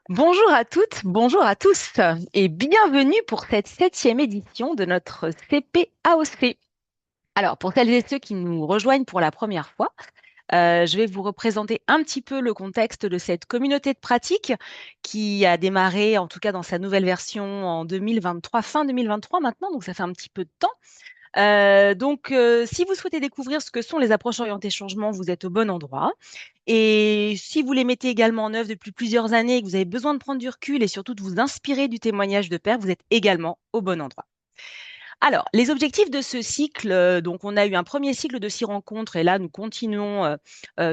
Bonjour à toutes, bonjour à tous et bienvenue pour cette septième édition de notre CP AOC. Alors, pour celles et ceux qui nous rejoignent pour la première fois, je vais vous représenter un petit peu le contexte de cette communauté de pratique qui a démarré, en tout cas dans sa nouvelle version en 2023, fin 2023 maintenant, donc ça fait un petit peu de temps. Si vous souhaitez découvrir ce que sont les approches orientées changement, vous êtes au bon endroit. Et si vous les mettez également en œuvre depuis plusieurs années et que vous avez besoin de prendre du recul et surtout de vous inspirer du témoignage de pairs, vous êtes également au bon endroit. Alors, les objectifs de ce cycle, donc on a eu un premier cycle de 6 rencontres et là, nous continuons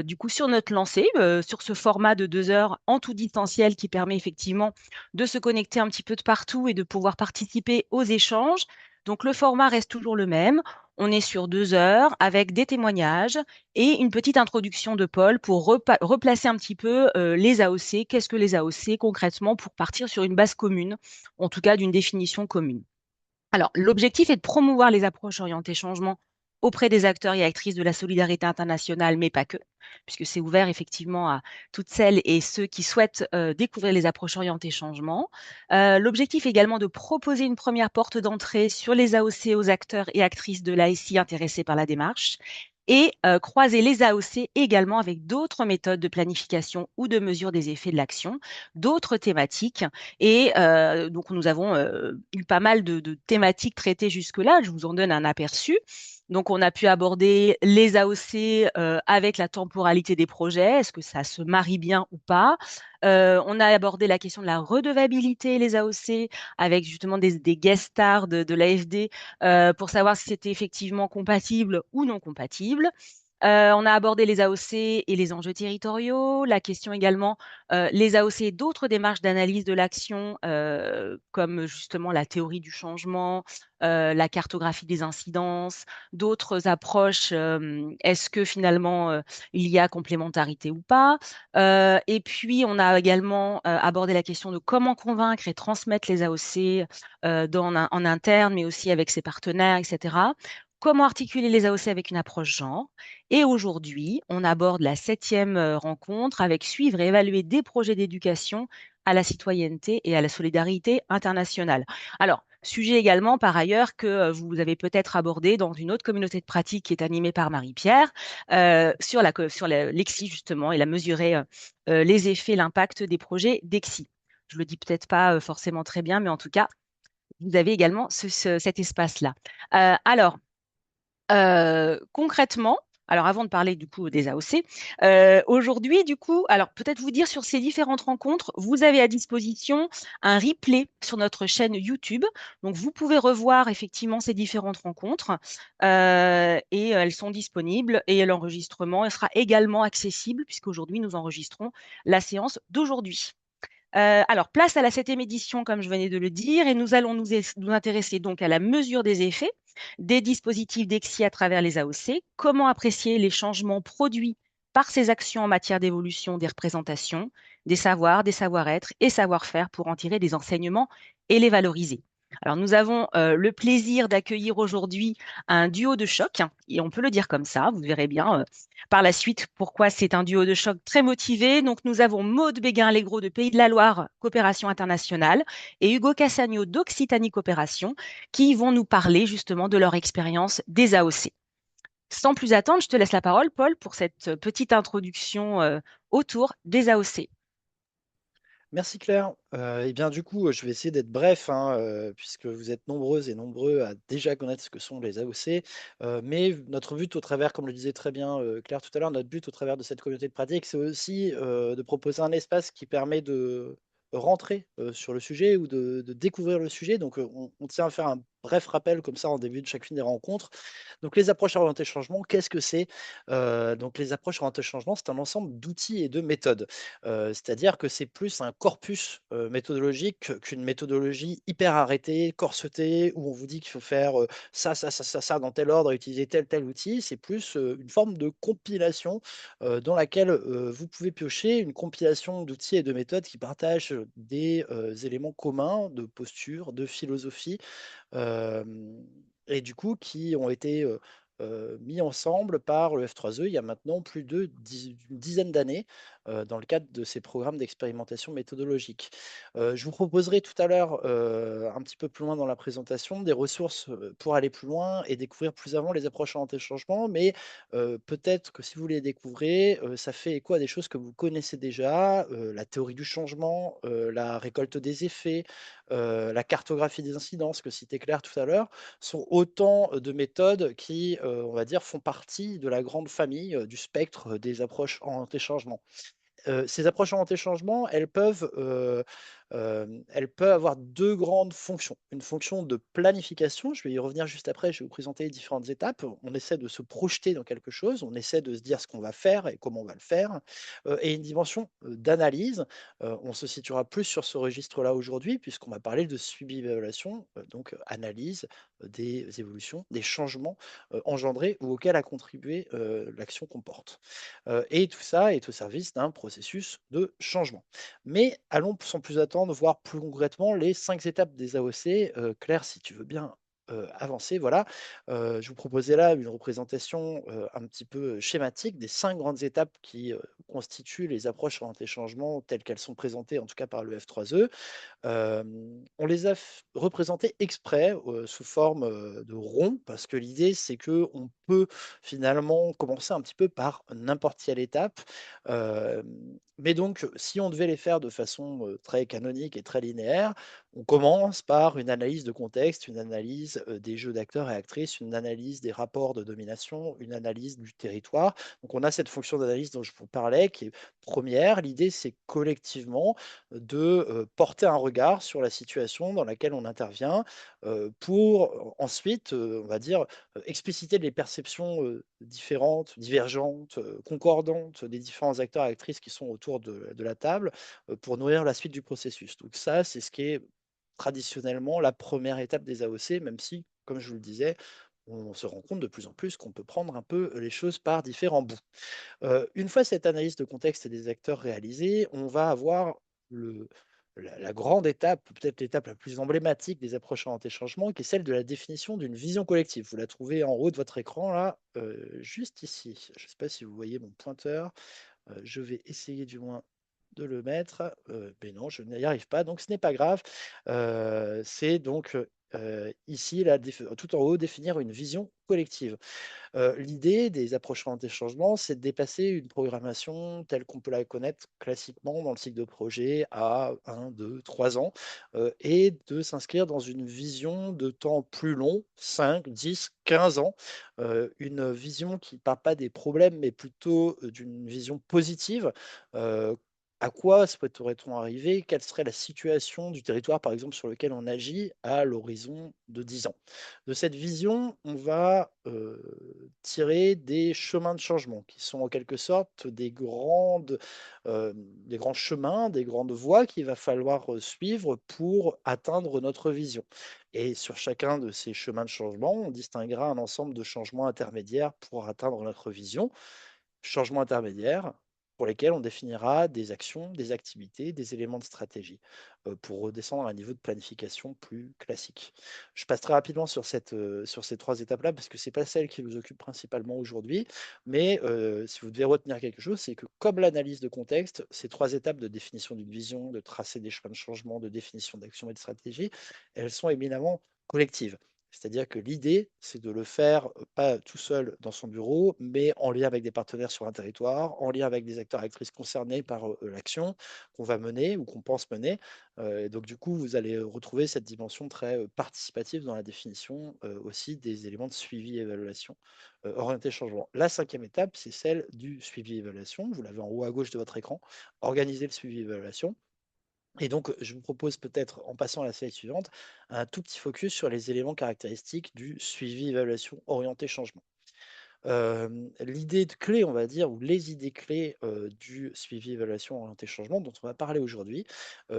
du coup sur notre lancée, sur ce format de 2 heures en tout distanciel qui permet effectivement de se connecter un petit peu de partout et de pouvoir participer aux échanges. Donc, le format reste toujours le même. On est sur 2 heures avec des témoignages et une petite introduction de Paul pour replacer un petit peu les AOC. Qu'est-ce que les AOC concrètement pour partir sur une base commune, en tout cas d'une définition commune. Alors, l'objectif est de promouvoir les approches orientées changement auprès des acteurs et actrices de la solidarité internationale, mais pas que, puisque c'est ouvert effectivement à toutes celles et ceux qui souhaitent découvrir les approches orientées changement. L'objectif est également de proposer une première porte d'entrée sur les AOC aux acteurs et actrices de l'ASI intéressés par la démarche et croiser les AOC également avec d'autres méthodes de planification ou de mesure des effets de l'action, d'autres thématiques et donc, nous avons eu pas mal de thématiques traitées jusque-là. Je vous en donne un aperçu. Donc, on a pu aborder les AOC avec la temporalité des projets. Est-ce que ça se marie bien ou pas? On a abordé la question de la redevabilité, les AOC, avec justement des guest stars de l'AFD pour savoir si c'était effectivement compatible ou non compatible. On a abordé les AOC et les enjeux territoriaux, la question également, les AOC et d'autres démarches d'analyse de l'action, comme justement la théorie du changement, la cartographie des incidences, d'autres approches. Est-ce que finalement il y a complémentarité ou pas? Et puis, on a également abordé la question de comment convaincre et transmettre les AOC en interne, mais aussi avec ses partenaires, etc. Comment articuler les AOC avec une approche genre? Et aujourd'hui, on aborde la septième rencontre avec suivre et évaluer des projets d'éducation à la citoyenneté et à la solidarité internationale. Alors, sujet également par ailleurs que vous avez peut-être abordé dans une autre communauté de pratique qui est animée par Marie-Pierre sur l'EXI justement et la mesurer les effets, l'impact des projets d'EXI. Je le dis peut-être pas forcément très bien, mais en tout cas, vous avez également cet espace-là. Alors, concrètement, alors avant de parler du coup des AOC, aujourd'hui du coup, alors peut-être vous dire sur ces différentes rencontres, vous avez à disposition un replay sur notre chaîne YouTube. Donc vous pouvez revoir effectivement ces différentes rencontres et elles sont disponibles et l'enregistrement sera également accessible puisqu'aujourd'hui nous enregistrons la séance d'aujourd'hui. Alors, place à la septième édition, comme je venais de le dire, et nous allons nous intéresser donc à la mesure des effets des dispositifs d'EXI à travers les AOC, comment apprécier les changements produits par ces actions en matière d'évolution des représentations, des savoirs, des savoir-être et savoir-faire pour en tirer des enseignements et les valoriser. Alors, nous avons le plaisir d'accueillir aujourd'hui un duo de choc, et on peut le dire comme ça, vous verrez bien par la suite pourquoi c'est un duo de choc très motivé. Donc, nous avons Maude Béguin-Allegro de Pays de la Loire, Coopération internationale, et Hugo Cassagno d'Occitanie Coopération, qui vont nous parler justement de leur expérience des AOC. Sans plus attendre, je te laisse la parole, Paul, pour cette petite introduction autour des AOC. Merci Claire. Eh bien du coup, je vais essayer d'être bref, hein, puisque vous êtes nombreuses et nombreux à déjà connaître ce que sont les AOC. Mais notre but au travers, comme le disait très bien Claire tout à l'heure, notre but au travers de cette communauté de pratique, c'est aussi de proposer un espace qui permet de rentrer sur le sujet ou de découvrir le sujet. Donc on tient à faire un bref rappel comme ça en début de chacune des rencontres. Donc les approches orientées changement, qu'est-ce que c'est? Donc les approches orientées changement, c'est un ensemble d'outils et de méthodes. C'est-à-dire que c'est plus un corpus méthodologique qu'une méthodologie hyper arrêtée, corsetée, où on vous dit qu'il faut faire ça, ça, ça, ça, ça dans tel ordre, utiliser tel, tel outil. C'est plus une forme de compilation dans laquelle vous pouvez piocher une compilation d'outils et de méthodes qui partagent des éléments communs de posture, de philosophie, et du coup qui ont été mis ensemble par le F3E il y a maintenant plus de une dizaine d'années, dans le cadre de ces programmes d'expérimentation méthodologique. Je vous proposerai tout à l'heure, un petit peu plus loin dans la présentation, des ressources, pour aller plus loin et découvrir plus avant les approches orientées changement, mais peut-être que si vous les découvrez, ça fait écho à des choses que vous connaissez déjà, la théorie du changement, la récolte des effets, la cartographie des incidences que citait Claire tout à l'heure, sont autant, de méthodes qui, on va dire, font partie de la grande famille, du spectre, des approches orientées changement. Ces approches orientées changement, elles peuvent avoir 2 grandes fonctions. Une fonction de planification, je vais y revenir juste après, je vais vous présenter les différentes étapes. On essaie de se projeter dans quelque chose, on essaie de se dire ce qu'on va faire et comment on va le faire, et une dimension, d'analyse. On se situera plus sur ce registre-là aujourd'hui puisqu'on va parler de suivi évaluation, donc analyse, des évolutions, des changements, engendrés ou auxquels a contribué, l'action qu'on porte. Et tout ça est au service d'un processus de changement. Mais allons sans plus attendre voir plus concrètement les 5 étapes des AOC. Claire, si tu veux bien, avancer, voilà. Je vous proposais là une représentation, un petit peu schématique des 5 grandes étapes qui, constituent les approches orientées changement telles qu'elles sont présentées en tout cas par le F3E. On les a représentés exprès, sous forme, de rond parce que l'idée c'est que on peut finalement commencer un petit peu par n'importe quelle étape. Mais donc si on devait les faire de façon, très canonique et très linéaire, on commence par une analyse de contexte, une analyse, des jeux d'acteurs et actrices, une analyse des rapports de domination, une analyse du territoire. Donc on a cette fonction d'analyse dont je vous parlais qui est première. L'idée c'est collectivement de, porter un regard sur la situation dans laquelle on intervient, pour ensuite, on va dire, expliciter les perceptions, différentes, divergentes, concordantes des différents acteurs et actrices qui sont autour de la table, pour nourrir la suite du processus. Donc ça, c'est ce qui est traditionnellement la première étape des AOC, même si, comme je vous le disais, on se rend compte de plus en plus qu'on peut prendre un peu les choses par différents bouts. Une fois cette analyse de contexte et des acteurs réalisée, on va avoir le la grande étape, peut-être l'étape la plus emblématique des approches orientées changement, qui est celle de la définition d'une vision collective. Vous la trouvez en haut de votre écran là, juste ici. Je ne sais pas si vous voyez mon pointeur, je vais essayer du moins de le mettre, mais non, je n'y arrive pas, donc ce n'est pas grave. C'est donc, ici, tout en haut, définir une vision collective. L'idée des approches orientées changement, c'est de dépasser une programmation telle qu'on peut la connaître classiquement dans le cycle de projet à 1, 2, 3 ans, et de s'inscrire dans une vision de temps plus long, 5, 10, 15 ans. Une vision qui ne part pas des problèmes, mais plutôt, d'une vision positive. Heu, à quoi souhaiterait-on arriver? Quelle serait la situation du territoire, par exemple, sur lequel on agit à l'horizon de 10 ans? De cette vision, on va, tirer des chemins de changement qui sont en quelque sorte des grands chemins, des grandes voies qu'il va falloir, suivre pour atteindre notre vision. Et sur chacun de ces chemins de changement, on distinguera un ensemble de changements intermédiaires pour atteindre notre vision. Changements intermédiaires pour lesquels on définira des actions, des activités, des éléments de stratégie, pour redescendre à un niveau de planification plus classique. Je passe très rapidement sur ces 3 étapes-là parce que c'est pas celles qui nous occupent principalement aujourd'hui, mais si vous devez retenir quelque chose, c'est que comme l'analyse de contexte, ces 3 étapes de définition d'une vision, de tracer des chemins de changement, de définition d'actions et de stratégie, elles sont éminemment collectives. C'est-à-dire que l'idée, c'est de le faire, pas tout seul dans son bureau, mais en lien avec des partenaires sur un territoire, en lien avec des acteurs et actrices concernés par, l'action qu'on va mener ou qu'on pense mener. Et donc du coup, vous allez, retrouver cette dimension très, participative dans la définition, aussi des éléments de suivi et évaluation, orientés changement. La 5e étape, c'est celle du suivi évaluation. Vous l'avez en haut à gauche de votre écran. Organiser le suivi évaluation. Et donc, je vous propose peut-être, en passant à la slide suivante, un tout petit focus sur les éléments caractéristiques du suivi évaluation orienté changement. L'idée de clé, on va dire, ou les idées clés, du suivi évaluation orienté changement dont on va parler aujourd'hui,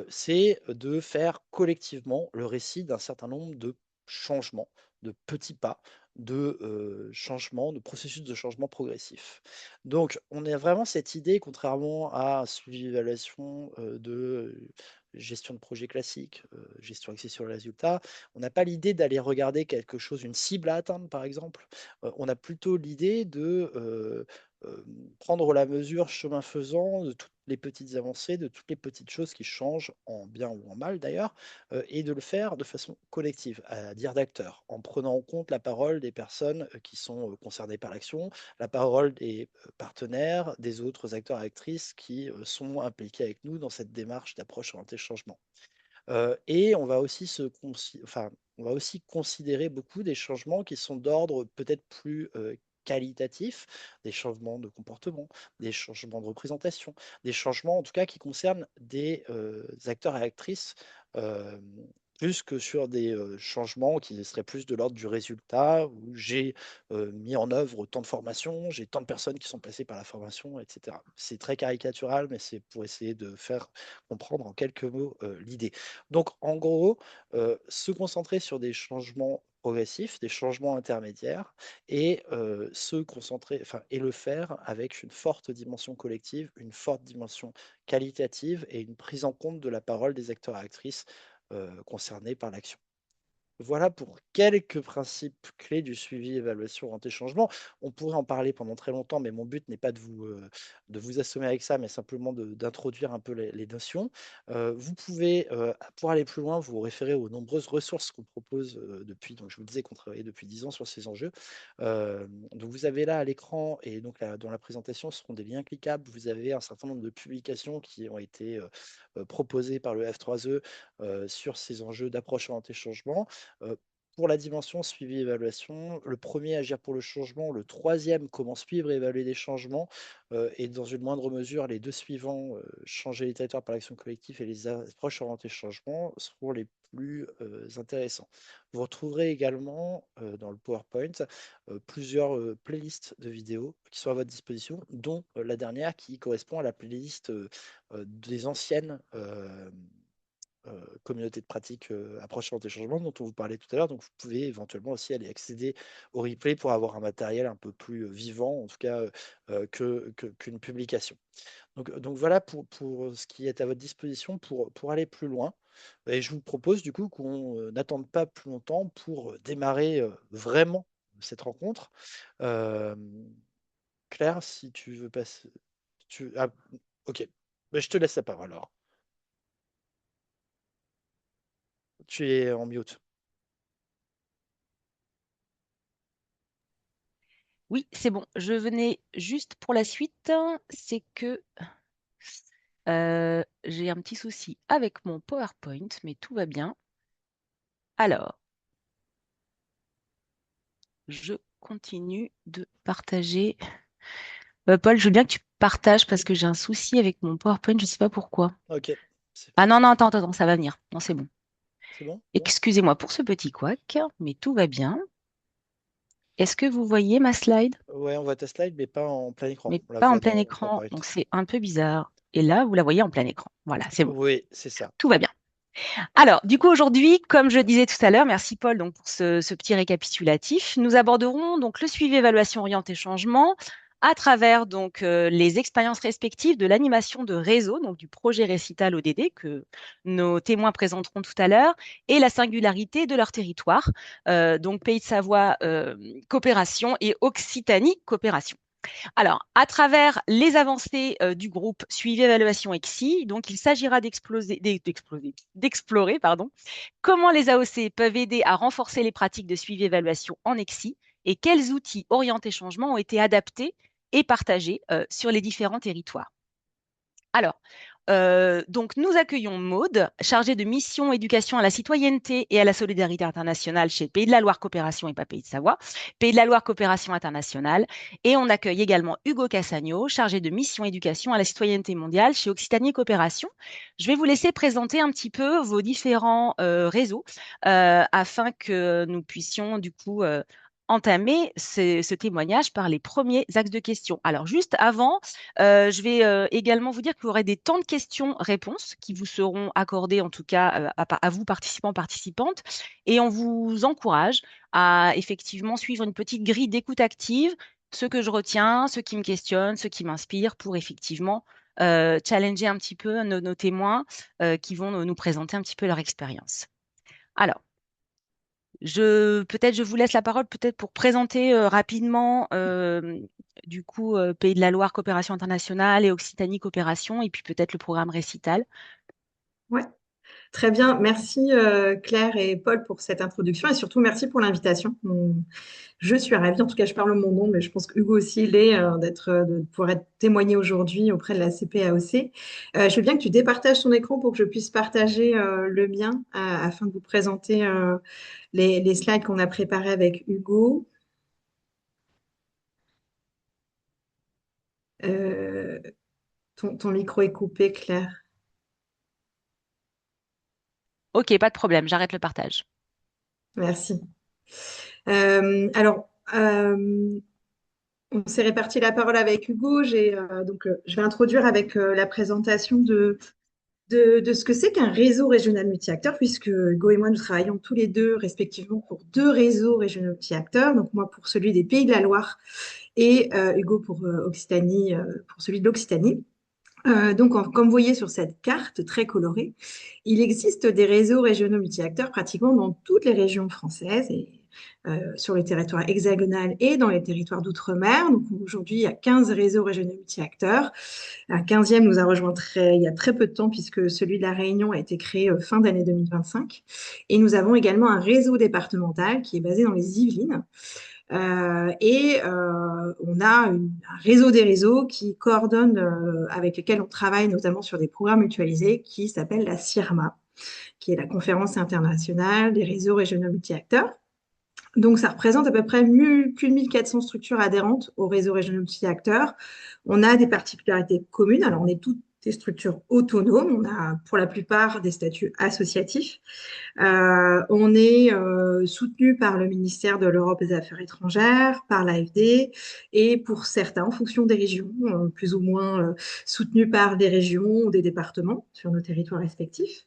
c'est de faire collectivement le récit d'un certain nombre de changements, de petits pas, changements, de processus de changement progressif. Donc on a vraiment cette idée, contrairement à un suivi évaluation, gestion de projet classique, gestion axée sur le résultat. On n'a pas l'idée d'aller regarder quelque chose, une cible à atteindre, par exemple. On a plutôt l'idée de prendre la mesure chemin faisant de toutes les petites avancées, de toutes les petites choses qui changent, en bien ou en mal d'ailleurs, et de le faire de façon collective, à dire d'acteurs, en prenant en compte la parole des personnes qui sont concernées par l'action, la parole des partenaires, des autres acteurs et actrices qui sont impliqués avec nous dans cette démarche d'approche orientée changement. Et on va aussi enfin, on va aussi considérer beaucoup des changements qui sont d'ordre peut-être plus qualitatif, des changements de comportement, des changements de représentation, des changements en tout cas qui concernent des acteurs et actrices euh, plus que sur des changements qui seraient plus de l'ordre du résultat, où j'ai mis en œuvre tant de formations, j'ai tant de personnes qui sont passées par la formation, etc. C'est très caricatural, mais c'est pour essayer de faire comprendre en quelques mots l'idée. Donc, en gros, se concentrer sur des changements progressifs, des changements intermédiaires, et se concentrer, enfin, et le faire avec une forte dimension collective, une forte dimension qualitative et une prise en compte de la parole des acteurs et actrices concernés par l'action. Voilà pour quelques principes clés du suivi, évaluation, orienté changement. On pourrait en parler pendant très longtemps, mais mon but n'est pas de vous assommer avec ça, mais simplement d'introduire un peu les notions. Vous pouvez, pour aller plus loin, vous référer aux nombreuses ressources qu'on propose depuis, donc je vous le disais qu'on travaillait depuis 10 ans sur ces enjeux. Donc vous avez là à l'écran, et donc dans la présentation, ce seront des liens cliquables. Vous avez un certain nombre de publications qui ont été proposées par le F3E sur ces enjeux d'approche orientée changement. Heu, pour la dimension suivi-évaluation, le premier agir pour le changement, le troisième comment suivre et évaluer des changements, et dans une moindre mesure, les 2 suivants, changer les territoires par l'action collective et les approches orientées changement seront les plus, intéressants. Vous retrouverez également, dans le PowerPoint, plusieurs, playlists de vidéos qui sont à votre disposition, dont, la dernière qui correspond à la playlist, des anciennes, communauté de pratique approche orientée changement dont on vous parlait tout à l'heure. Donc, vous pouvez éventuellement aussi aller accéder au replay pour avoir un matériel un peu plus vivant, en tout cas, qu'une publication. Donc voilà pour ce qui est à votre disposition pour aller plus loin. Et je vous propose du coup qu'on n'attende pas plus longtemps pour démarrer vraiment cette rencontre. Euh, Claire, si tu veux passer. Ah, ok. Ben, je te laisse la parole alors. Tu es en mute. Oui, c'est bon. Je venais juste pour la suite. C'est que j'ai un petit souci avec mon PowerPoint, mais tout va bien. Alors, je continue de partager. Paul, je veux bien que tu partages parce que j'ai un souci avec mon PowerPoint, je ne sais pas pourquoi. Ok. C'est Ah non, non, attends, attends, ça va venir. Non, c'est bon. c'est bon? Excusez-moi pour ce petit couac, mais tout va bien. Est-ce que vous voyez ma slide? Ouais, on voit ta slide, mais pas en plein écran. Mais On la pas en voit plein dans écran, donc PowerPoint. c'est un peu bizarre. Et là, vous la voyez en plein écran. Voilà, c'est bon. Oui, c'est ça. Tout va bien. Alors, du coup, aujourd'hui, comme je le disais tout à l'heure, merci Paul donc, pour ce petit récapitulatif. Nous aborderons donc le suivi évaluation orientée changement à travers donc les expériences respectives de l'animation de réseau, donc du projet Récital ODD que nos témoins présenteront tout à l'heure, et la singularité de leur territoire, donc Pays de Savoie coopération et Occitanie coopération. Alors, à travers les avancées du groupe suivi évaluation EXI, donc il s'agira d'explorer comment les AOC peuvent aider à renforcer les pratiques de suivi évaluation en EXI et quels outils orientés changement ont été adaptés et partagés sur les différents territoires. Alors, donc nous accueillons Maude, chargée de mission éducation à la citoyenneté et à la solidarité internationale chez Pays de la Loire Coopération et pas Pays de Savoie, Pays de la Loire Coopération internationale. Et on accueille également Hugo Cassagno, chargé de mission éducation à la citoyenneté mondiale chez Occitanie Coopération. Je vais vous laisser présenter un petit peu vos différents réseaux afin que nous puissions du coup entamer ce témoignage par les premiers axes de questions. Alors juste avant, je vais également vous dire qu'il y aurait des temps de questions-réponses qui vous seront accordés, en tout cas à vous, participants, participantes. Et on vous encourage à effectivement suivre une petite grille d'écoute active, ce que je retiens, ce qui me questionne, ce qui m'inspire, pour effectivement challenger un petit peu nos témoins qui vont nous présenter un petit peu leur expérience. Alors, peut-être je vous laisse la parole peut-être pour présenter rapidement du coup Pays de la Loire Coopération Internationale et Occitanie Coopération et puis peut-être le programme Récital. Ouais, très bien. Merci Claire et Paul pour cette introduction et surtout merci pour l'invitation. Je suis ravie, en tout cas je parle au mon nom, mais je pense que Hugo aussi l'est de pouvoir être témoigné aujourd'hui auprès de la CPAOC. Je veux bien que tu départages ton écran pour que je puisse partager le mien afin de vous présenter les slides qu'on a préparés avec Hugo. Euh, ton micro est coupé, Claire. Ok, pas de problème, j'arrête le partage. Merci. Alors, on s'est réparti la parole avec Hugo. Je vais introduire avec la présentation de ce que c'est qu'un réseau régional multi-acteurs, puisque Hugo et moi, nous travaillons tous les deux respectivement pour deux réseaux régionaux multi-acteurs. Donc moi pour celui des Pays de la Loire et Hugo pour Occitanie, pour celui de l'Occitanie. Comme vous voyez sur cette carte très colorée, il existe des réseaux régionaux multi-acteurs pratiquement dans toutes les régions françaises et sur le territoire hexagonal et dans les territoires d'outre-mer. Donc aujourd'hui, il y a 15 réseaux régionaux multi-acteurs. Un 15e nous a rejoint il y a très peu de temps puisque celui de la Réunion a été créé fin d'année 2025. Et nous avons également un réseau départemental qui est basé dans les Yvelines. On a un réseau des réseaux qui coordonne, avec lesquels on travaille notamment sur des programmes mutualisés qui s'appelle la CIRMA, qui est la Conférence internationale des réseaux régionaux multi-acteurs. Donc, ça représente à peu près plus de 1400 structures adhérentes au réseau régional multi-acteurs. On a des particularités communes. Alors, on est toutes des structures autonomes. On a pour la plupart des statuts associatifs. On est soutenu par le ministère de l'Europe et des Affaires étrangères, par l'AFD, et pour certains, en fonction des régions, plus ou moins soutenu par des régions ou des départements sur nos territoires respectifs.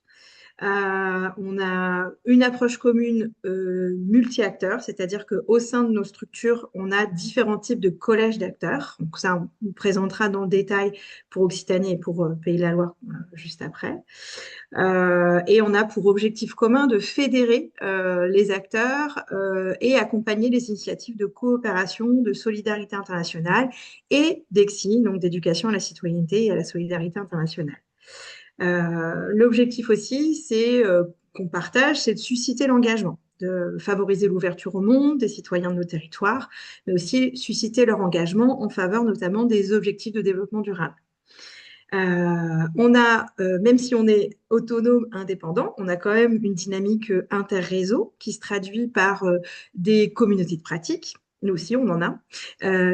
On a une approche commune multi-acteurs, c'est-à-dire qu'au sein de nos structures, on a différents types de collèges d'acteurs. Donc ça, on vous présentera dans le détail pour Occitanie et pour Pays de la Loire juste après. Et on a pour objectif commun de fédérer les acteurs et accompagner les initiatives de coopération, de solidarité internationale et d'EXI, donc d'éducation à la citoyenneté et à la solidarité internationale. L'objectif aussi, c'est qu'on partage, c'est de susciter l'engagement, de favoriser l'ouverture au monde des citoyens de nos territoires, mais aussi susciter leur engagement en faveur notamment des objectifs de développement durable. Même si on est autonome, indépendant, on a quand même une dynamique interréseau qui se traduit par des communautés de pratique. Nous aussi, on en a.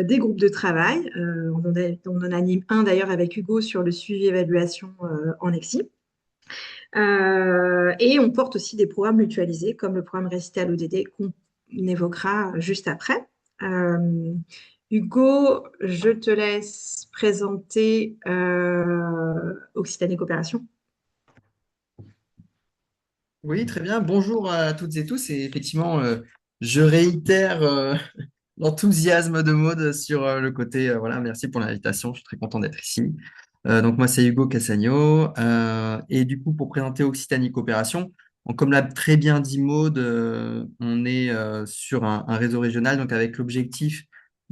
Des groupes de travail. On en anime un d'ailleurs avec Hugo sur le suivi évaluation en EXI. Et on porte aussi des programmes mutualisés comme le programme Récital ODD qu'on évoquera juste après. Hugo, je te laisse présenter Occitanie Coopération. Oui, très bien. Bonjour à toutes et tous. Et effectivement, je réitère l'enthousiasme de Maud sur le côté. Voilà, merci pour l'invitation. Je suis très content d'être ici. Donc, moi, c'est Hugo Cassagno. Et du coup, pour présenter Occitanie Coopération, comme l'a très bien dit Maud, on est sur un réseau régional, donc avec l'objectif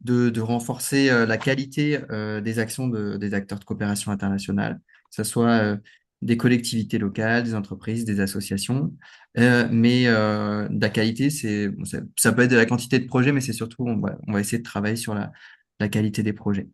de renforcer la qualité des actions des acteurs de coopération internationale, que ce soit des collectivités locales, des entreprises, des associations. La qualité, ça peut être de la quantité de projets, mais c'est surtout, on va essayer de travailler sur la qualité des projets.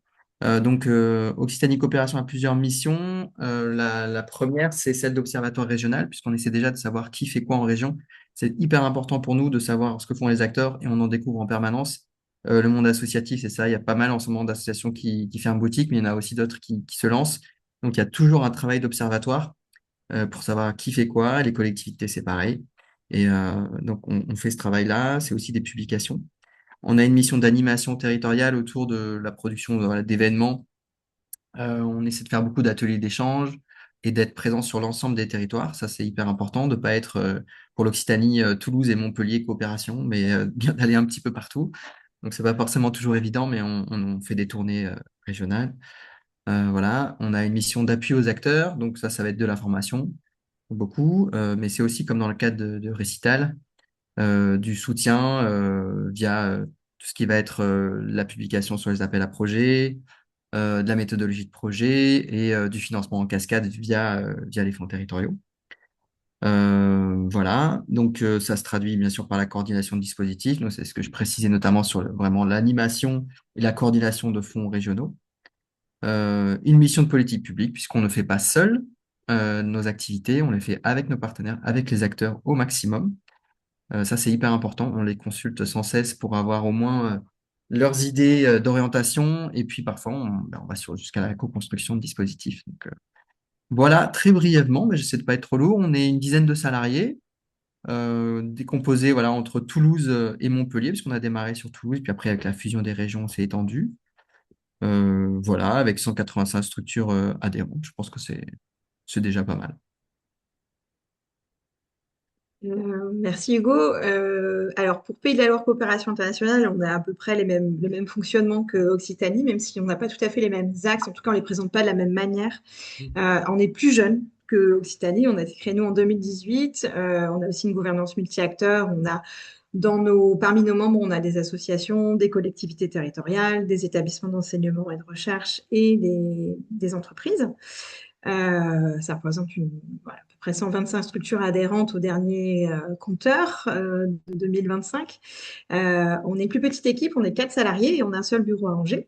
Occitanie Coopération a plusieurs missions. La première, c'est celle d'observatoire régional, puisqu'on essaie déjà de savoir qui fait quoi en région. C'est hyper important pour nous de savoir ce que font les acteurs et on en découvre en permanence. Le monde associatif, c'est ça. Il y a pas mal en ce moment d'associations qui ferment boutique, mais il y en a aussi d'autres qui se lancent. Donc, il y a toujours un travail d'observatoire pour savoir qui fait quoi. Les collectivités, c'est pareil. Donc, on fait ce travail-là. C'est aussi des publications. On a une mission d'animation territoriale autour de la production voilà, d'événements. On essaie de faire beaucoup d'ateliers d'échange et d'être présent sur l'ensemble des territoires. Ça, c'est hyper important de ne pas être pour l'Occitanie, Toulouse et Montpellier coopération, mais bien d'aller un petit peu partout. Donc, c'est pas forcément toujours évident, mais on fait des tournées régionales. Voilà, on a une mission d'appui aux acteurs, donc ça va être de l'information, beaucoup, mais c'est aussi comme dans le cadre de Récital, du soutien via tout ce qui va être la publication sur les appels à projets, de la méthodologie de projet et du financement en cascade via les fonds territoriaux. Voilà, donc ça se traduit bien sûr par la coordination de dispositifs. Donc, c'est ce que je précisais notamment sur vraiment l'animation et la coordination de fonds régionaux. Une mission de politique publique, puisqu'on ne fait pas seul nos activités, on les fait avec nos partenaires, avec les acteurs au maximum. Ça, c'est hyper important. On les consulte sans cesse pour avoir au moins leurs idées d'orientation. Et puis parfois, on va jusqu'à la co-construction de dispositifs. Donc, voilà, très brièvement, mais j'essaie de pas être trop lourd. On est une dizaine de salariés, décomposés voilà, entre Toulouse et Montpellier, puisqu'on a démarré sur Toulouse, puis après, avec la fusion des régions, on s'est étendu. Voilà, avec 185 structures adhérentes. Je pense que c'est déjà pas mal. Merci Hugo. Alors pour Pays de la Loire Coopération Internationale, on a à peu près le même fonctionnement que Occitanie, même si on n'a pas tout à fait les mêmes axes. En tout cas, on ne les présente pas de la même manière. On est plus jeune que Occitanie. On a été créé nous en 2018. On a aussi une gouvernance multi-acteurs. On a parmi nos membres, on a des associations, des collectivités territoriales, des établissements d'enseignement et de recherche et des entreprises. Ça représente voilà, à peu près 125 structures adhérentes au dernier compteur de 2025. On est une plus petite équipe, on est 4 salariés et on a un seul bureau à Angers.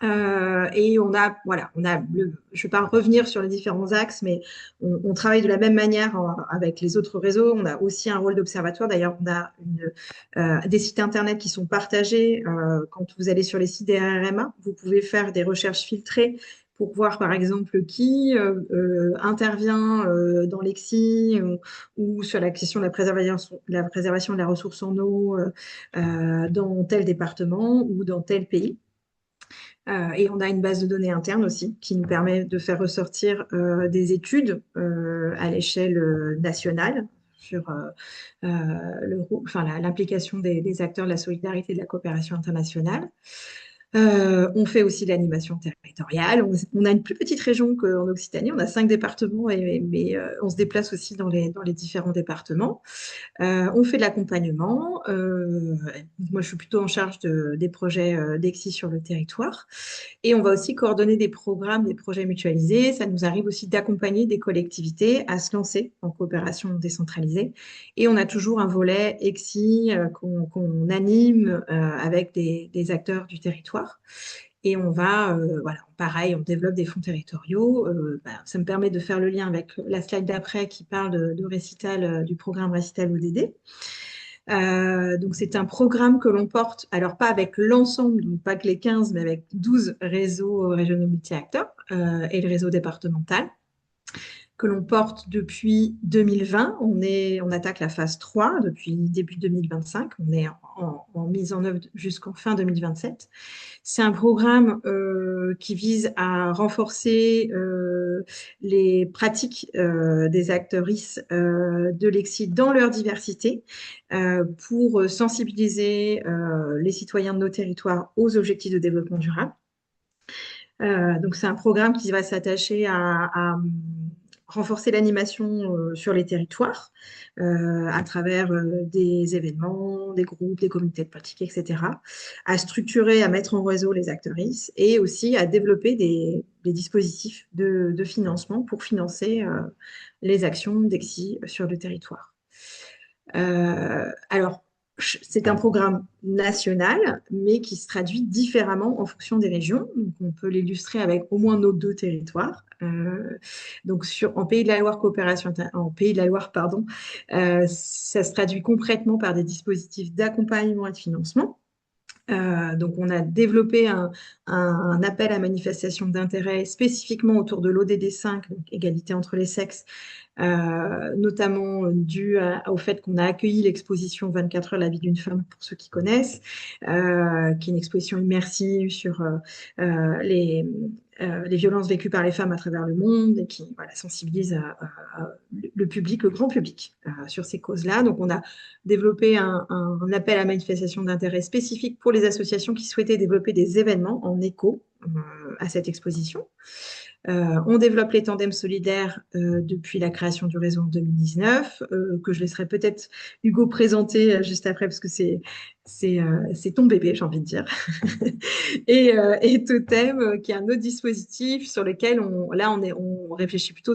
Et voilà, je ne vais pas revenir sur les différents axes, mais on travaille de la même manière avec les autres réseaux. On a aussi un rôle d'observatoire. D'ailleurs, on a des sites internet qui sont partagés. Quand vous allez sur les sites des RRMA, vous pouvez faire des recherches filtrées pour voir, par exemple, qui intervient dans l'EXI ou sur la question de la préservation de la ressource en eau dans tel département ou dans tel pays. Et on a une base de données interne aussi qui nous permet de faire ressortir des études à l'échelle nationale sur l'implication des acteurs de la solidarité et de la coopération internationale. On fait aussi de l'animation territoriale. On a une plus petite région qu'en Occitanie. On a 5 départements, mais on se déplace aussi dans les différents départements. On fait de l'accompagnement. Moi, je suis plutôt en charge des projets d'EXI sur le territoire. Et on va aussi coordonner des programmes, des projets mutualisés. Ça nous arrive aussi d'accompagner des collectivités à se lancer en coopération décentralisée. Et on a toujours un volet EXI qu'on anime avec des acteurs du territoire. Et on va, voilà, pareil, on développe des fonds territoriaux. Ça me permet de faire le lien avec la slide d'après qui parle de Récital, du programme Récital ODD. Donc, c'est un programme que l'on porte, alors pas avec l'ensemble, donc pas que les 15, mais avec 12 réseaux régionaux multi-acteurs et le réseau départemental que l'on porte depuis 2020. On attaque la phase 3 depuis début 2025. On est en mise en œuvre jusqu'en fin 2027. C'est un programme qui vise à renforcer les pratiques des actrices de l'EXI dans leur diversité pour sensibiliser les citoyens de nos territoires aux objectifs de développement durable. Donc, c'est un programme qui va s'attacher à renforcer l'animation sur les territoires à travers des événements, des groupes, des communautés de pratique, etc. À structurer, à mettre en réseau les actrices et aussi à développer des dispositifs de financement pour financer les actions d'EXI sur le territoire. Alors, c'est un programme national, mais qui se traduit différemment en fonction des régions. Donc, on peut l'illustrer avec au moins nos 2 territoires. Donc, en Pays de la Loire pardon, ça se traduit concrètement par des dispositifs d'accompagnement et de financement. Donc, on a développé un appel à manifestation d'intérêt spécifiquement autour de l'ODD 5, donc égalité entre les sexes, notamment dû au fait qu'on a accueilli l'exposition 24 heures la vie d'une femme, pour ceux qui connaissent, qui est une exposition immersive sur les violences vécues par les femmes à travers le monde et qui sensibilise le public, le grand public sur ces causes-là. Donc, on a développé un appel à manifestation d'intérêt spécifique pour les associations qui souhaitaient développer des événements en écho à cette exposition. On développe les tandems solidaires depuis la création du réseau en 2019, que je laisserai peut-être Hugo présenter juste après, parce que c'est ton bébé, j'ai envie de dire. Et Totem, qui est un autre dispositif sur lequel on réfléchit plutôt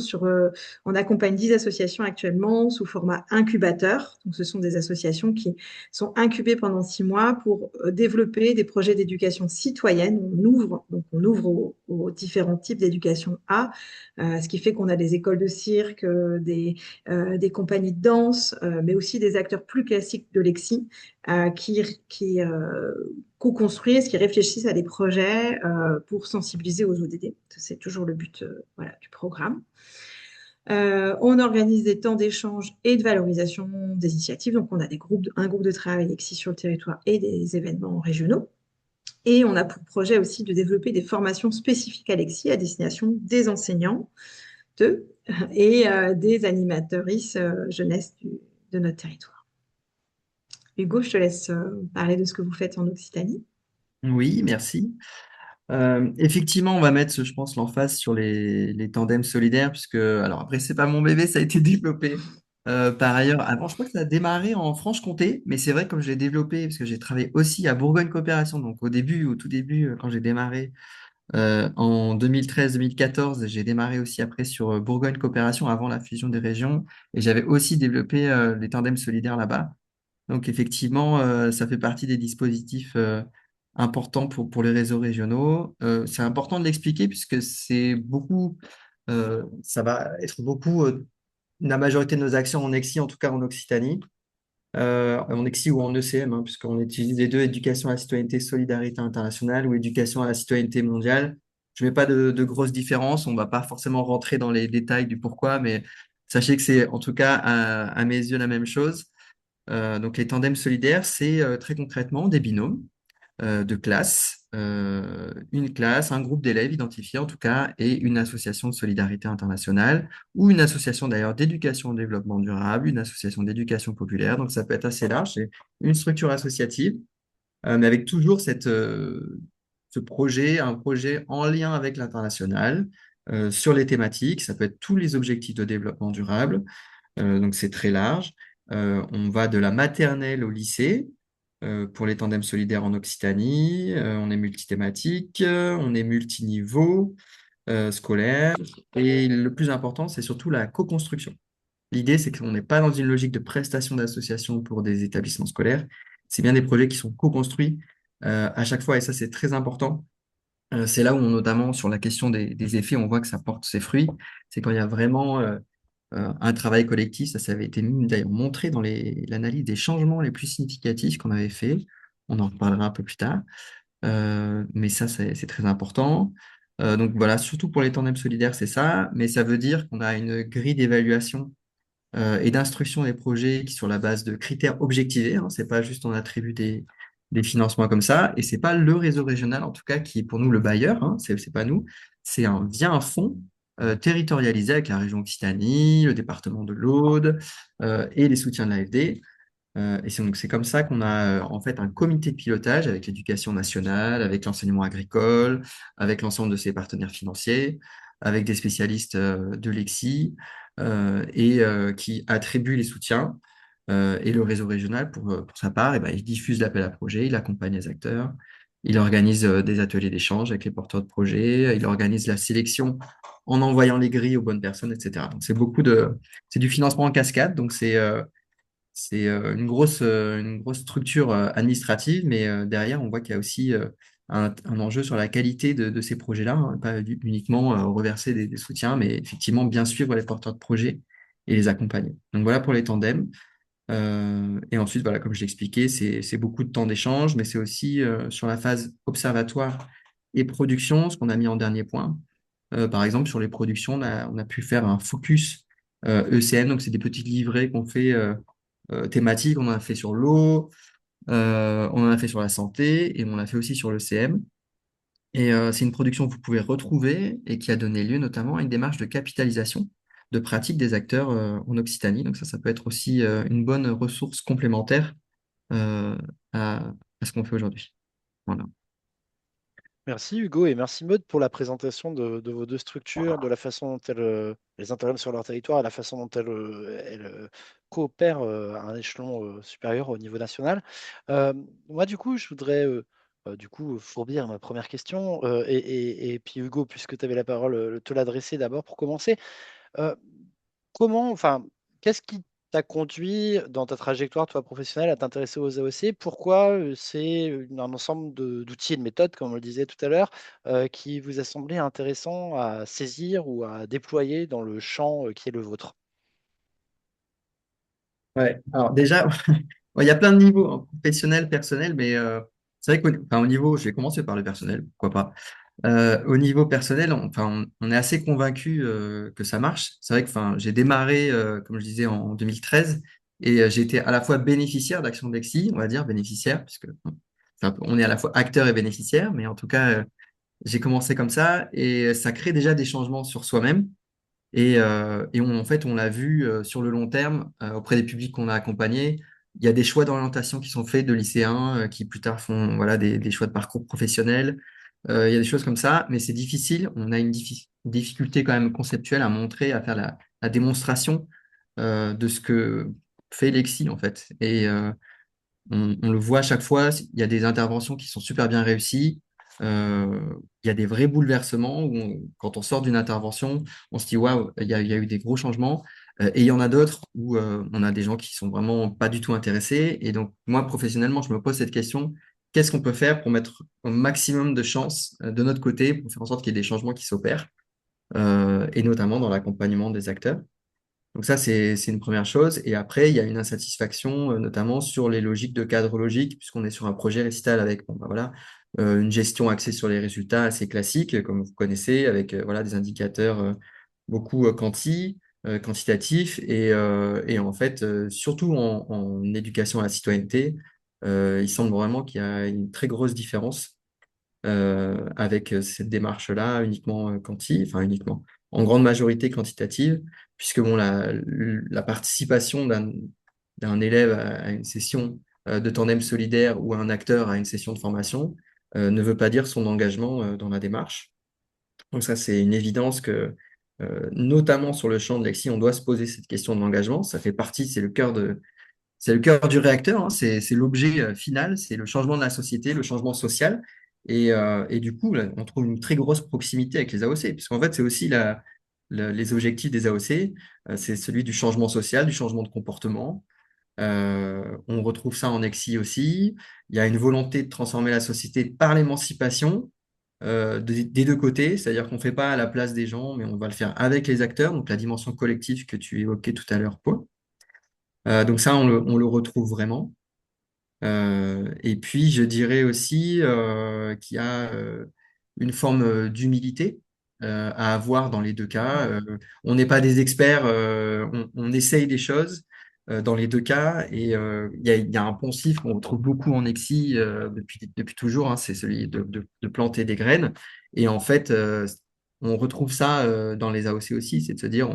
on accompagne 10 associations actuellement sous format incubateur. Donc, ce sont des associations qui sont incubées pendant 6 mois pour développer des projets d'éducation citoyenne. On ouvre aux différents types d'éducation ce qui fait qu'on a des écoles de cirque, des compagnies de danse, mais aussi des acteurs plus classiques de Lexi qui co-construisent, qui réfléchissent à des projets pour sensibiliser aux ODD. C'est toujours le but voilà, du programme. On organise des temps d'échange et de valorisation des initiatives. Donc, on a un groupe de travail Lexi sur le territoire et des événements régionaux. Et on a pour projet aussi de développer des formations spécifiques à Lexi à destination des enseignants et des animatrices jeunesse de notre territoire. Hugo, je te laisse parler de ce que vous faites en Occitanie. Oui, merci. Effectivement, on va mettre, je pense, l'emphase sur les tandems solidaires, puisque, alors après, c'est pas mon bébé, ça a été développé par ailleurs. Avant, je crois que ça a démarré en Franche-Comté, mais c'est vrai, comme je l'ai développé, parce que j'ai travaillé aussi à Bourgogne Coopération, donc au tout début, quand j'ai démarré en 2013-2014, j'ai démarré aussi après sur Bourgogne Coopération avant la fusion des régions, et j'avais aussi développé les tandems solidaires là-bas. Donc effectivement, ça fait partie des dispositifs importants pour les réseaux régionaux. C'est important de l'expliquer puisque ça va être beaucoup la majorité de nos actions en EXI, en tout cas en Occitanie, en EXI ou en ECM, hein, puisqu'on utilise les deux, éducation à la citoyenneté, solidarité internationale ou éducation à la citoyenneté mondiale. Je ne mets pas de grosses différences, on ne va pas forcément rentrer dans les détails du pourquoi, mais sachez que c'est en tout cas à mes yeux la même chose. Donc les tandems solidaires, c'est très concrètement des binômes de classe, une classe, un groupe d'élèves identifiés en tout cas, et une association de solidarité internationale, ou une association d'ailleurs d'éducation au développement durable, une association d'éducation populaire. Donc ça peut être assez large, c'est une structure associative, mais avec toujours ce projet, un projet en lien avec l'international. Sur les thématiques, ça peut être tous les objectifs de développement durable, donc c'est très large. On va de la maternelle au lycée pour les tandems solidaires en Occitanie. On est multithématique, on est multiniveau scolaire. Et le plus important, c'est surtout la co-construction. L'idée, c'est qu'on n'est pas dans une logique de prestation d'association pour des établissements scolaires. C'est bien des projets qui sont co-construits à chaque fois, et ça, c'est très important. C'est là où, notamment sur la question des effets, on voit que ça porte ses fruits. C'est quand il y a vraiment un travail collectif. Ça avait été d'ailleurs montré dans l'analyse des changements les plus significatifs qu'on avait fait. On en reparlera un peu plus tard. Mais ça, c'est très important. Donc voilà, surtout pour les tandems solidaires, c'est ça. Mais ça veut dire qu'on a une grille d'évaluation et d'instruction des projets qui sont sur la base de critères objectivés. Hein. C'est pas juste on attribue des financements comme ça. Et c'est pas le réseau régional, en tout cas, qui est pour nous le bailleur. Hein. C'est pas nous. C'est via un fonds territorialisé avec la région Occitanie, le département de l'Aude et les soutiens de l'AFD. Et c'est comme ça qu'on a en fait un comité de pilotage avec l'éducation nationale, avec l'enseignement agricole, avec l'ensemble de ses partenaires financiers, avec des spécialistes de Lexi qui attribuent les soutiens. Et le réseau régional, pour sa part, il diffuse l'appel à projet, il accompagne les acteurs, il organise des ateliers d'échange avec les porteurs de projets, il organise la sélection en envoyant les grilles aux bonnes personnes, etc. Donc c'est du financement en cascade, donc c'est une grosse structure administrative, mais derrière, on voit qu'il y a aussi un enjeu sur la qualité de ces projets-là, hein, pas uniquement reverser des soutiens, mais effectivement bien suivre les porteurs de projets et les accompagner. Donc voilà pour les tandems. Et ensuite, voilà, comme je l'ai expliqué, c'est beaucoup de temps d'échange, mais c'est aussi sur la phase observatoire et production, ce qu'on a mis en dernier point. Par exemple, sur les productions, on a pu faire un focus ECN, donc c'est des petites livrets qu'on fait thématiques. On en a fait sur l'eau, on en a fait sur la santé et on l'a fait aussi sur le CM. Et c'est une production que vous pouvez retrouver et qui a donné lieu notamment à une démarche de capitalisation de pratique des acteurs en Occitanie. Donc ça peut être aussi une bonne ressource complémentaire euh, à, à ce qu'on fait aujourd'hui. Voilà. Merci Hugo et merci Maud pour la présentation de vos deux structures, de la façon dont elles interviennent sur leur territoire et la façon dont elles coopèrent à un échelon supérieur au niveau national. Euh, Moi, du coup, je voudrais du coup fourbir ma première question et puis Hugo, puisque tu avais la parole, te l'adresser d'abord pour commencer. Euh, enfin, qu'est-ce qui t'a conduit dans ta trajectoire, toi, professionnelle, à t'intéresser aux AOC? Pourquoi c'est un ensemble d'outils et de méthodes, comme on le disait tout à l'heure, qui vous a semblé intéressant à saisir ou à déployer dans le champ qui est le vôtre? Ouais, alors déjà, bon, il y a plein de niveaux, hein, professionnel, personnel, mais c'est vrai qu'au niveau, je vais commencer par le personnel, pourquoi pas. Au niveau personnel, on est assez convaincu que ça marche. C'est vrai que j'ai démarré, comme je disais, en 2013 et j'ai été à la fois bénéficiaire d'Action Lexi, on va dire bénéficiaire, puisque bon, on est à la fois acteur et bénéficiaire, mais en tout cas, j'ai commencé comme ça et ça crée déjà des changements sur soi-même. En fait, on l'a vu sur le long terme auprès des publics qu'on a accompagnés. Il y a des choix d'orientation qui sont faits de lycéens qui plus tard font voilà, des choix de parcours professionnels. Il y a des choses comme ça, mais c'est difficile. On a une difficulté quand même conceptuelle à montrer, à faire la démonstration de ce que fait Lexi en fait. On le voit à chaque fois, il y a des interventions qui sont super bien réussies. Il y a des vrais bouleversements où quand on sort d'une intervention, on se dit waouh, il y a eu des gros changements. Et il y en a d'autres où on a des gens qui sont vraiment pas du tout intéressés. Et donc, moi, professionnellement, je me pose cette question, qu'est-ce qu'on peut faire pour mettre au maximum de chance de notre côté pour faire en sorte qu'il y ait des changements qui s'opèrent, et notamment dans l'accompagnement des acteurs. Donc ça, c'est une première chose. Et après, il y a une insatisfaction, notamment sur les logiques de cadre logique, puisqu'on est sur un projet récital avec bon, bah voilà, une gestion axée sur les résultats assez classique, comme vous connaissez, avec voilà, des indicateurs beaucoup quantitatifs. Et en fait, surtout en éducation à la citoyenneté, il semble vraiment qu'il y a une très grosse différence avec cette démarche-là uniquement enfin uniquement, en grande majorité quantitative, puisque bon, la participation d'un élève à une session de tandem solidaire ou un acteur à une session de formation ne veut pas dire son engagement dans la démarche. Donc ça, c'est une évidence que, notamment sur le champ de Lexi, on doit se poser cette question de l'engagement. Ça fait partie, c'est le cœur du réacteur, hein, c'est l'objet final, c'est le changement de la société, le changement social. Et du coup, là, on trouve une très grosse proximité avec les AOC, puisqu'en fait, c'est aussi les objectifs des AOC, c'est celui du changement social, du changement de comportement. On retrouve ça en Exi aussi. Il y a une volonté de transformer la société par l'émancipation des deux côtés, c'est-à-dire qu'on ne fait pas à la place des gens, mais on va le faire avec les acteurs, donc la dimension collective que tu évoquais tout à l'heure, Paul. Donc ça, on le retrouve vraiment. Et puis, je dirais aussi qu'il y a une forme d'humilité à avoir dans les deux cas. On n'est pas des experts, on essaye des choses dans les deux cas. Et il y a un poncif qu'on retrouve beaucoup en Exi depuis toujours, hein, c'est celui de planter des graines. Et en fait, on retrouve ça dans les AOC aussi, c'est de se dire,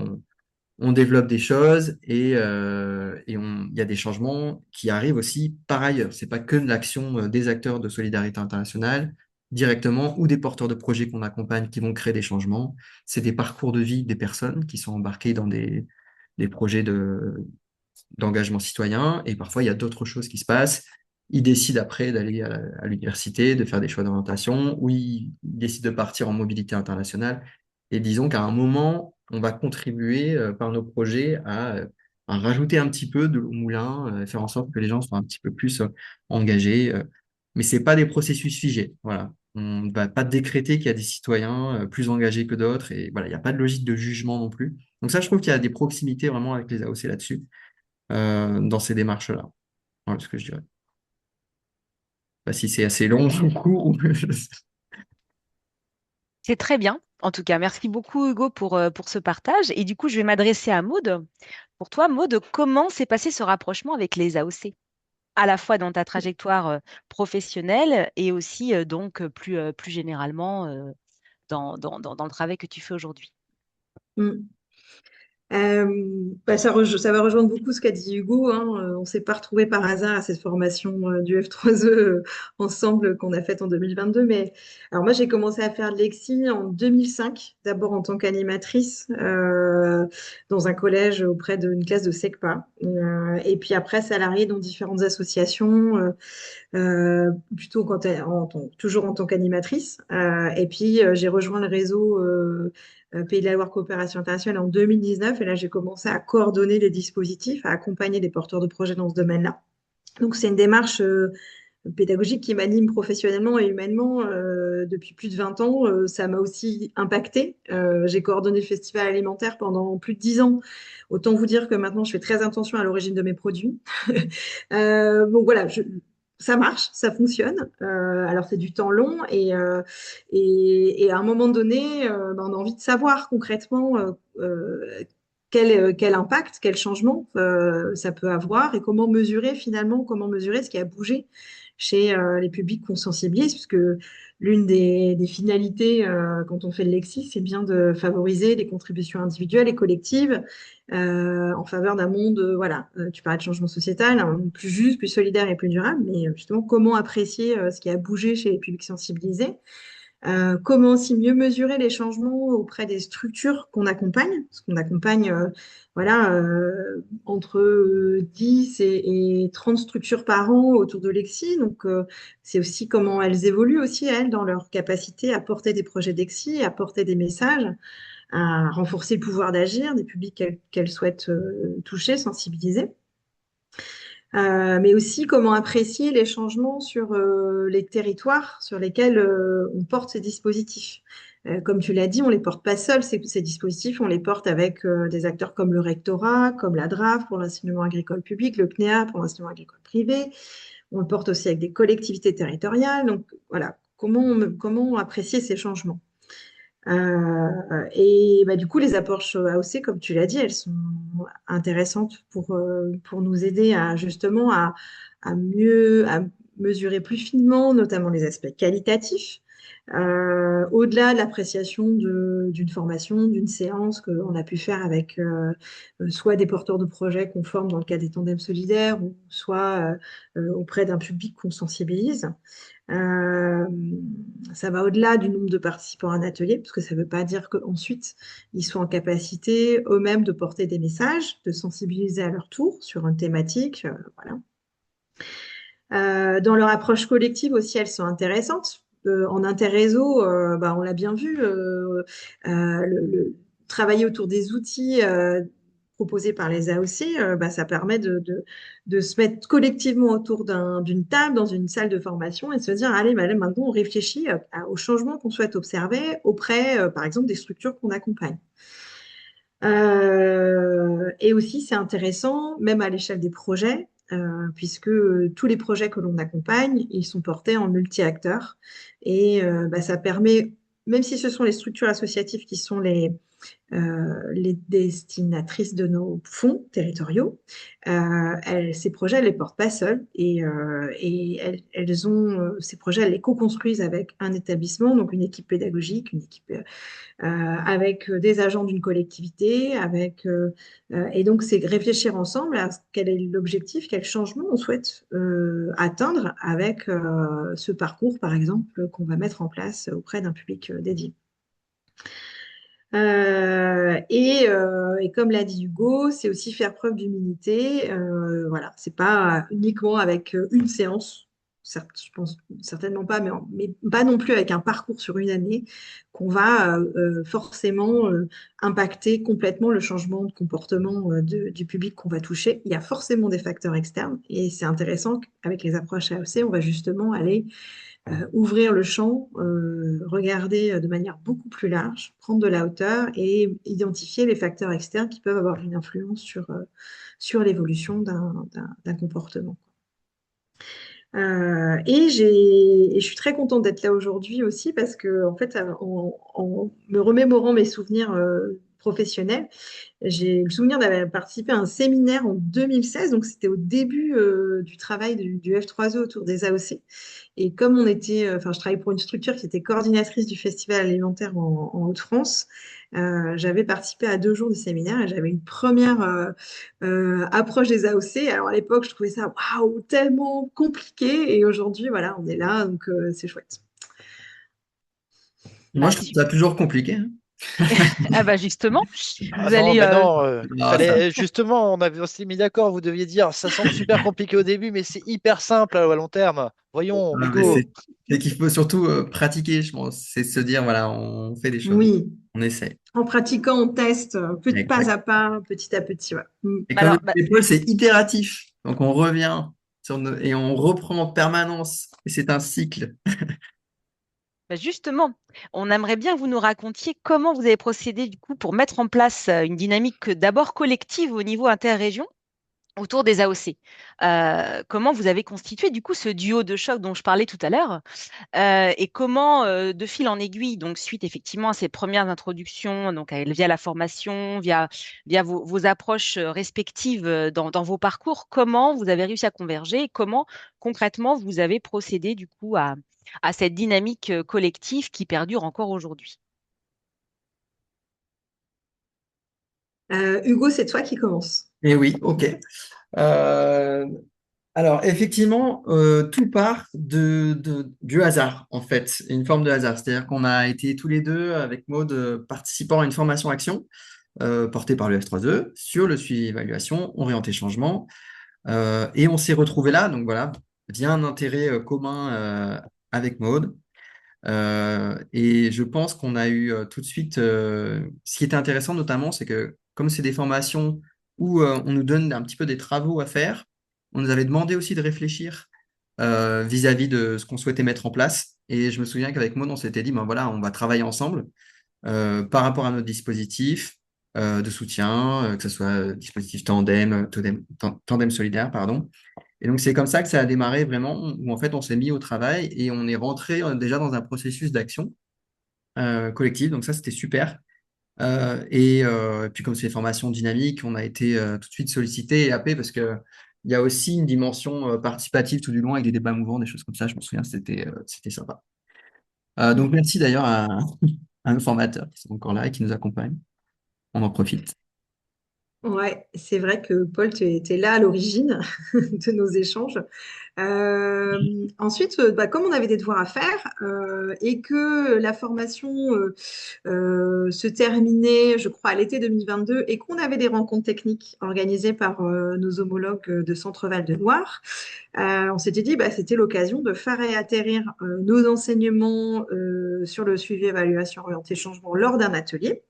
on développe des choses il y a des changements qui arrivent aussi par ailleurs. C'est pas que de l'action des acteurs de solidarité internationale directement ou des porteurs de projets qu'on accompagne qui vont créer des changements. C'est des parcours de vie des personnes qui sont embarquées dans des projets d'engagement citoyen et parfois il y a d'autres choses qui se passent. Ils décident après d'aller à l'université, de faire des choix d'orientation ou ils décident de partir en mobilité internationale. Et disons qu'à un moment, on va contribuer par nos projets à rajouter un petit peu de l'eau au moulin, faire en sorte que les gens soient un petit peu plus engagés. Mais c'est pas des processus figés. Voilà. On ne va pas décréter qu'il y a des citoyens plus engagés que d'autres. Et voilà, il n'y a pas de logique de jugement non plus. Donc ça, je trouve qu'il y a des proximités vraiment avec les AOC là-dessus, dans ces démarches-là. Voilà ce que je dirais. Pas si c'est assez long ou court. C'est très bien. En tout cas, merci beaucoup Hugo pour ce partage. Et du coup, je vais m'adresser à Maud. Pour toi, Maud, comment s'est passé ce rapprochement avec les AOC, à la fois dans ta trajectoire professionnelle et aussi donc plus généralement dans le travail que tu fais aujourd'hui? Mm. Ça va rejoindre beaucoup ce qu'a dit Hugo, hein. On ne s'est pas retrouvé par hasard à cette formation du F3E ensemble qu'on a faite en 2022. Mais alors moi, j'ai commencé à faire de l'EXI en 2005, d'abord en tant qu'animatrice dans un collège auprès d'une classe de SECPA. Et puis après, salariée dans différentes associations, plutôt toujours en tant qu'animatrice. Et puis, j'ai rejoint le réseau Pays de la Loire Coopération Internationale en 2019. Et là, j'ai commencé à coordonner les dispositifs, à accompagner des porteurs de projets dans ce domaine-là. Donc, c'est une démarche pédagogique qui m'anime professionnellement et humainement depuis plus de 20 ans. Ça m'a aussi impacté. J'ai coordonné le festival alimentaire pendant plus de 10 ans. Autant vous dire que maintenant, je fais très attention à l'origine de mes produits. Donc voilà, ça marche, ça fonctionne. Alors c'est du temps long et à un moment donné, on a envie de savoir concrètement quel impact, quel changement ça peut avoir et comment mesurer finalement, comment mesurer ce qui a bougé chez les publics qu'on sensibilise, puisque l'une des finalités quand on fait le Lexis, c'est bien de favoriser les contributions individuelles et collectives en faveur d'un monde, voilà, tu parlais de changement sociétal, un monde plus juste, plus solidaire et plus durable, mais justement, comment apprécier ce qui a bougé chez les publics sensibilisés, comment aussi mieux mesurer les changements auprès des structures qu'on accompagne, parce qu'on accompagne voilà, entre 10 et 30 structures par an autour de l'EXI, donc c'est aussi comment elles évoluent aussi, elles, dans leur capacité à porter des projets d'EXI, à porter des messages, à renforcer le pouvoir d'agir des publics qu'elles souhaitent toucher, sensibiliser. Mais aussi comment apprécier les changements sur les territoires sur lesquels on porte ces dispositifs. Comme tu l'as dit, on ne les porte pas seuls, ces dispositifs, on les porte avec des acteurs comme le rectorat, comme la DRAF pour l'enseignement agricole public, le CNEA pour l'enseignement agricole privé. On le porte aussi avec des collectivités territoriales. Donc voilà, comment apprécier ces changements. Et bah, du coup, les approches AOC, comme tu l'as dit, elles sont intéressantes pour nous aider à justement à mesurer plus finement, notamment les aspects qualitatifs, au-delà de l'appréciation d'une formation, d'une séance qu'on a pu faire avec soit des porteurs de projets qu'on forme dans le cadre des tandems solidaires, ou soit auprès d'un public qu'on sensibilise. Euh, Ça va au-delà du nombre de participants à un atelier, parce que ça ne veut pas dire qu'ensuite, ils soient en capacité eux-mêmes de porter des messages, de sensibiliser à leur tour sur une thématique. Voilà. Dans leur approche collective aussi, elles sont intéressantes. En interréseau, on l'a bien vu, travailler autour des outils proposés par les AOC, ça permet de se mettre collectivement autour d'une table dans une salle de formation et de se dire, allez, là, maintenant, on réfléchit aux changements qu'on souhaite observer auprès, par exemple, des structures qu'on accompagne. Et aussi, c'est intéressant, même à l'échelle des projets, puisque tous les projets que l'on accompagne, ils sont portés en multi-acteurs. Et ça permet, même si ce sont les structures associatives qui sont les destinatrices de nos fonds territoriaux, ces projets, elles ne les portent pas seules et elles ont, ces projets, elles les co-construisent avec un établissement, donc une équipe pédagogique, une équipe avec des agents d'une collectivité, et donc c'est réfléchir ensemble à quel est l'objectif, quel changement on souhaite atteindre avec ce parcours, par exemple, qu'on va mettre en place auprès d'un public dédié. Et comme l'a dit Hugo, c'est aussi faire preuve d'humilité. Voilà, c'est pas uniquement avec une séance, je pense certainement pas, mais pas non plus avec un parcours sur une année qu'on va forcément impacter complètement le changement de comportement du public qu'on va toucher. Il y a forcément des facteurs externes et c'est intéressant qu'avec les approches AOC, on va justement aller ouvrir le champ, regarder de manière beaucoup plus large, prendre de la hauteur et identifier les facteurs externes qui peuvent avoir une influence sur l'évolution d'un comportement. Et je suis très contente d'être là aujourd'hui aussi parce que, en fait, en me remémorant mes souvenirs professionnelle. J'ai le souvenir d'avoir participé à un séminaire en 2016, donc c'était au début du travail du F3E autour des AOC. Et comme je travaillais pour une structure qui était coordinatrice du festival alimentaire en Hauts-de-France, j'avais participé à 2 jours de séminaire et j'avais une première approche des AOC. Alors à l'époque, je trouvais ça waouh, tellement compliqué. Et aujourd'hui, voilà, on est là, donc c'est chouette. Moi, Bah, je trouve ça toujours compliqué, hein. ah bah justement, Ah vous non, allez mais non, Non, ça. fallait justement, on s'est mis d'accord, vous deviez dire, ça semble super compliqué au début, mais c'est hyper simple à long terme. Voyons, Ah, mais Hugo. c'est qu'il faut surtout pratiquer, je pense. C'est se dire, voilà, on fait des choses, Oui, on essaie. en pratiquant, on teste, pas Exact. à pas, petit à petit. Ouais. Mm. Et comme le alors, disait Paul, c'est itératif. Donc on revient et on reprend en permanence. Et c'est un cycle. justement, on aimerait bien que vous nous racontiez comment vous avez procédé du coup pour mettre en place une dynamique d'abord collective au niveau interrégion autour des AOC. Comment vous avez constitué du coup ce duo de choc dont je parlais tout à l'heure et comment, de fil en aiguille, donc suite effectivement à ces premières introductions, donc via la formation, via vos approches respectives dans vos parcours, comment vous avez réussi à converger et comment concrètement vous avez procédé du coup à cette dynamique collective qui perdure encore aujourd'hui. Hugo, c'est toi qui commence. Et oui, ok. Euh, alors, effectivement, tout part du hasard, en fait, une forme de hasard. C'est-à-dire qu'on a été tous les deux, avec Maud, participant à une formation action portée par le F3E sur le suivi évaluation, orienté changement. Et on s'est retrouvés là, donc voilà, via un intérêt commun avec Maud. Et je pense qu'on a eu tout de suite, ce qui était intéressant notamment, c'est que comme c'est des formations où on nous donne un petit peu des travaux à faire, on nous avait demandé aussi de réfléchir vis-à-vis de ce qu'on souhaitait mettre en place. Et je me souviens qu'avec Maud, on s'était dit, ben voilà, on va travailler ensemble par rapport à notre dispositif de soutien, que ce soit dispositif tandem solidaire, pardon. Et donc, c'est comme ça que ça a démarré vraiment, où en fait, on s'est mis au travail et on est rentré déjà dans un processus d'action collective. Donc, ça, c'était super. Et puis, comme c'est des formations dynamiques, on a été tout de suite sollicité et happé parce que il y a aussi une dimension participative tout du long avec des débats mouvants, des choses comme ça. Je me souviens, c'était sympa. Donc, merci d'ailleurs à nos formateurs qui sont encore là et qui nous accompagnent. On en profite. Ouais, c'est vrai que Paul, tu étais là à l'origine de nos échanges. Ensuite, comme on avait des devoirs à faire et que la formation se terminait, je crois, à l'été 2022 et qu'on avait des rencontres techniques organisées par nos homologues de Centre-Val de Loire, on s'était dit c'était l'occasion de faire atterrir nos enseignements sur le suivi évaluation orientée changement lors d'un atelier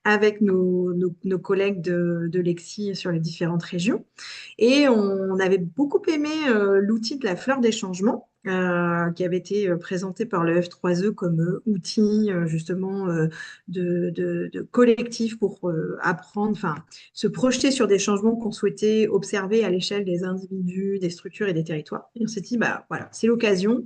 avec nos collègues de Lexi sur les différentes régions. Et on avait beaucoup aimé l'outil de la fleur des changements, qui avait été présenté par le F3E comme outil justement de collectif pour apprendre, enfin, se projeter sur des changements qu'on souhaitait observer à l'échelle des individus, des structures et des territoires. Et on s'est dit, voilà, c'est l'occasion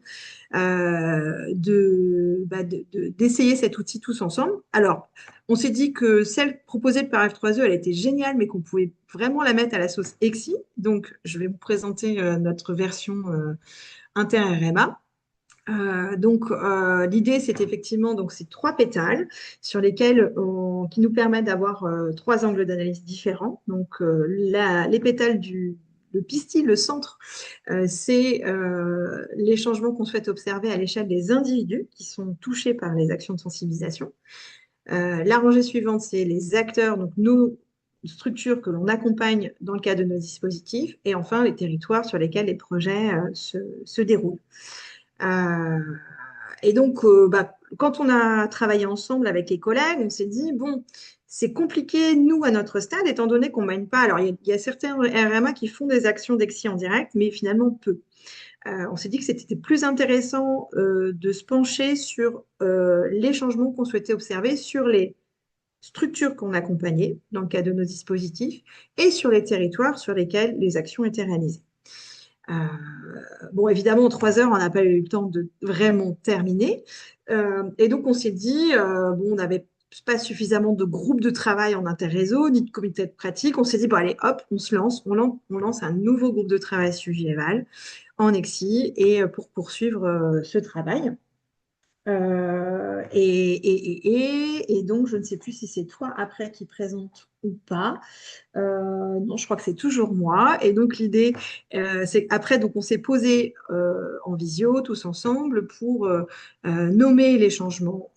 d'essayer cet outil tous ensemble. Alors, on s'est dit que celle proposée par F3E, elle était géniale, mais qu'on pouvait vraiment la mettre à la sauce EXI. Donc, je vais vous présenter notre version inter-RMA. L'idée, c'est effectivement donc ces 3 pétales sur lesquels qui nous permettent d'avoir 3 angles d'analyse différents. Donc, les pétales le pistil, le centre, c'est les changements qu'on souhaite observer à l'échelle des individus qui sont touchés par les actions de sensibilisation. La rangée suivante, c'est les acteurs, donc nos structures que l'on accompagne dans le cadre de nos dispositifs. Et enfin, les territoires sur lesquels les projets se déroulent. Et donc, quand on a travaillé ensemble avec les collègues, on s'est dit, bon, c'est compliqué, nous, à notre stade, étant donné qu'on ne mène pas. Alors, il y a certains RMA qui font des actions d'EXI en direct, mais finalement peu. On s'est dit que c'était plus intéressant de se pencher sur les changements qu'on souhaitait observer sur les structures qu'on accompagnait dans le cadre de nos dispositifs et sur les territoires sur lesquels les actions étaient réalisées. Bon, évidemment, en 3 heures, on n'a pas eu le temps de vraiment terminer. Et donc, on s'est dit, on avait pas suffisamment de groupes de travail en interréseau, ni de comités de pratique. On s'est dit, bon, allez, hop, on se lance, on lance un nouveau groupe de travail suivi éval en EXI et pour poursuivre ce travail. Et donc, je ne sais plus si c'est toi après qui présente ou pas. Non, je crois que c'est toujours moi. Et donc, l'idée, c'est qu'après, donc, on s'est posé en visio tous ensemble pour nommer les changements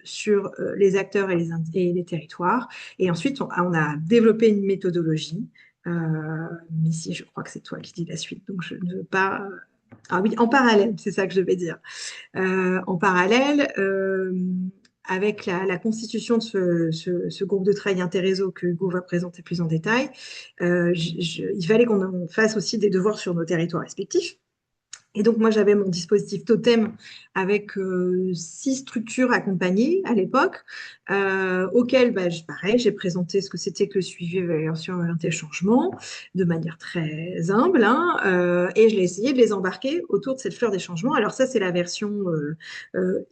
sur les acteurs et les territoires. Et ensuite, on a développé une méthodologie. Mais si, je crois que c'est toi qui dis la suite. Donc, je ne veux pas. Ah oui, en parallèle, c'est ça que je devais dire. En parallèle, avec la constitution de ce groupe de travail interréseau que Hugo va présenter plus en détail, il fallait qu'on fasse aussi des devoirs sur nos territoires respectifs. Et donc, moi, j'avais mon dispositif Totem avec 6 structures accompagnées à l'époque, auxquelles, pareil, j'ai présenté ce que c'était que le suivi évaluation orientée changement de manière très humble, hein, et je l'ai essayé de les embarquer autour de cette fleur des changements. Alors ça, c'est la version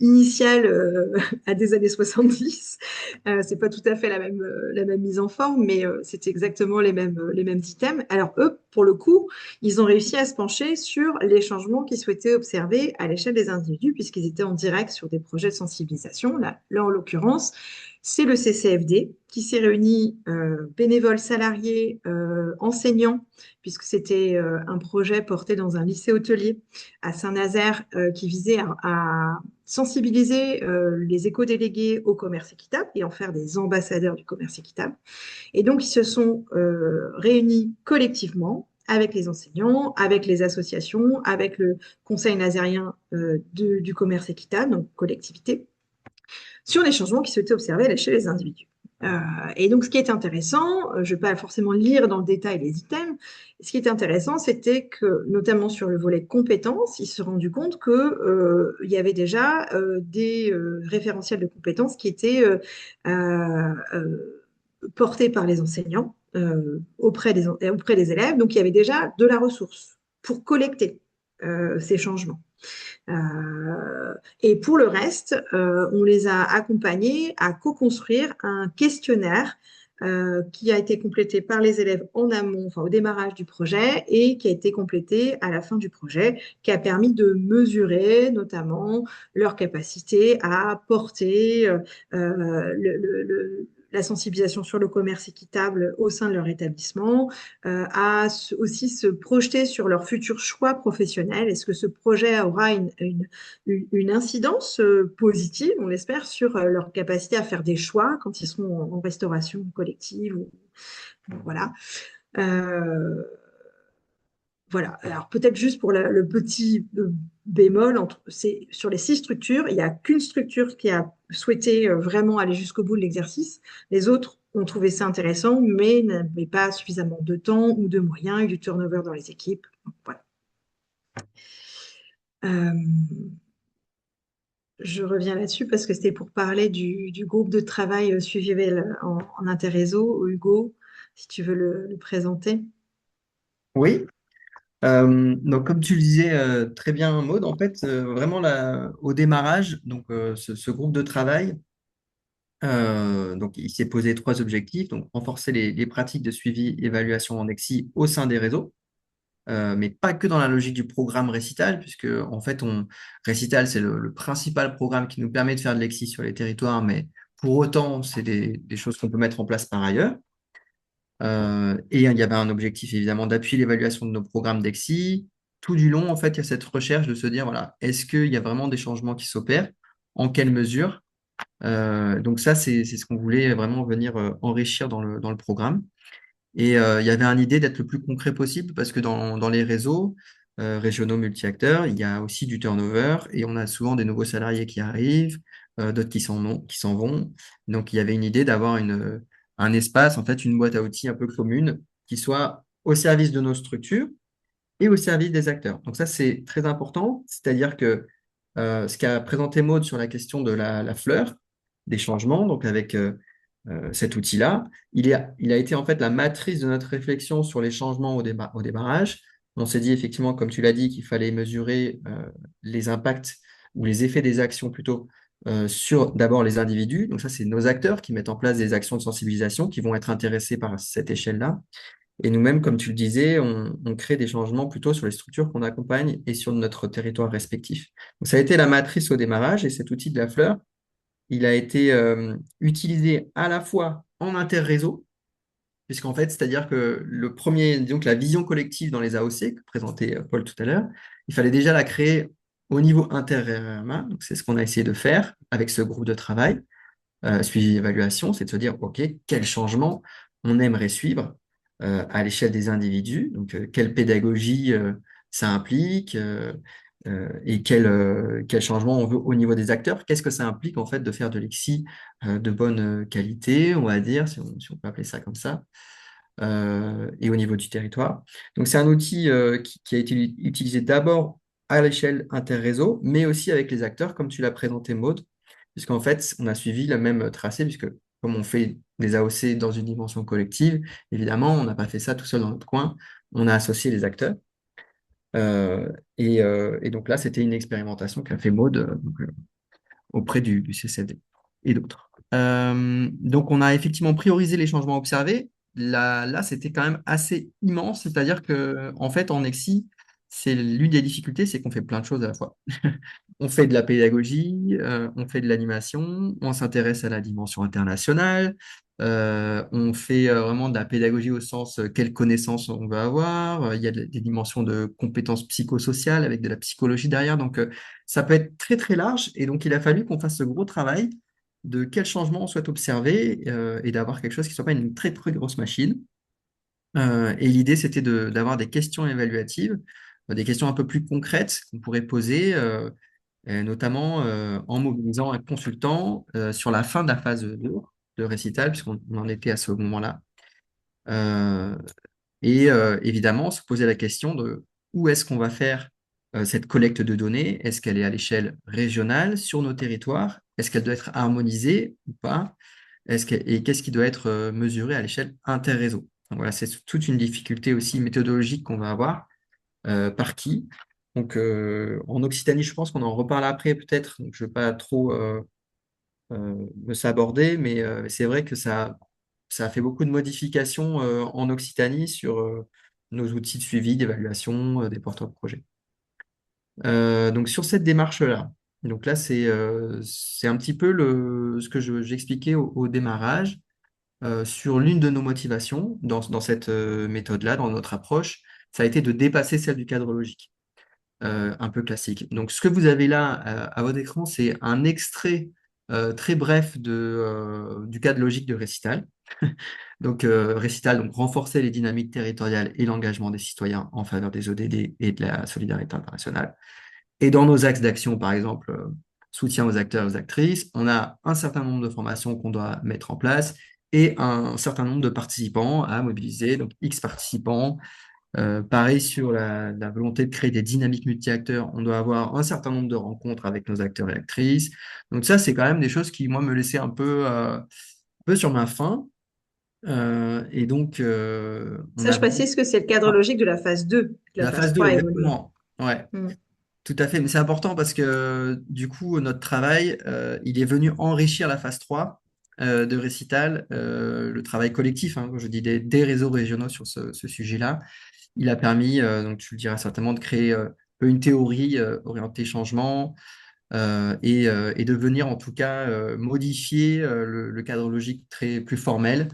initiale à des années 70. C'est pas tout à fait la même mise en forme, mais c'était exactement les mêmes items. Alors eux, pour le coup, ils ont réussi à se pencher sur les changements qu'ils souhaitaient observer à l'échelle des individus, puisqu'ils étaient en direct sur des projets de sensibilisation. Là en l'occurrence, c'est le CCFD qui s'est réuni, bénévoles salariés, enseignants, puisque c'était un projet porté dans un lycée hôtelier à Saint-Nazaire qui visait à sensibiliser les éco-délégués au commerce équitable et en faire des ambassadeurs du commerce équitable. Et donc, ils se sont réunis collectivement avec les enseignants, avec les associations, avec le Conseil nazérien du commerce équitable, donc collectivité, sur les changements qui souhaitaient observer chez les individus. Et donc, ce qui est intéressant, je ne vais pas forcément lire dans le détail les items, ce qui est intéressant, c'était que, notamment sur le volet compétences, ils se sont rendus compte qu'il y avait déjà des référentiels de compétences qui étaient portés par les enseignants auprès des élèves. Donc, il y avait déjà de la ressource pour collecter ces changements. Et pour le reste, on les a accompagnés à co-construire un questionnaire qui a été complété par les élèves en amont, enfin au démarrage du projet, et qui a été complété à la fin du projet, qui a permis de mesurer notamment leur capacité à porter la sensibilisation sur le commerce équitable au sein de leur établissement, à aussi se projeter sur leur futur choix professionnel. Est-ce que ce projet aura une incidence positive, on l'espère, sur leur capacité à faire des choix quand ils seront en restauration collective voilà. Voilà. Alors peut-être juste pour le petit bémol, sur les 6 structures, il n'y a qu'une structure qui a souhaité vraiment aller jusqu'au bout de l'exercice. Les autres ont trouvé ça intéressant, mais n'avaient pas suffisamment de temps ou de moyens et du turnover dans les équipes. Donc, voilà. Je reviens là-dessus parce que c'était pour parler du groupe de travail suivi en interréseau. Hugo, si tu veux le présenter. Oui. Donc, comme tu le disais très bien, Maud, en fait, vraiment au démarrage, donc ce groupe de travail, donc il s'est posé 3 objectifs. Donc, renforcer les pratiques de suivi, évaluation en EXI au sein des réseaux, mais pas que dans la logique du programme Récital, puisque en fait, Récital, c'est le principal programme qui nous permet de faire de l'EXI sur les territoires, mais pour autant, c'est des choses qu'on peut mettre en place par ailleurs. Et il y avait un objectif évidemment d'appuyer l'évaluation de nos programmes d'EXI. Tout du long, en fait, il y a cette recherche de se dire, voilà, est-ce qu'il y a vraiment des changements qui s'opèrent? En quelle mesure? Donc ça, c'est ce qu'on voulait vraiment venir enrichir dans le programme. Et il y avait une idée d'être le plus concret possible parce que dans les réseaux régionaux multi-acteurs, il y a aussi du turnover et on a souvent des nouveaux salariés qui arrivent, d'autres qui s'en vont. Donc il y avait une idée d'avoir un espace, en fait, une boîte à outils un peu commune qui soit au service de nos structures et au service des acteurs. Donc ça, c'est très important. C'est-à-dire que ce qu'a présenté Maud sur la question de la fleur, des changements, donc avec cet outil-là, il a été en fait la matrice de notre réflexion sur les changements au démarrage. On s'est dit effectivement, comme tu l'as dit, qu'il fallait mesurer les impacts ou les effets des actions plutôt sur d'abord les individus. Donc ça, c'est nos acteurs qui mettent en place des actions de sensibilisation qui vont être intéressés par cette échelle-là. Et nous-mêmes, comme tu le disais, on crée des changements plutôt sur les structures qu'on accompagne et sur notre territoire respectif. Donc ça a été la matrice au démarrage et cet outil de la fleur, il a été utilisé à la fois en interréseau, puisqu'en fait, c'est-à-dire que le premier, disons que la vision collective dans les AOC, que présentait Paul tout à l'heure, il fallait déjà la créer au niveau inter-RMA. Donc c'est ce qu'on a essayé de faire avec ce groupe de travail, suivi évaluation, c'est de se dire, OK, quel changement on aimerait suivre à l'échelle des individus, donc quelle pédagogie ça implique, et quel changement on veut au niveau des acteurs. Qu'est-ce que ça implique en fait de faire de l'EXI de bonne qualité, on va dire, si on peut appeler ça comme ça, et au niveau du territoire. Donc c'est un outil qui a été utilisé d'abord à l'échelle interréseau, mais aussi avec les acteurs, comme tu l'as présenté, Maud, puisqu'en fait, on a suivi le même tracé, puisque comme on fait des AOC dans une dimension collective, évidemment, on n'a pas fait ça tout seul dans notre coin, on a associé les acteurs. Et donc là, c'était une expérimentation qu'a fait Maud auprès du CCD et d'autres. Donc, on a effectivement priorisé les changements observés. Là, c'était quand même assez immense, c'est-à-dire que en fait, en EXI, c'est l'une des difficultés, c'est qu'on fait plein de choses à la fois. On fait de la pédagogie, on fait de l'animation, on s'intéresse à la dimension internationale, on fait vraiment de la pédagogie au sens quelles connaissances on veut avoir, il y a des dimensions de compétences psychosociales avec de la psychologie derrière, donc ça peut être très très large, et donc il a fallu qu'on fasse ce gros travail de quel changement on souhaite observer et d'avoir quelque chose qui ne soit pas une très très grosse machine. Et l'idée, c'était d'avoir des questions évaluatives, des questions un peu plus concrètes qu'on pourrait poser, et notamment en mobilisant un consultant sur la fin de la phase 2 de récital, puisqu'on en était à ce moment-là. Euh, et évidemment, se poser la question de où est-ce qu'on va faire cette collecte de données? Est-ce qu'elle est à l'échelle régionale, sur nos territoires? Est-ce qu'elle doit être harmonisée ou pas? Et qu'est-ce qui doit être mesuré à l'échelle interréseau? Donc voilà, c'est toute une difficulté aussi méthodologique qu'on va avoir. Par qui? Donc en Occitanie, je pense qu'on en reparle après peut-être, donc je ne vais pas trop me saborder, mais c'est vrai que ça a fait beaucoup de modifications en Occitanie sur nos outils de suivi, d'évaluation des porteurs de projets. Donc sur cette démarche-là, donc là c'est un petit peu ce que j'expliquais au démarrage sur l'une de nos motivations dans cette méthode-là, dans notre approche, ça a été de dépasser celle du cadre logique, un peu classique. Donc ce que vous avez là à votre écran, c'est un extrait très bref du cadre logique de Récital. Donc Récital, donc renforcer les dynamiques territoriales et l'engagement des citoyens en faveur des ODD et de la solidarité internationale. Et dans nos axes d'action, par exemple, soutien aux acteurs et aux actrices, on a un certain nombre de formations qu'on doit mettre en place et un certain nombre de participants à mobiliser, donc X participants. Pareil sur la volonté de créer des dynamiques multi-acteurs, on doit avoir un certain nombre de rencontres avec nos acteurs et actrices. Donc ça, c'est quand même des choses qui, moi, me laissaient un peu sur ma faim. Et donc, on Ça, a je précise que c'est le cadre logique de la phase 2. La la phase phase 2, 3 a évolué. exactement. Ouais. Mm. Tout à fait, mais c'est important parce que du coup, notre travail, il est venu enrichir la phase 3 de Récital, le travail collectif, hein, quand je dis des réseaux régionaux sur ce sujet-là. Il a permis, donc tu le diras certainement, de créer une théorie orientée changement et de venir en tout cas modifier le cadre logique très plus formel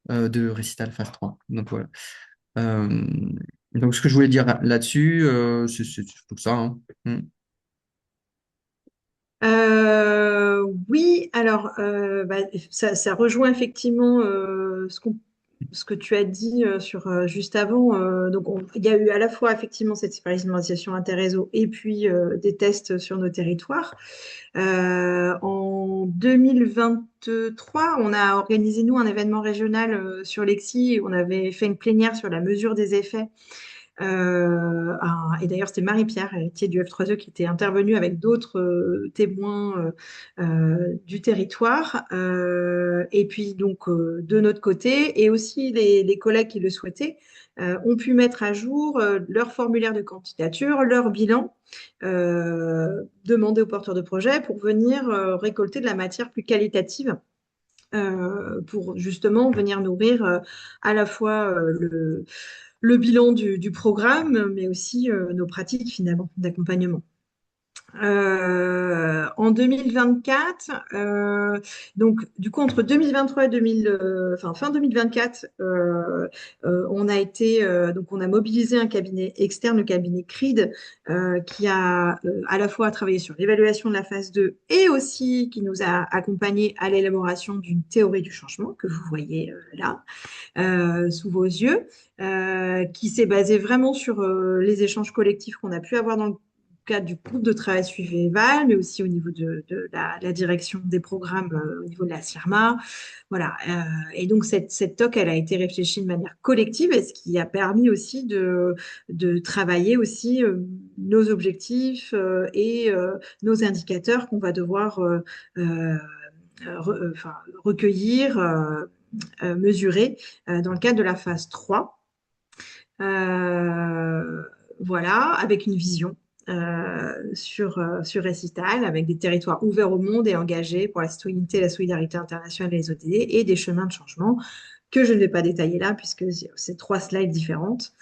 de Récital phase 3. Donc voilà. Euh, donc ce que je voulais dire là-dessus, c'est surtout ça, hein. Mm. Oui, alors bah, ça rejoint effectivement ce que tu as dit juste avant. Donc, il y a eu à la fois effectivement cette expérimentation interréseau et puis des tests sur nos territoires. En 2023, on a organisé nous un événement régional sur l'EXI. On avait fait une plénière sur la mesure des effets Et d'ailleurs, c'était Marie-Pierre, héritier du F3E, qui était intervenue avec d'autres témoins du territoire. Et puis, donc, de notre côté, et aussi les collègues qui le souhaitaient, ont pu mettre à jour leur formulaire de candidature, leur bilan, demander aux porteurs de projet pour venir récolter de la matière plus qualitative pour justement venir nourrir à la fois le bilan du programme, mais aussi nos pratiques finalement d'accompagnement. En 2024, donc du coup entre 2023 et enfin, fin 2024, on a été donc on a mobilisé un cabinet externe, le cabinet CRID, qui a à la fois travaillé sur l'évaluation de la phase 2 et aussi qui nous a accompagnés à l'élaboration d'une théorie du changement que vous voyez là sous vos yeux, qui s'est basée vraiment sur les échanges collectifs qu'on a pu avoir dans le cadre du groupe de travail suivi Eval, mais aussi au niveau de la direction des programmes au niveau de la CIRMA. Voilà. Et donc, cette TOC, elle a été réfléchie de manière collective, et ce qui a permis aussi de travailler aussi nos objectifs et nos indicateurs qu'on va devoir enfin, recueillir, mesurer dans le cadre de la phase 3. Euh, voilà, avec une vision sur Récital, avec des territoires ouverts au monde et engagés pour la citoyenneté, la solidarité internationale et les ODD, et des chemins de changement que je ne vais pas détailler là, puisque c'est 3 slides différentes.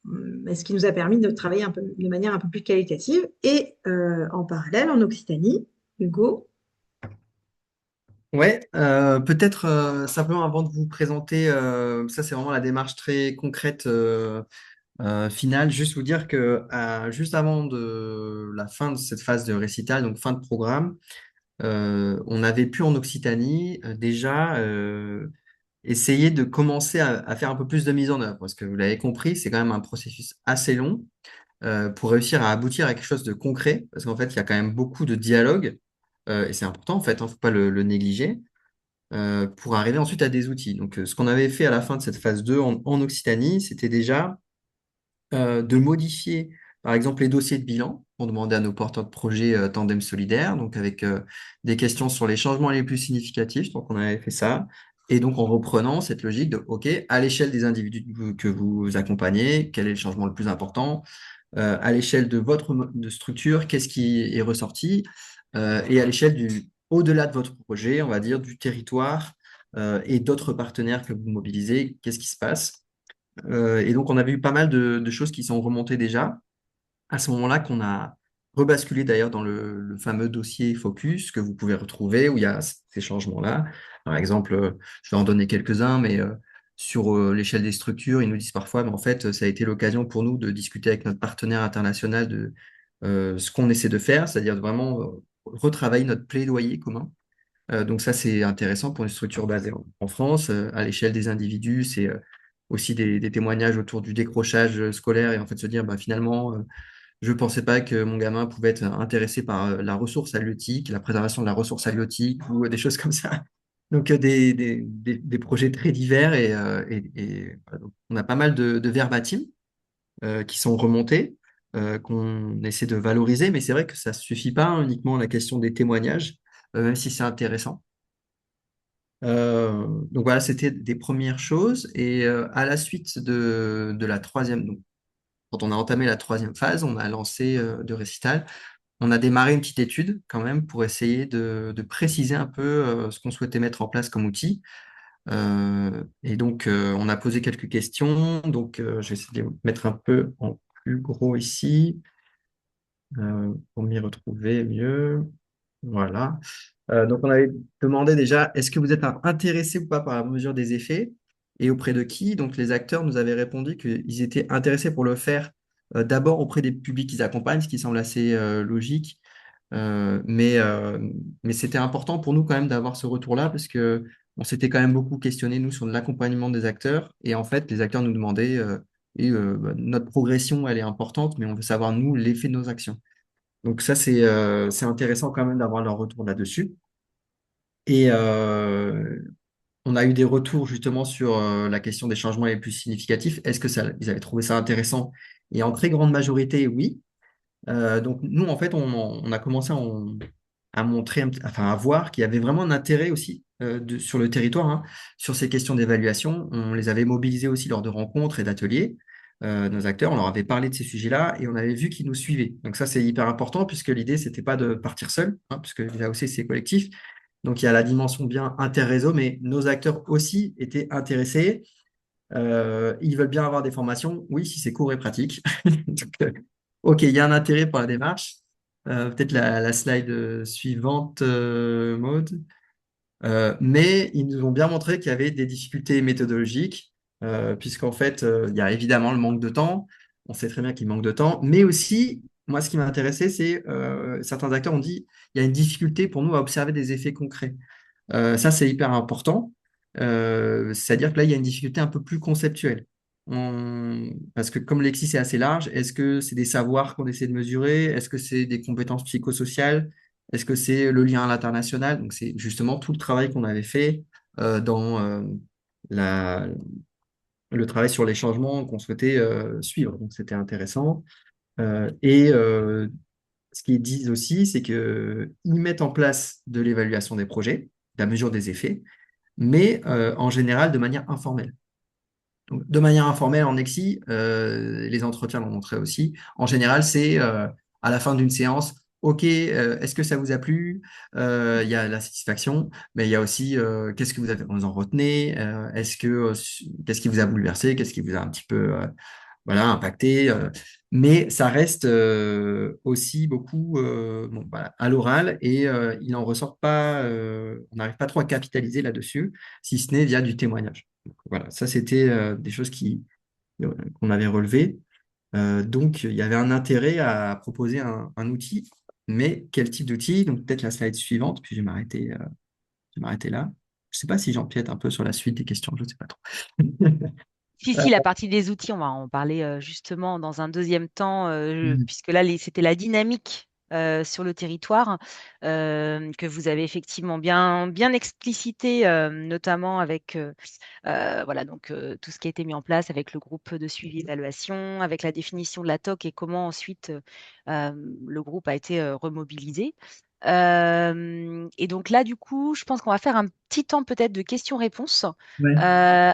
Mais ce qui nous a permis de travailler de manière un peu plus qualitative. Et en parallèle, en Occitanie, Hugo. Ouais, peut-être simplement avant de vous présenter, ça c'est vraiment la démarche très concrète finale, juste vous dire que juste avant de la fin de cette phase de récital, donc fin de programme, on avait pu en Occitanie déjà essayer de commencer à faire un peu plus de mise en œuvre, parce que vous l'avez compris, c'est quand même un processus assez long pour réussir à aboutir à quelque chose de concret, parce qu'en fait, il y a quand même beaucoup de dialogue, et c'est important en fait, il ne faut pas le négliger pour arriver ensuite à des outils. Donc, ce qu'on avait fait à la fin de cette phase 2 en Occitanie, c'était déjà de modifier, par exemple, les dossiers de bilan. On demandait à nos porteurs de projets Tandem Solidaire, donc avec des questions sur les changements les plus significatifs. Donc, on avait fait ça. Et donc, en reprenant cette logique de, OK, à l'échelle des individus que vous accompagnez, quel est le changement le plus important? À l'échelle de votre de structure, qu'est-ce qui est ressorti? Et à l'échelle au-delà de votre projet, on va dire, du territoire et d'autres partenaires que vous mobilisez, qu'est-ce qui se passe? Et donc, on avait eu pas mal de choses qui sont remontées déjà. À ce moment-là, qu'on a rebasculé d'ailleurs dans le fameux dossier Focus que vous pouvez retrouver, où il y a ces changements-là. Par exemple, je vais en donner quelques-uns, mais sur l'échelle des structures, ils nous disent parfois, mais en fait, ça a été l'occasion pour nous de discuter avec notre partenaire international de ce qu'on essaie de faire, c'est-à-dire de vraiment retravailler notre plaidoyer commun. Donc ça, c'est intéressant pour une structure basée en France. À l'échelle des individus, c'est aussi des témoignages autour du décrochage scolaire et en fait se dire, bah, finalement, je ne pensais pas que mon gamin pouvait être intéressé par la ressource halieutique, la préservation de la ressource halieutique ou des choses comme ça. Donc des projets très divers et voilà. Donc, on a pas mal de verbatim qui sont remontés, qu'on essaie de valoriser, mais c'est vrai que ça ne suffit pas uniquement à la question des témoignages, même si c'est intéressant. Donc voilà, c'était des premières choses. Et à la suite de la troisième, donc, quand on a entamé la troisième phase, on a lancé de récital. On a démarré une petite étude quand même pour essayer de préciser un peu ce qu'on souhaitait mettre en place comme outil. Et donc, on a posé quelques questions. Donc, je vais essayer de les mettre un peu en plus gros ici pour m'y retrouver mieux. Voilà. Donc, on avait demandé déjà, est-ce que vous êtes intéressé ou pas par la mesure des effets et auprès de qui? Donc, les acteurs nous avaient répondu qu'ils étaient intéressés pour le faire d'abord auprès des publics qu'ils accompagnent, ce qui semble assez logique. Mais c'était important pour nous quand même d'avoir ce retour-là parce que on s'était quand même beaucoup questionné, nous, sur l'accompagnement des acteurs. Et en fait, les acteurs nous demandaient, bah, notre progression, elle est importante, mais on veut savoir, nous, l'effet de nos actions. Donc ça, c'est intéressant quand même d'avoir leur retour là-dessus. Et On a eu des retours justement sur la question des changements les plus significatifs. Est-ce que ils avaient trouvé ça intéressant? Et en très grande majorité, oui. Donc nous, en fait, on a commencé à montrer, enfin à voir qu'il y avait vraiment un intérêt aussi sur le territoire, hein, sur ces questions d'évaluation. On les avait mobilisés aussi lors de rencontres et d'ateliers, nos acteurs. On leur avait parlé de ces sujets-là et on avait vu qu'ils nous suivaient. Donc ça, c'est hyper important puisque l'idée, c'était pas de partir seul, hein, puisque là aussi, c'est collectif. Donc il y a la dimension bien interréseau, mais nos acteurs aussi étaient intéressés. Ils veulent bien avoir des formations, oui, si c'est court et pratique. Donc, ok, il y a un intérêt pour la démarche. Peut-être la slide suivante, Maud. Mais ils nous ont bien montré qu'il y avait des difficultés méthodologiques, puisqu'en fait, il y a évidemment le manque de temps. On sait très bien qu'il manque de temps, mais aussi, moi, ce qui m'a intéressé, c'est certains acteurs ont dit il y a une difficulté pour nous à observer des effets concrets. Ça, c'est hyper important. C'est-à-dire que là, il y a une difficulté un peu plus conceptuelle. Parce que comme Lexis c'est assez large, est-ce que c'est des savoirs qu'on essaie de mesurer? Est-ce que c'est des compétences psychosociales? Est-ce que c'est le lien à l'international? Donc, c'est justement tout le travail qu'on avait fait dans la- le travail sur les changements qu'on souhaitait suivre. Donc, c'était intéressant. Et ce qu'ils disent aussi, c'est qu'ils mettent en place de l'évaluation des projets, de la mesure des effets, mais en général de manière informelle. Donc, de manière informelle en EXI, les entretiens l'ont montré aussi. En général, c'est à la fin d'une séance, OK, est-ce que ça vous a plu? Il y a la satisfaction, mais il y a aussi qu'est-ce que vous en retenez? Qu'est-ce qui vous a bouleversé? Qu'est-ce qui vous a un petit peu voilà, impacté. Mais ça reste aussi beaucoup bon, voilà, à l'oral et il n'en ressort pas, on n'arrive pas trop à capitaliser là-dessus, si ce n'est via du témoignage. Donc, voilà, ça c'était des choses qu'on avait relevées. Donc il y avait un intérêt à proposer un outil, mais quel type d'outil? Donc peut-être la slide suivante, puis je vais m'arrêter là. Je ne sais pas si j'empiète un peu sur la suite des questions, je ne sais pas trop. Si, si, la partie des outils, on va en parler justement dans un deuxième temps, puisque là, c'était la dynamique sur le territoire que vous avez effectivement bien explicité, notamment avec voilà, donc, tout ce qui a été mis en place avec le groupe de suivi évaluation, avec la définition de la TOC et comment ensuite le groupe a été remobilisé. Et donc là, du coup, je pense qu'on va faire un petit temps peut-être de questions-réponses Ouais.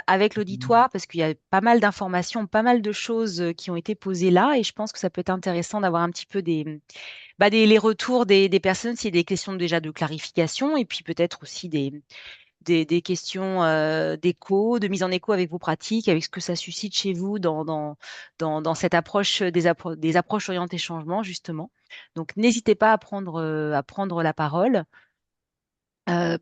avec l'auditoire parce qu'il y a pas mal d'informations, pas mal de choses qui ont été posées là et je pense que ça peut être intéressant d'avoir un petit peu les retours des personnes, s'il y a des questions déjà de clarification et puis peut-être aussi des questions d'écho, de mise en écho avec vos pratiques, avec ce que ça suscite chez vous dans cette approche des approches orientées changement, justement. Donc, n'hésitez pas à prendre la parole.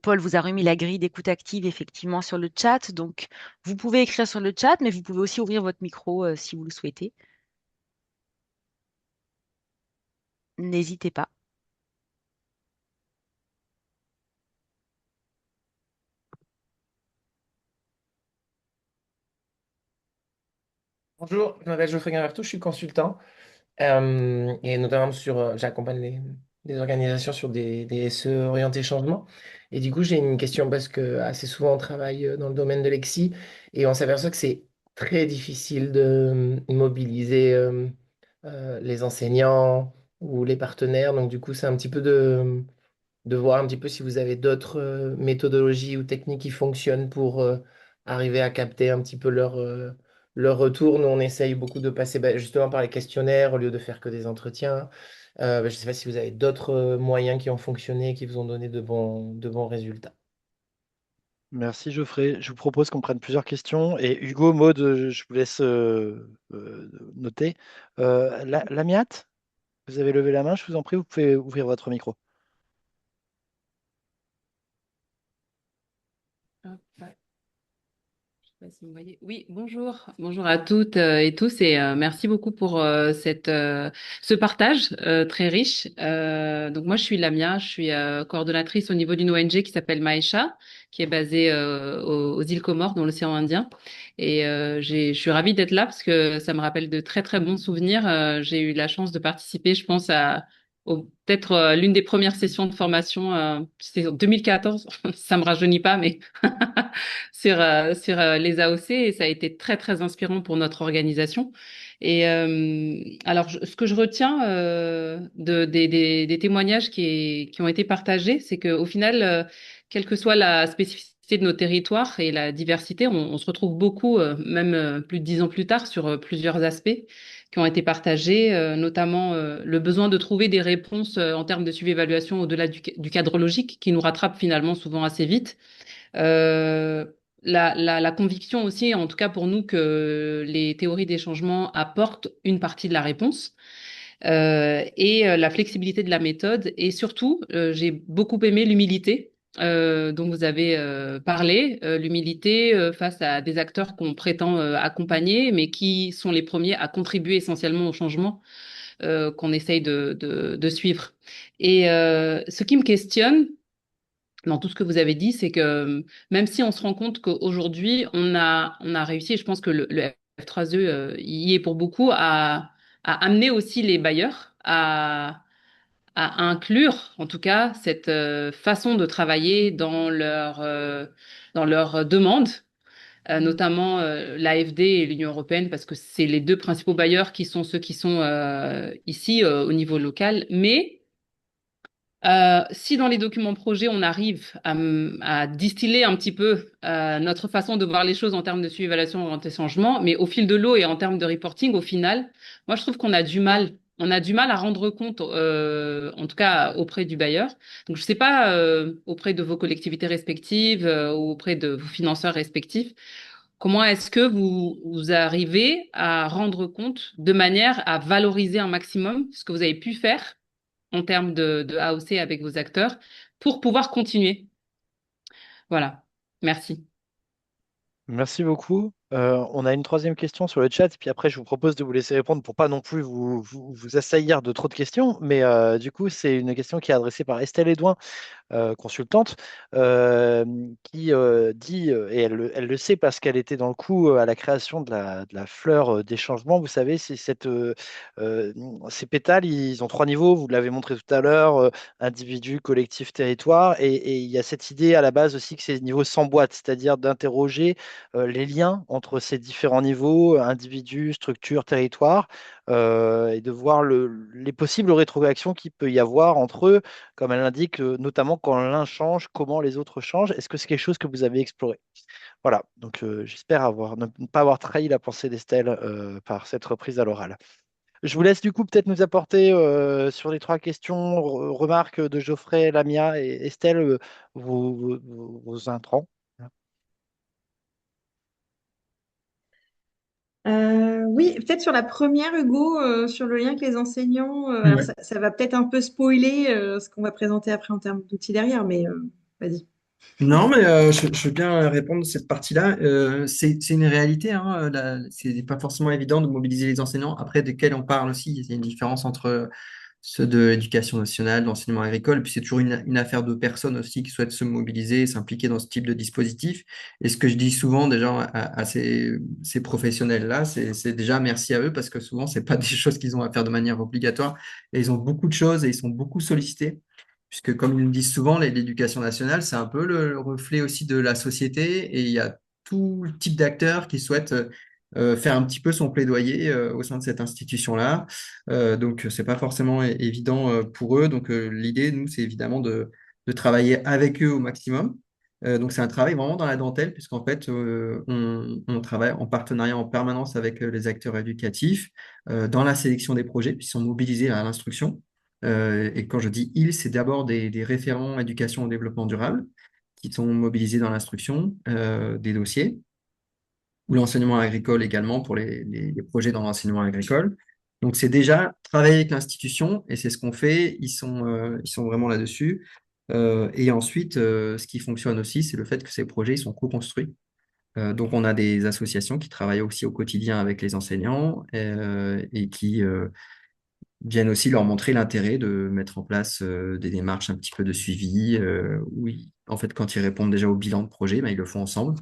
Paul vous a remis la grille d'écoute active effectivement sur le chat. Donc, vous pouvez écrire sur le chat, mais vous pouvez aussi ouvrir votre micro si vous le souhaitez. N'hésitez pas. Bonjour, je m'appelle Geoffrey Gamertou, je suis consultant et notamment j'accompagne les organisations sur des SE orientés changement. Et du coup, j'ai une question parce que assez souvent on travaille dans le domaine de l'EXI et on s'aperçoit que c'est très difficile de mobiliser les enseignants ou les partenaires. Donc du coup, c'est un petit peu de voir un petit peu si vous avez d'autres méthodologies ou techniques qui fonctionnent pour arriver à capter un petit peu leur retour. Nous, on essaye beaucoup de passer justement par les questionnaires au lieu de faire que des entretiens. Je ne sais pas si vous avez d'autres moyens qui ont fonctionné, qui vous ont donné de bons résultats. Merci Geoffrey. Je vous propose qu'on prenne plusieurs questions. Et Hugo, Maud, je vous laisse noter. Lamiat, vous avez levé la main, je vous en prie, vous pouvez ouvrir votre micro. Hop, ouais. Je sais pas si vous voyez. Oui, bonjour. Bonjour à toutes et tous et merci beaucoup pour ce partage très riche. Donc moi, je suis Lamia, je suis coordonnatrice au niveau d'une ONG qui s'appelle Maesha, qui est basée aux îles Comores dans l'océan Indien. Et je suis ravie d'être là parce que ça me rappelle de très très bons souvenirs. J'ai eu la chance de participer, je pense, à peut-être l'une des premières sessions de formation, c'était en 2014, ça me rajeunit pas, mais sur les AOC, et ça a été très très inspirant pour notre organisation. Et alors, ce que je retiens des témoignages qui ont été partagés, c'est qu'au final, quelle que soit la spécificité de nos territoires et la diversité, on se retrouve beaucoup, même plus de 10 ans plus tard, sur plusieurs aspects qui ont été partagés, notamment le besoin de trouver des réponses en termes de suivi-évaluation au-delà du cadre logique, qui nous rattrape finalement souvent assez vite. Euh, la conviction aussi, en tout cas pour nous, que les théories des changements apportent une partie de la réponse. Et la flexibilité de la méthode. Et surtout, j'ai beaucoup aimé l'humilité dont vous avez parlé, l'humilité face à des acteurs qu'on prétend accompagner, mais qui sont les premiers à contribuer essentiellement au changement qu'on essaye de suivre. Et ce qui me questionne dans tout ce que vous avez dit, c'est que même si on se rend compte qu'aujourd'hui, on a réussi, et je pense que le F3E y est pour beaucoup, à amener aussi les bailleurs à inclure, en tout cas, cette façon de travailler dans leur demande, notamment l'AFD et l'Union européenne, parce que c'est les deux principaux bailleurs qui sont ceux qui sont ici au niveau local. Mais si dans les documents projets, on arrive à distiller un petit peu notre façon de voir les choses en termes de suivi, évaluation, orienté, changement, mais au fil de l'eau et en termes de reporting, au final, moi, je trouve qu'on a du mal. On a du mal à rendre compte, en tout cas auprès du bailleur. Donc, je ne sais pas, auprès de vos collectivités respectives ou auprès de vos financeurs respectifs, comment est-ce que vous arrivez à rendre compte de manière à valoriser un maximum ce que vous avez pu faire en termes de AOC avec vos acteurs pour pouvoir continuer. Voilà. Merci. Merci beaucoup. On a une troisième question sur le chat, et puis après, je vous propose de vous laisser répondre pour pas non plus vous assaillir de trop de questions. Mais du coup, c'est une question qui est adressée par Estelle Edouin, consultante, qui dit, et elle le sait parce qu'elle était dans le coup à la création de la fleur des changements. Vous savez, c'est euh, ces pétales, ils ont trois niveaux, vous l'avez montré tout à l'heure, individu, collectif, territoire. Et il y a cette idée à la base aussi que ces niveaux s'emboîtent, c'est-à-dire d'interroger les liens entre ces différents niveaux, individu, structure, territoire, et de voir les possibles rétroactions qu'il peut y avoir entre eux, comme elle indique, notamment quand l'un change, comment les autres changent. Est-ce que c'est quelque chose que vous avez exploré? Voilà, donc j'espère ne pas avoir trahi la pensée d'Estelle par cette reprise à l'oral. Je vous laisse du coup peut-être nous apporter sur les trois questions, remarques de Geoffrey, Lamia et Estelle, vos intrants. Oui, peut-être sur la première, Hugo, sur le lien avec les enseignants. Alors Ouais. ça va peut-être un peu spoiler ce qu'on va présenter après en termes d'outils derrière, mais vas-y. Non, mais je veux bien répondre à cette partie-là. C'est une réalité, hein, c'est pas forcément évident de mobiliser les enseignants. Après, de quels on parle aussi, il y a une différence entre ceux de l'éducation nationale, d'enseignement agricole, puis c'est toujours une affaire de personnes aussi qui souhaitent se mobiliser et s'impliquer dans ce type de dispositif. Et ce que je dis souvent déjà à ces professionnels-là, c'est déjà merci à eux parce que souvent, c'est pas des choses qu'ils ont à faire de manière obligatoire et ils ont beaucoup de choses et ils sont beaucoup sollicités. Puisque, comme ils me disent souvent, l'éducation nationale, c'est un peu le reflet aussi de la société et il y a tout type d'acteurs qui souhaitent faire un petit peu son plaidoyer au sein de cette institution-là. Donc, c'est pas forcément évident pour eux. Donc, l'idée, nous, c'est évidemment de travailler avec eux au maximum. Donc, c'est un travail vraiment dans la dentelle, puisqu'en fait, on travaille en partenariat en permanence avec les acteurs éducatifs dans la sélection des projets, puis ils sont mobilisés à l'instruction. Et quand je dis ils, c'est d'abord des référents éducation au développement durable qui sont mobilisés dans l'instruction des dossiers, ou l'enseignement agricole également pour les projets dans l'enseignement agricole. Donc, c'est déjà travailler avec l'institution et c'est ce qu'on fait. Ils sont vraiment là-dessus. Et ensuite, ce qui fonctionne aussi, c'est le fait que ces projets ils sont co-construits. Donc, on a des associations qui travaillent aussi au quotidien avec les enseignants et qui viennent aussi leur montrer l'intérêt de mettre en place des démarches un petit peu de suivi. Oui, en fait, quand ils répondent déjà au bilan de projet, ben, ils le font ensemble.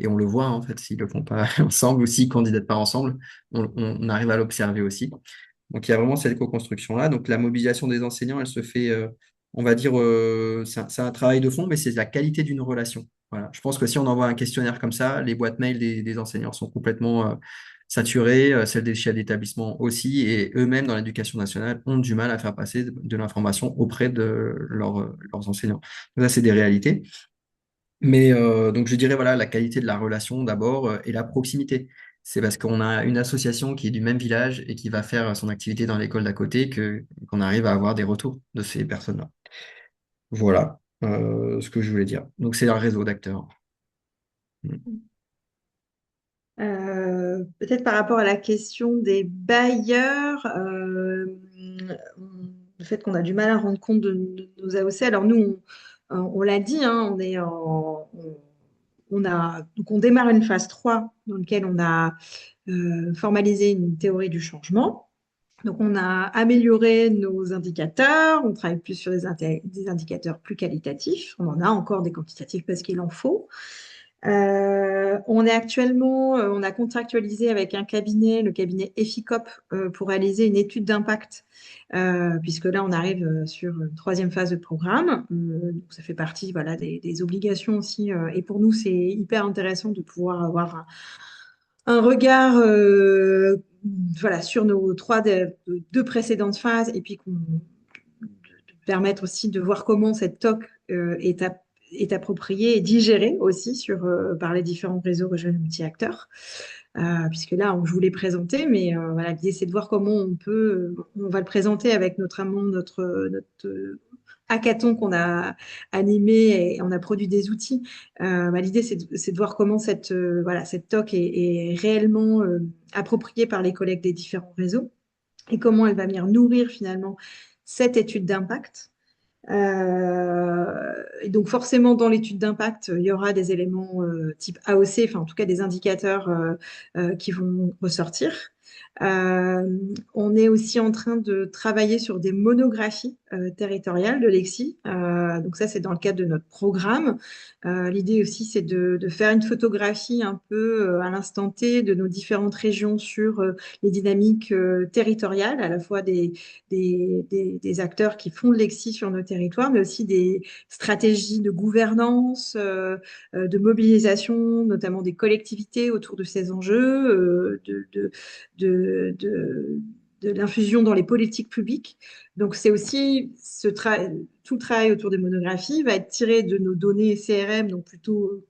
Et on le voit, hein, en fait, s'ils ne le font pas ensemble ou s'ils ne candidatent pas ensemble, on arrive à l'observer aussi. Donc, il y a vraiment cette co-construction-là. Donc, la mobilisation des enseignants, elle se fait, on va dire, c'est un travail de fond, mais c'est la qualité d'une relation. Voilà. Je pense que si on envoie un questionnaire comme ça, les boîtes mail des enseignants sont complètement saturées, celles des chefs d'établissement aussi, et eux-mêmes, dans l'éducation nationale, ont du mal à faire passer de l'information auprès de leurs enseignants. Donc, ça, c'est des réalités. Mais donc je dirais voilà la qualité de la relation d'abord et la proximité. C'est parce qu'on a une association qui est du même village et qui va faire son activité dans l'école d'à côté que qu'on arrive à avoir des retours de ces personnes-là. Voilà ce que je voulais dire. Donc c'est un réseau d'acteurs. Mm. Peut-être par rapport à la question des bailleurs, le fait qu'on a du mal à rendre compte de nos AOC. Alors nous, on l'a dit, hein, donc on démarre une phase 3 dans laquelle on a formalisé une théorie du changement. Donc on a amélioré nos indicateurs, on travaille plus sur des indicateurs plus qualitatifs. On en a encore des quantitatifs parce qu'il en faut. On a contractualisé avec un cabinet, le cabinet EFICOP, pour réaliser une étude d'impact, puisque là, on arrive sur une troisième phase de programme. Donc ça fait partie, voilà, des obligations aussi. Et pour nous, c'est hyper intéressant de pouvoir avoir un regard, voilà, sur nos deux précédentes phases, et puis de permettre aussi de voir comment cette TOC est appropriée et digérée aussi par les différents réseaux régionaux multi-acteurs. Puisque là, je vous l'ai présenté, mais voilà, l'idée, c'est de voir comment on va le présenter avec notamment notre hackathon qu'on a animé et on a produit des outils. L'idée, c'est de voir comment voilà, cette TOC est réellement appropriée par les collègues des différents réseaux et comment elle va venir nourrir finalement cette étude d'impact. Et donc forcément, dans l'étude d'impact, il y aura des éléments type AOC, enfin en tout cas des indicateurs qui vont ressortir. On est aussi en train de travailler sur des monographies territoriales de Lexi. Donc ça, c'est dans le cadre de notre programme. L'idée aussi, c'est de faire une photographie un peu à l'instant T de nos différentes régions sur les dynamiques territoriales, à la fois des acteurs qui font de Lexi sur nos territoires, mais aussi des stratégies de gouvernance, de mobilisation, notamment des collectivités autour de ces enjeux, de, de l'infusion dans les politiques publiques. Donc, c'est aussi tout le travail autour des monographies va être tiré de nos données CRM, donc plutôt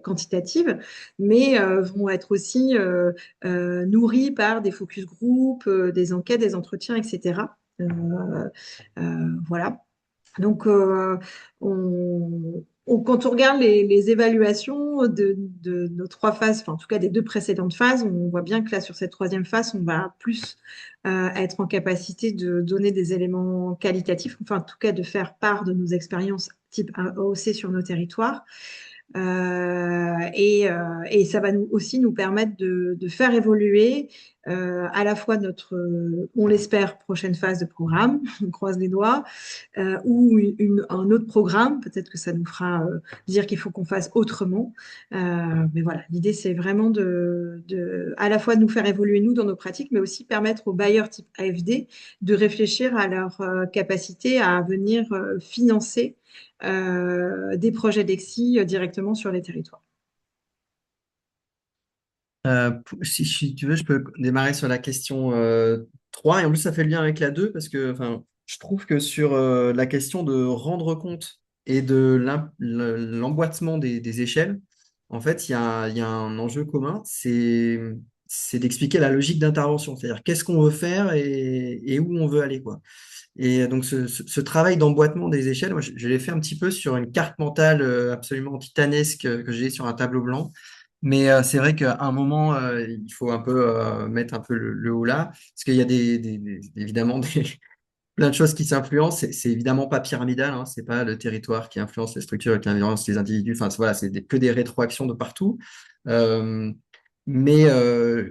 quantitatives, mais vont être aussi nourris par des focus group, des enquêtes, des entretiens, etc. Voilà. Donc, quand on regarde les évaluations de nos trois phases, enfin en tout cas des deux précédentes phases, on voit bien que là, sur cette troisième phase, on va plus être en capacité de donner des éléments qualitatifs, enfin en tout cas de faire part de nos expériences type AOC sur nos territoires. Et ça va aussi nous permettre de faire évoluer à la fois on l'espère, prochaine phase de programme, on croise les doigts, ou un autre programme, peut-être que ça nous fera dire qu'il faut qu'on fasse autrement. Mais voilà, l'idée, c'est vraiment à la fois de nous faire évoluer, nous, dans nos pratiques, mais aussi permettre aux bailleurs type AFD de réfléchir à leur capacité à venir financer des projets d'EXI directement sur les territoires. Si tu veux, je peux démarrer sur la question 3, et en plus ça fait le lien avec la 2 parce que enfin, je trouve que sur la question de rendre compte et de l'emboîtement des échelles, en fait, il y a un enjeu commun, c'est d'expliquer la logique d'intervention, c'est-à-dire qu'est-ce qu'on veut faire et où on veut aller, quoi. Et donc ce travail d'emboîtement des échelles, moi, je l'ai fait un petit peu sur une carte mentale absolument titanesque que j'ai sur un tableau blanc. Mais c'est vrai qu'à un moment, il faut un peu mettre un peu le haut là, parce qu'il y a évidemment plein de choses qui s'influencent. C'est évidemment pas pyramidal, hein, c'est pas le territoire qui influence les structures et qui influence les individus. Enfin, voilà, c'est que des rétroactions de partout. Euh, mais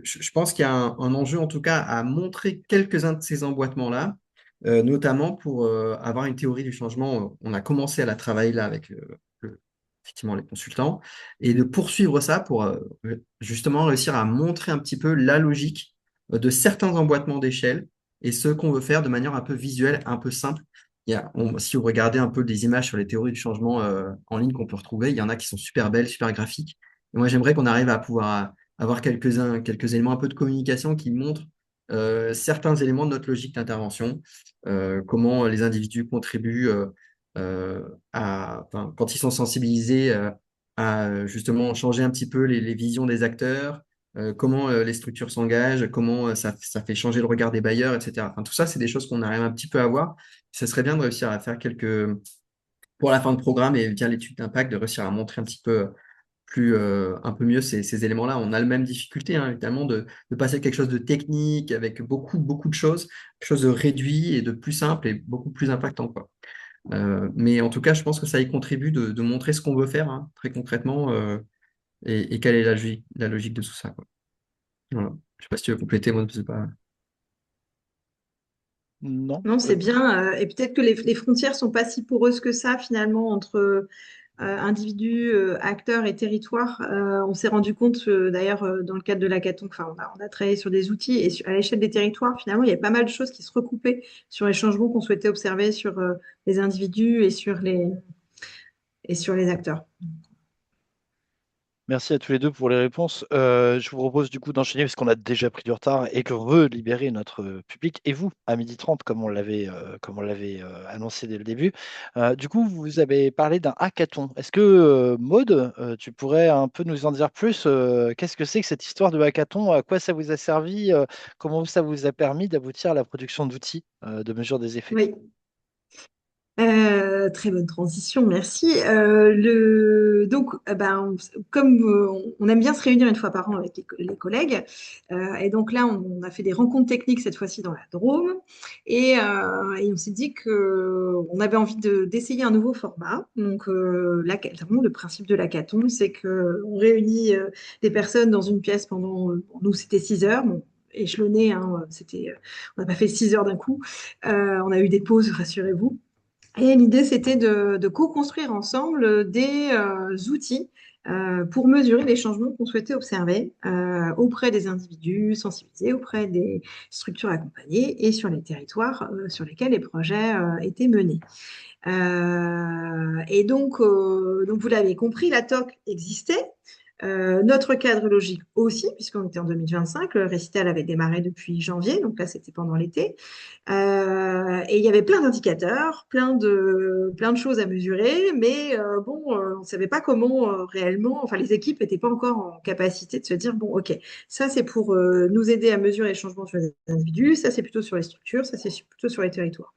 je pense qu'il y a un enjeu, en tout cas, à montrer quelques-uns de ces emboîtements-là, notamment pour avoir une théorie du changement. On a commencé à la travailler là avec effectivement les consultants, et de poursuivre ça pour justement réussir à montrer un petit peu la logique de certains emboîtements d'échelle et ce qu'on veut faire de manière un peu visuelle, un peu simple. Si vous regardez un peu des images sur les théories du changement en ligne qu'on peut retrouver, il y en a qui sont super belles, super graphiques. Et moi, j'aimerais qu'on arrive à pouvoir avoir quelques éléments un peu de communication qui montrent certains éléments de notre logique d'intervention, comment les individus contribuent quand ils sont sensibilisés à justement changer un petit peu les visions des acteurs, comment les structures s'engagent, comment ça fait changer le regard des bailleurs, etc. Enfin, tout ça, c'est des choses qu'on arrive un petit peu à voir. Ce serait bien de réussir à faire pour la fin de programme et via l'étude d'impact, de réussir à montrer un petit peu un peu mieux ces éléments-là. On a la même difficulté, hein, évidemment, de passer à quelque chose de technique avec beaucoup, beaucoup de choses, quelque chose de réduit et de plus simple et beaucoup plus impactant, quoi. Mais en tout cas, je pense que ça y contribue de montrer ce qu'on veut faire, hein, très concrètement, et quelle est la logique de tout ça, quoi. Voilà. Je sais pas si tu veux compléter, moi, je sais pas. Non. Non, c'est bien. Et peut-être que les frontières sont pas si poreuses que ça, finalement, entre individus, acteurs et territoires. On s'est rendu compte, d'ailleurs, dans le cadre de l'hackathon, enfin, on a travaillé sur des outils et à l'échelle des territoires, finalement, il y a pas mal de choses qui se recoupaient sur les changements qu'on souhaitait observer sur les individus et sur les acteurs. Merci à tous les deux pour les réponses. Je vous propose du coup d'enchaîner parce qu'on a déjà pris du retard et qu'on veut libérer notre public et vous à 12h30 comme on l'avait annoncé dès le début. Du coup, vous avez parlé d'un hackathon. Est-ce que Maud, tu pourrais un peu nous en dire plus? Qu'est-ce que c'est que cette histoire de hackathon? À quoi ça vous a servi? Comment ça vous a permis d'aboutir à la production d'outils de mesure des effets? Oui. Très bonne transition, merci. Donc, comme on aime bien se réunir une fois par an avec les collègues, et donc là, on a fait des rencontres techniques cette fois-ci dans la Drôme, et on s'est dit que on avait envie d'essayer un nouveau format. Donc, l'hackathon, le principe de l'hackathon, c'est que on réunit des personnes dans une pièce pendant, nous, c'était 6 heures. Bon, échelonné, hein, on n'a pas fait 6 heures d'un coup. On a eu des pauses, rassurez-vous. Et l'idée, c'était de co-construire ensemble des outils pour mesurer les changements qu'on souhaitait observer auprès des individus sensibilisés, auprès des structures accompagnées et sur les territoires sur lesquels les projets étaient menés. Donc, vous l'avez compris, la TOC existait. Notre cadre logique aussi, puisqu'on était en 2025, le récital avait démarré depuis janvier, donc là c'était pendant l'été. Et il y avait plein d'indicateurs, plein de choses à mesurer, mais on ne savait pas comment réellement, enfin les équipes n'étaient pas encore en capacité de se dire, bon ok, ça c'est pour nous aider à mesurer les changements sur les individus, ça c'est plutôt sur les structures, ça c'est plutôt sur les territoires.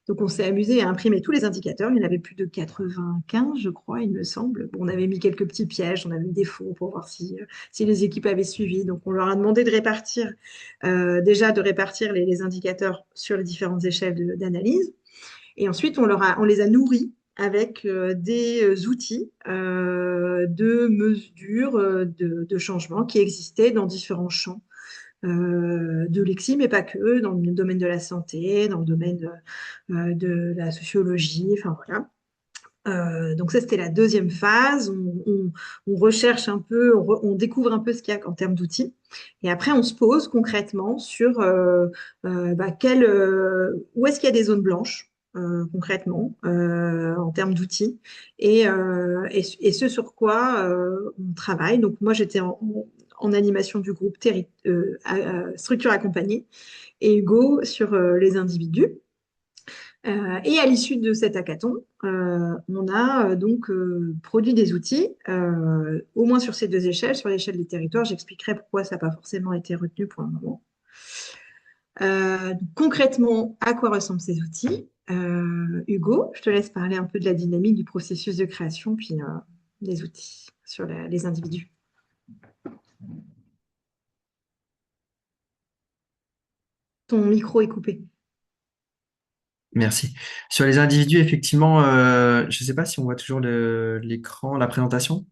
Donc, on s'est amusé à imprimer tous les indicateurs. Il y en avait plus de 95, je crois, il me semble. Bon, on avait mis quelques petits pièges, on avait mis des faux pour voir si les équipes avaient suivi. Donc, on leur a demandé de répartir, de répartir les indicateurs sur les différentes échelles d'analyse. Et ensuite, on les a nourris avec des outils de mesure de changement qui existaient dans différents champs de l'EXI, mais pas que, dans le domaine de la santé, dans le domaine de la sociologie, enfin voilà. Donc ça, c'était la deuxième phase. On recherche un peu, on découvre un peu ce qu'il y a en termes d'outils. Et après, on se pose concrètement sur où est-ce qu'il y a des zones blanches, concrètement, en termes d'outils, et ce sur quoi on travaille. Donc moi, j'étais en animation du groupe structure accompagnée, et Hugo sur les individus. Et à l'issue de cet hackathon, on a donc produit des outils, au moins sur ces deux échelles, sur l'échelle des territoires. J'expliquerai pourquoi ça n'a pas forcément été retenu pour le moment. Concrètement, à quoi ressemblent ces outils? Hugo, je te laisse parler un peu de la dynamique du processus de création, puis des outils sur les individus. Ton micro est coupé. Merci. Sur les individus, effectivement, je ne sais pas si on voit toujours l'écran, la présentation.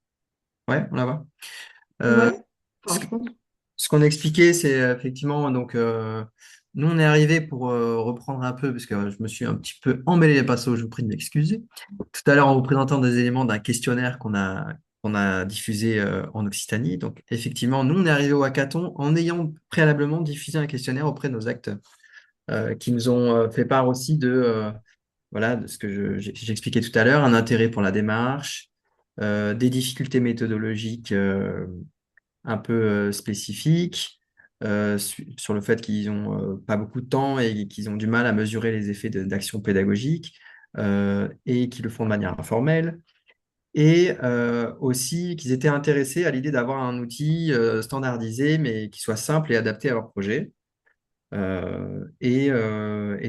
Ouais, on la voit. Euh, Ouais, ce enfin, je pense. ce qu'on a expliqué, c'est effectivement, donc, nous, on est arrivé pour reprendre un peu, parce que je me suis un petit peu emmêlé les pinceaux, je vous prie de m'excuser. Tout à l'heure, en vous présentant des éléments d'un questionnaire qu'on a diffusé en Occitanie. Donc, effectivement, nous, on est arrivé au hackathon en ayant préalablement diffusé un questionnaire auprès de nos acteurs. qui nous ont fait part aussi voilà, de ce que j'expliquais tout à l'heure, un intérêt pour la démarche, des difficultés méthodologiques un peu spécifiques, sur le fait qu'ils n'ont pas beaucoup de temps et qu'ils ont du mal à mesurer les effets d'action pédagogique et qu'ils le font de manière informelle. Et aussi qu'ils étaient intéressés à l'idée d'avoir un outil standardisé, mais qui soit simple et adapté à leur projet. Et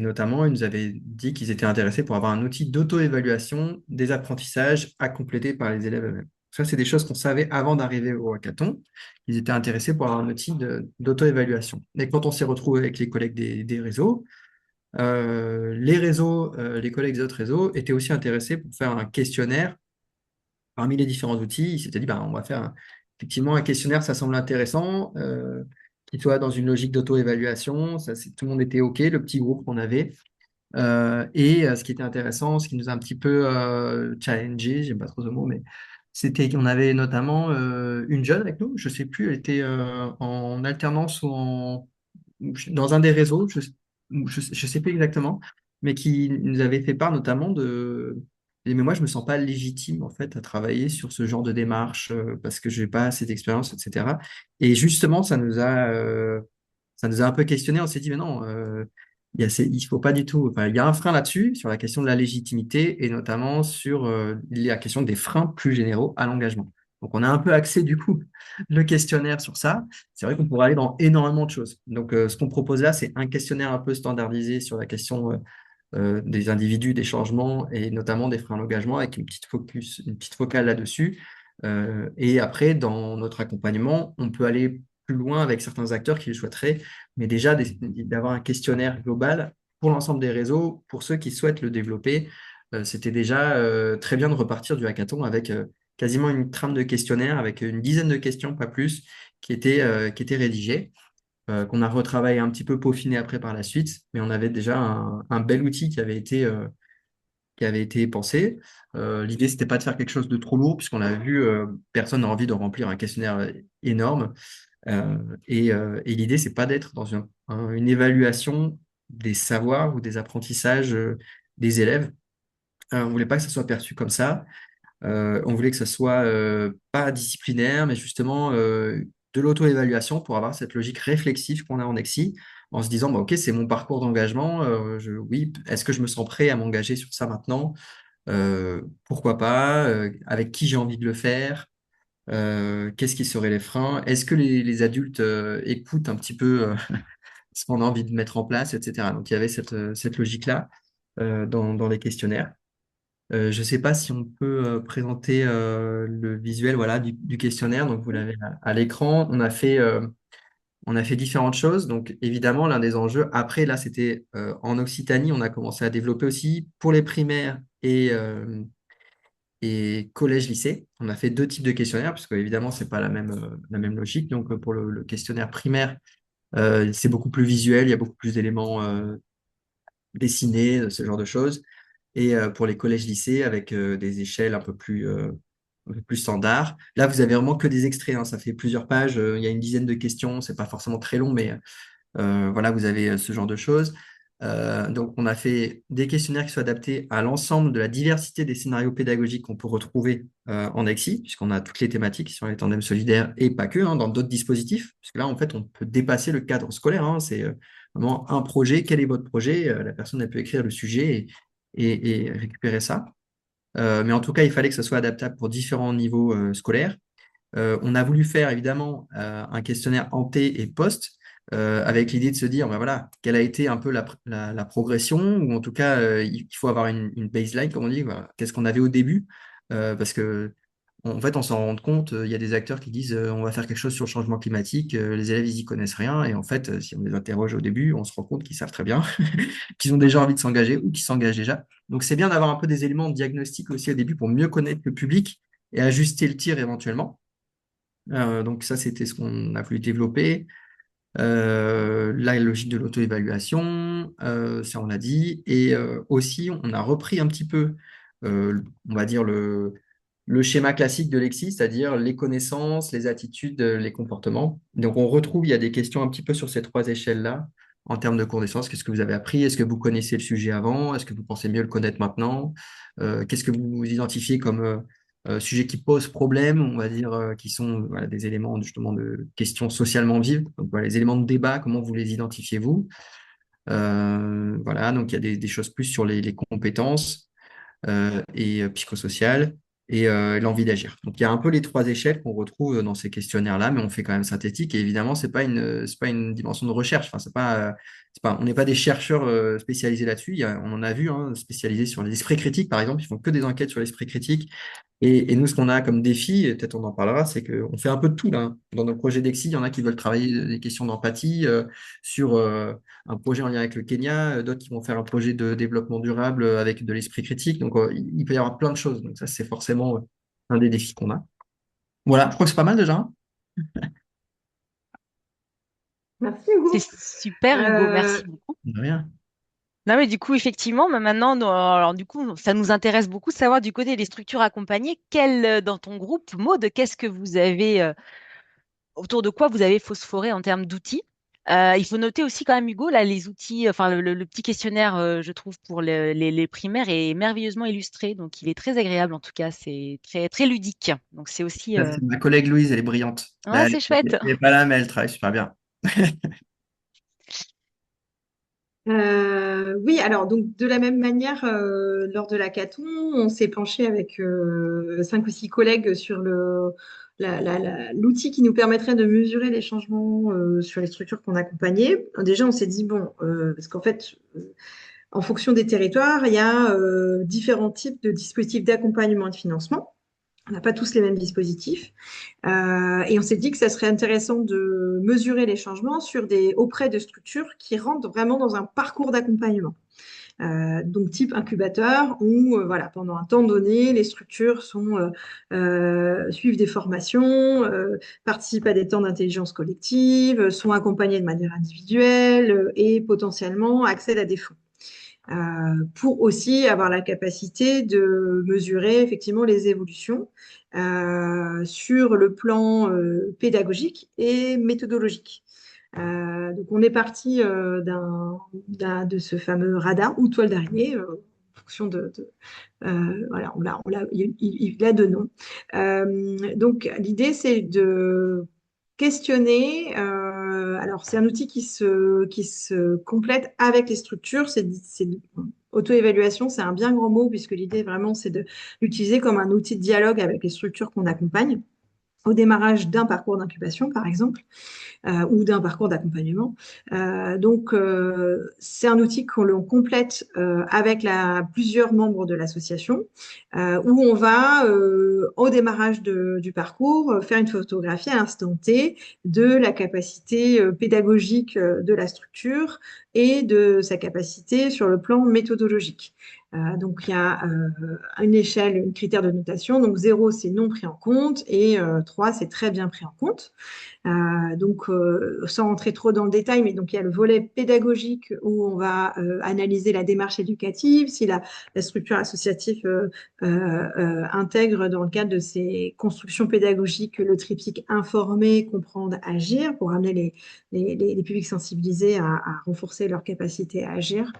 notamment, ils nous avaient dit qu'ils étaient intéressés pour avoir un outil d'auto-évaluation des apprentissages à compléter par les élèves eux-mêmes. Ça, c'est des choses qu'on savait avant d'arriver au hackathon. Ils étaient intéressés pour avoir un outil d'auto-évaluation. Et quand on s'est retrouvé avec les collègues des réseaux, les collègues des autres réseaux étaient aussi intéressés pour faire un questionnaire parmi les différents outils. Ils s'étaient dit, bah, on va faire effectivement un questionnaire, ça semble intéressant, qui soit dans une logique d'auto-évaluation. Tout le monde était OK, le petit groupe qu'on avait. Ce qui était intéressant, ce qui nous a un petit peu challengé, j'aime pas trop ce mot, mais c'était qu'on avait notamment une jeune avec nous, je sais plus, elle était en alternance dans un des réseaux, je sais plus exactement, mais qui nous avait fait part notamment mais moi, je me sens pas légitime en fait à travailler sur ce genre de démarche parce que je n'ai pas cette expérience, etc. Et justement, ça nous a un peu questionné. On s'est dit, mais non, il faut pas du tout. Enfin, il y a un frein là-dessus sur la question de la légitimité et notamment sur la question des freins plus généraux à l'engagement. Donc, on a un peu axé du coup le questionnaire sur ça. C'est vrai qu'on pourrait aller dans énormément de choses. Donc, ce qu'on propose là, c'est un questionnaire un peu standardisé sur la question des individus, des changements et notamment des freins à l'engagement avec une petite focale là-dessus. Et après, dans notre accompagnement, on peut aller plus loin avec certains acteurs qui le souhaiteraient, mais déjà d'avoir un questionnaire global pour l'ensemble des réseaux, pour ceux qui souhaitent le développer. C'était déjà très bien de repartir du hackathon avec quasiment une trame de questionnaire, avec une dizaine de questions, pas plus, qui étaient rédigées qu'on a retravaillé un petit peu peaufiné après par la suite, mais on avait déjà un bel outil qui avait été pensé. L'idée, c'était pas de faire quelque chose de trop lourd, puisqu'on a vu, personne n'a envie de remplir un questionnaire énorme. Et l'idée, c'est pas d'être dans une évaluation des savoirs ou des apprentissages des élèves. On voulait pas que ça soit perçu comme ça. On voulait que ça soit pas disciplinaire, mais justement de l'auto-évaluation pour avoir cette logique réflexive qu'on a en Exi, en se disant, bah, OK, c'est mon parcours d'engagement. Oui, est-ce que je me sens prêt à m'engager sur ça maintenant? Pourquoi pas? Avec qui j'ai envie de le faire? Qu'est-ce qui seraient les freins? Est-ce que les adultes écoutent un petit peu ce qu'on a envie de mettre en place, etc. Donc, il y avait cette logique-là dans les questionnaires. Je ne sais pas si on peut présenter le visuel voilà, du questionnaire. Donc, vous l'avez à l'écran. On a fait différentes choses. Donc, évidemment, l'un des enjeux, après, là, c'était en Occitanie, on a commencé à développer aussi pour les primaires et collège-lycée. On a fait deux types de questionnaires, parce qu'évidemment, ce n'est pas la même logique. Donc, pour le questionnaire primaire, c'est beaucoup plus visuel, il y a beaucoup plus d'éléments dessinés, ce genre de choses. Et pour les collèges-lycées, avec des échelles un peu plus standards. Là, vous avez vraiment que des extraits, hein, ça fait plusieurs pages, il y a une dizaine de questions, c'est pas forcément très long, mais voilà, vous avez ce genre de choses. Donc, on a fait des questionnaires qui sont adaptés à l'ensemble de la diversité des scénarios pédagogiques qu'on peut retrouver en EXI, puisqu'on a toutes les thématiques sur les tandems solidaires et pas que, hein, dans d'autres dispositifs, puisque là, en fait, on peut dépasser le cadre scolaire. Hein, c'est vraiment un projet. Quel est votre projet? La personne, elle peut écrire le sujet et récupérer ça. Mais en tout cas, il fallait que ça soit adaptable pour différents niveaux scolaires. On a voulu faire évidemment un questionnaire ante et post avec l'idée de se dire, ben voilà, quelle a été un peu la progression, ou en tout cas, il faut avoir une baseline, comme on dit, voilà. Qu'est-ce qu'on avait au début, parce que en fait, on s'en rend compte, il y a des acteurs qui disent on va faire quelque chose sur le changement climatique, les élèves, ils y connaissent rien, et en fait, si on les interroge au début, on se rend compte qu'ils savent très bien, qu'ils ont déjà envie de s'engager ou qu'ils s'engagent déjà. Donc, c'est bien d'avoir un peu des éléments de diagnostic aussi au début pour mieux connaître le public et ajuster le tir éventuellement. Donc ça, c'était ce qu'on a voulu développer. La logique de l'auto-évaluation, ça on l'a dit. Et aussi, on a repris un petit peu, on va dire, le schéma classique de Lexi, c'est-à-dire les connaissances, les attitudes, les comportements. Donc on retrouve, il y a des questions un petit peu sur ces trois échelles-là, en termes de cours d'essence? Qu'est-ce que vous avez appris? Est-ce que vous connaissez le sujet avant? Est-ce que vous pensez mieux le connaître maintenant? Qu'est-ce que vous identifiez comme sujets qui posent problème, on va dire, qui sont voilà, des éléments justement de questions socialement vives? Donc, voilà, les éléments de débat, comment vous les identifiez vous? Voilà, donc il y a des choses plus sur les compétences et psychosociales et l'envie d'agir. Donc il y a un peu les trois échelles qu'on retrouve dans ces questionnaires-là, mais on fait quand même synthétique. Et évidemment, c'est pas une dimension de recherche. Enfin, on n'est pas des chercheurs spécialisés là-dessus. On en a vu spécialisés sur les esprits critiques, par exemple. Ils font que des enquêtes sur l'esprit critique. Et nous, ce qu'on a comme défi, et peut-être on en parlera, c'est qu'on fait un peu de tout là, hein. Dans nos projets d'Exi, il y en a qui veulent travailler des questions d'empathie sur un projet en lien avec le Kenya, d'autres qui vont faire un projet de développement durable avec de l'esprit critique. Donc, il peut y avoir plein de choses. Donc, ça, c'est forcément un des défis qu'on a. Voilà, je crois que c'est pas mal déjà, hein. Merci C'est Hugo. super, Hugo. Euh, Merci beaucoup. De rien. Non, mais du coup, effectivement, mais maintenant, alors, du coup, ça nous intéresse beaucoup de savoir du côté des structures accompagnées, dans ton groupe, Maud, qu'est-ce que vous avez, autour de quoi vous avez phosphoré en termes d'outils? Il faut noter aussi quand même, Hugo, là, les outils, enfin, le petit questionnaire, je trouve, pour les primaires est merveilleusement illustré. Donc, il est très agréable, en tout cas, c'est très, très ludique. Donc, c'est aussi, Ça, c'est ma collègue Louise, elle est brillante. ouais, Là, c'est chouette. elle n'est pas là, mais elle travaille super bien. oui, alors donc de la même manière, lors de l'hackathon, on s'est penché avec 5 ou 6 collègues sur l'outil qui nous permettrait de mesurer les changements sur les structures qu'on accompagnait. Déjà, on s'est dit, bon, parce qu'en fait, en fonction des territoires, il y a différents types de dispositifs d'accompagnement et de financement. On n'a pas tous les mêmes dispositifs. Et on s'est dit que ça serait intéressant de mesurer les changements auprès de structures qui rentrent vraiment dans un parcours d'accompagnement. Donc type incubateur où voilà, pendant un temps donné, les structures suivent des formations, participent à des temps d'intelligence collective, sont accompagnées de manière individuelle et potentiellement accèdent à des fonds. Pour aussi avoir la capacité de mesurer effectivement les évolutions sur le plan pédagogique et méthodologique. Donc on est parti de ce fameux radar ou toile d'araignée, en fonction voilà, il a deux noms. Donc l'idée c'est de questionner. Alors c'est un outil qui se complète avec les structures. Auto-évaluation, c'est un bien grand mot puisque l'idée vraiment c'est de l'utiliser comme un outil de dialogue avec les structures qu'on accompagne au démarrage d'un parcours d'incubation, par exemple, ou d'un parcours d'accompagnement. C'est un outil qu'on l'on complète avec plusieurs membres de l'association, où on va, au démarrage du parcours, faire une photographie à l'instant T de la capacité pédagogique de la structure et de sa capacité sur le plan méthodologique. Donc, il y a une échelle, une critère de notation. Donc, 0, c'est non pris en compte et 3, c'est très bien pris en compte. Sans rentrer trop dans le détail, mais donc il y a le volet pédagogique où on va analyser la démarche éducative, si la structure associative intègre dans le cadre de ses constructions pédagogiques le triptyque informer, comprendre, agir pour amener les publics sensibilisés à renforcer leur capacité à agir.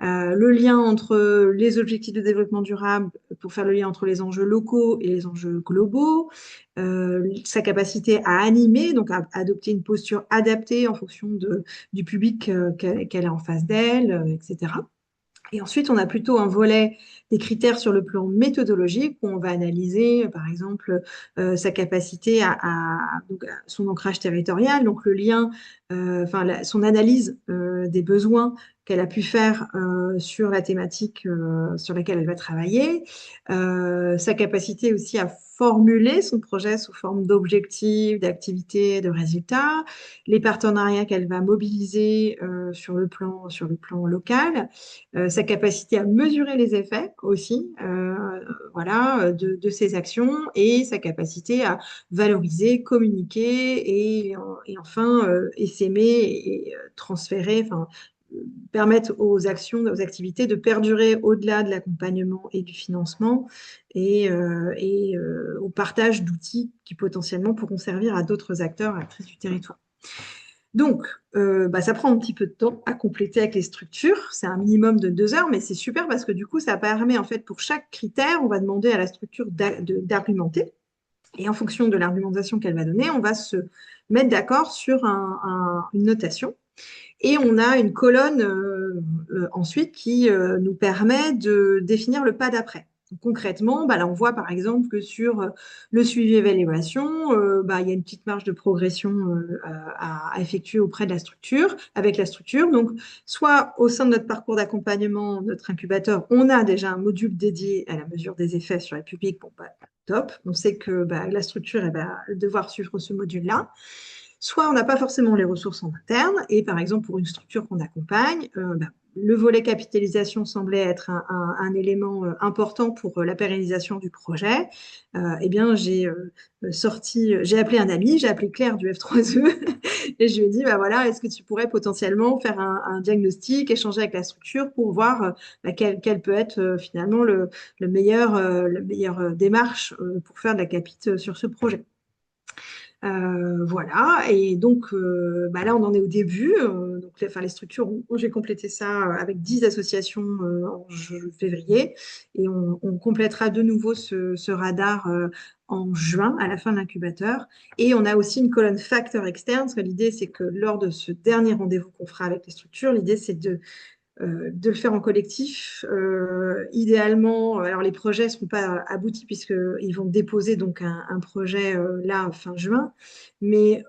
Le lien entre les objectifs de développement durable pour faire le lien entre les enjeux locaux et les enjeux globaux, sa capacité à animer, donc à adopter une posture adaptée en fonction du public qu'elle a en face d'elle, etc. Et ensuite, on a plutôt un volet des critères sur le plan méthodologique où on va analyser, par exemple, sa capacité donc, à son ancrage territorial, donc le lien, son analyse des besoins qu'elle a pu faire sur la thématique sur laquelle elle va travailler, sa capacité aussi à formuler son projet sous forme d'objectifs, d'activités, de résultats, les partenariats qu'elle va mobiliser sur le plan local, sa capacité à mesurer les effets aussi, voilà, de ses actions et sa capacité à valoriser, communiquer et enfin essaimer et transférer, enfin permettre aux actions, aux activités de perdurer au-delà de l'accompagnement et du financement et au partage d'outils qui potentiellement pourront servir à d'autres acteurs, actrices du territoire. Donc, ça prend un petit peu de temps à compléter avec les structures. C'est un minimum de 2 heures, mais c'est super parce que du coup, ça permet en fait pour chaque critère, on va demander à la structure d'argumenter. Et en fonction de l'argumentation qu'elle va donner, on va se mettre d'accord sur une notation. Et on a une colonne ensuite qui nous permet de définir le pas d'après. Donc, concrètement, là, on voit par exemple que sur le suivi évaluation, il y a une petite marge de progression à effectuer auprès de la structure, avec la structure. Donc, soit au sein de notre parcours d'accompagnement, notre incubateur, on a déjà un module dédié à la mesure des effets sur les publics. Bon, top. On sait que la structure va devoir suivre ce module-là. Soit on n'a pas forcément les ressources en interne, et par exemple pour une structure qu'on accompagne, le volet capitalisation semblait être un élément important pour la pérennisation du projet. Eh bien, j'ai appelé un ami, j'ai appelé Claire du F3E, et je lui ai dit, voilà, est-ce que tu pourrais potentiellement faire un diagnostic, échanger avec la structure pour voir quel peut être finalement le meilleur démarche pour faire de la capite sur ce projet. Voilà, et donc là on en est au début. Donc, les structures, j'ai complété ça avec 10 associations en février, et on complétera de nouveau ce radar en juin, à la fin de l'incubateur. Et on a aussi une colonne facteurs externes, parce que l'idée c'est que lors de ce dernier rendez-vous qu'on fera avec les structures, l'idée c'est de le faire en collectif. Idéalement, alors les projets ne seront pas aboutis puisqu'ils vont déposer donc un projet là fin juin, mais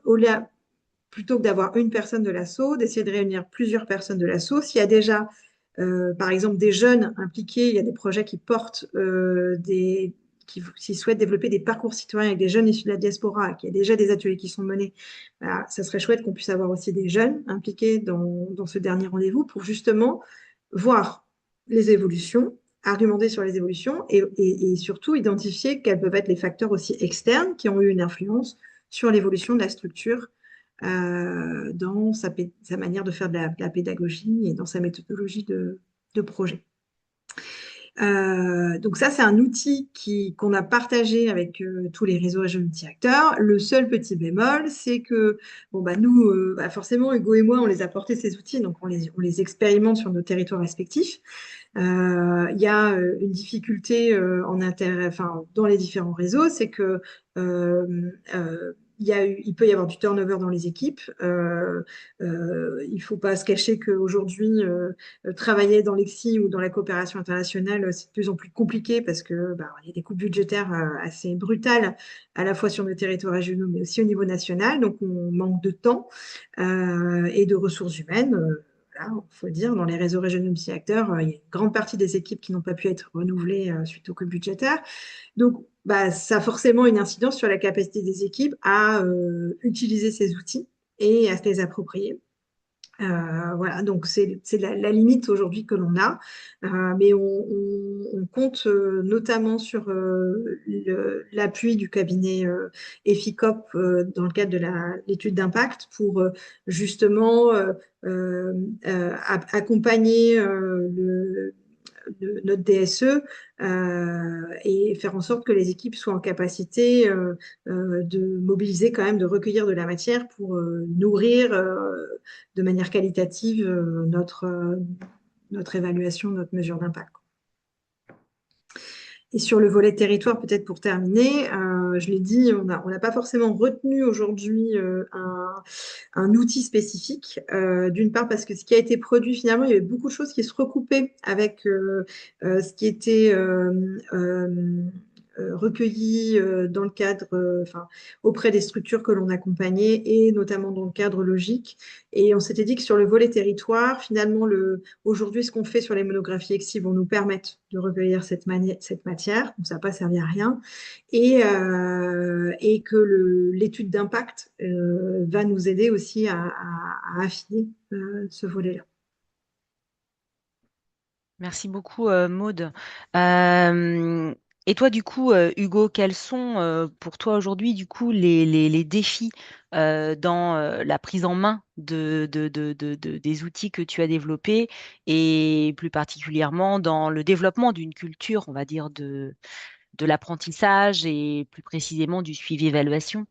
plutôt que d'avoir une personne de l'asso, d'essayer de réunir plusieurs personnes de l'asso. S'il y a déjà, par exemple, des jeunes impliqués, il y a des projets qui portent qui souhaitent développer des parcours citoyens avec des jeunes issus de la diaspora, qu'il y a déjà des ateliers qui sont menés, ça serait chouette qu'on puisse avoir aussi des jeunes impliqués dans ce dernier rendez-vous pour justement voir les évolutions, argumenter sur les évolutions et surtout identifier quels peuvent être les facteurs aussi externes qui ont eu une influence sur l'évolution de la structure dans sa manière de faire de la pédagogie et dans sa méthodologie de projet. Donc ça, c'est un outil qu'on a partagé avec tous les réseaux régionaux multi-acteurs. Le seul petit bémol, c'est que nous, forcément, Hugo et moi, on les a portés ces outils, donc on les expérimente sur nos territoires respectifs. Il y a une difficulté dans les différents réseaux, c'est que il peut y avoir du turnover dans les équipes. Il ne faut pas se cacher qu'aujourd'hui, travailler dans l'EXI ou dans la coopération internationale, c'est de plus en plus compliqué parce que il y a des coupes budgétaires assez brutales, à la fois sur nos territoires régionaux, mais aussi au niveau national. Donc, on manque de temps et de ressources humaines. Voilà, il faut le dire, dans les réseaux régionaux multi-acteurs, il y a une grande partie des équipes qui n'ont pas pu être renouvelées suite aux coupes budgétaires. Donc, ça a forcément une incidence sur la capacité des équipes à utiliser ces outils et à se les approprier. Voilà, donc c'est la limite aujourd'hui que l'on a, mais on compte notamment sur l'appui du cabinet EFICOP dans le cadre de l'étude d'impact pour justement accompagner notre DSE et faire en sorte que les équipes soient en capacité de mobiliser quand même, de recueillir de la matière pour nourrir de manière qualitative notre évaluation, notre mesure d'impact. Et sur le volet territoire, peut-être pour terminer, je l'ai dit, on n'a pas forcément retenu aujourd'hui un outil spécifique. D'une part parce que ce qui a été produit, finalement, il y avait beaucoup de choses qui se recoupaient avec ce qui était recueilli dans le cadre, auprès des structures que l'on accompagnait et notamment dans le cadre logique. Et on s'était dit que sur le volet territoire, finalement, aujourd'hui, ce qu'on fait sur les monographies EXI vont nous permettre de recueillir cette matière, donc ça n'a pas servi à rien, et que l'étude d'impact va nous aider aussi à affiner ce volet-là. Merci beaucoup, Maude. Et toi, du coup, Hugo, quels sont pour toi aujourd'hui, du coup, les défis dans la prise en main des outils que tu as développés et plus particulièrement dans le développement d'une culture, on va dire, de l'apprentissage et plus précisément du suivi-évaluation?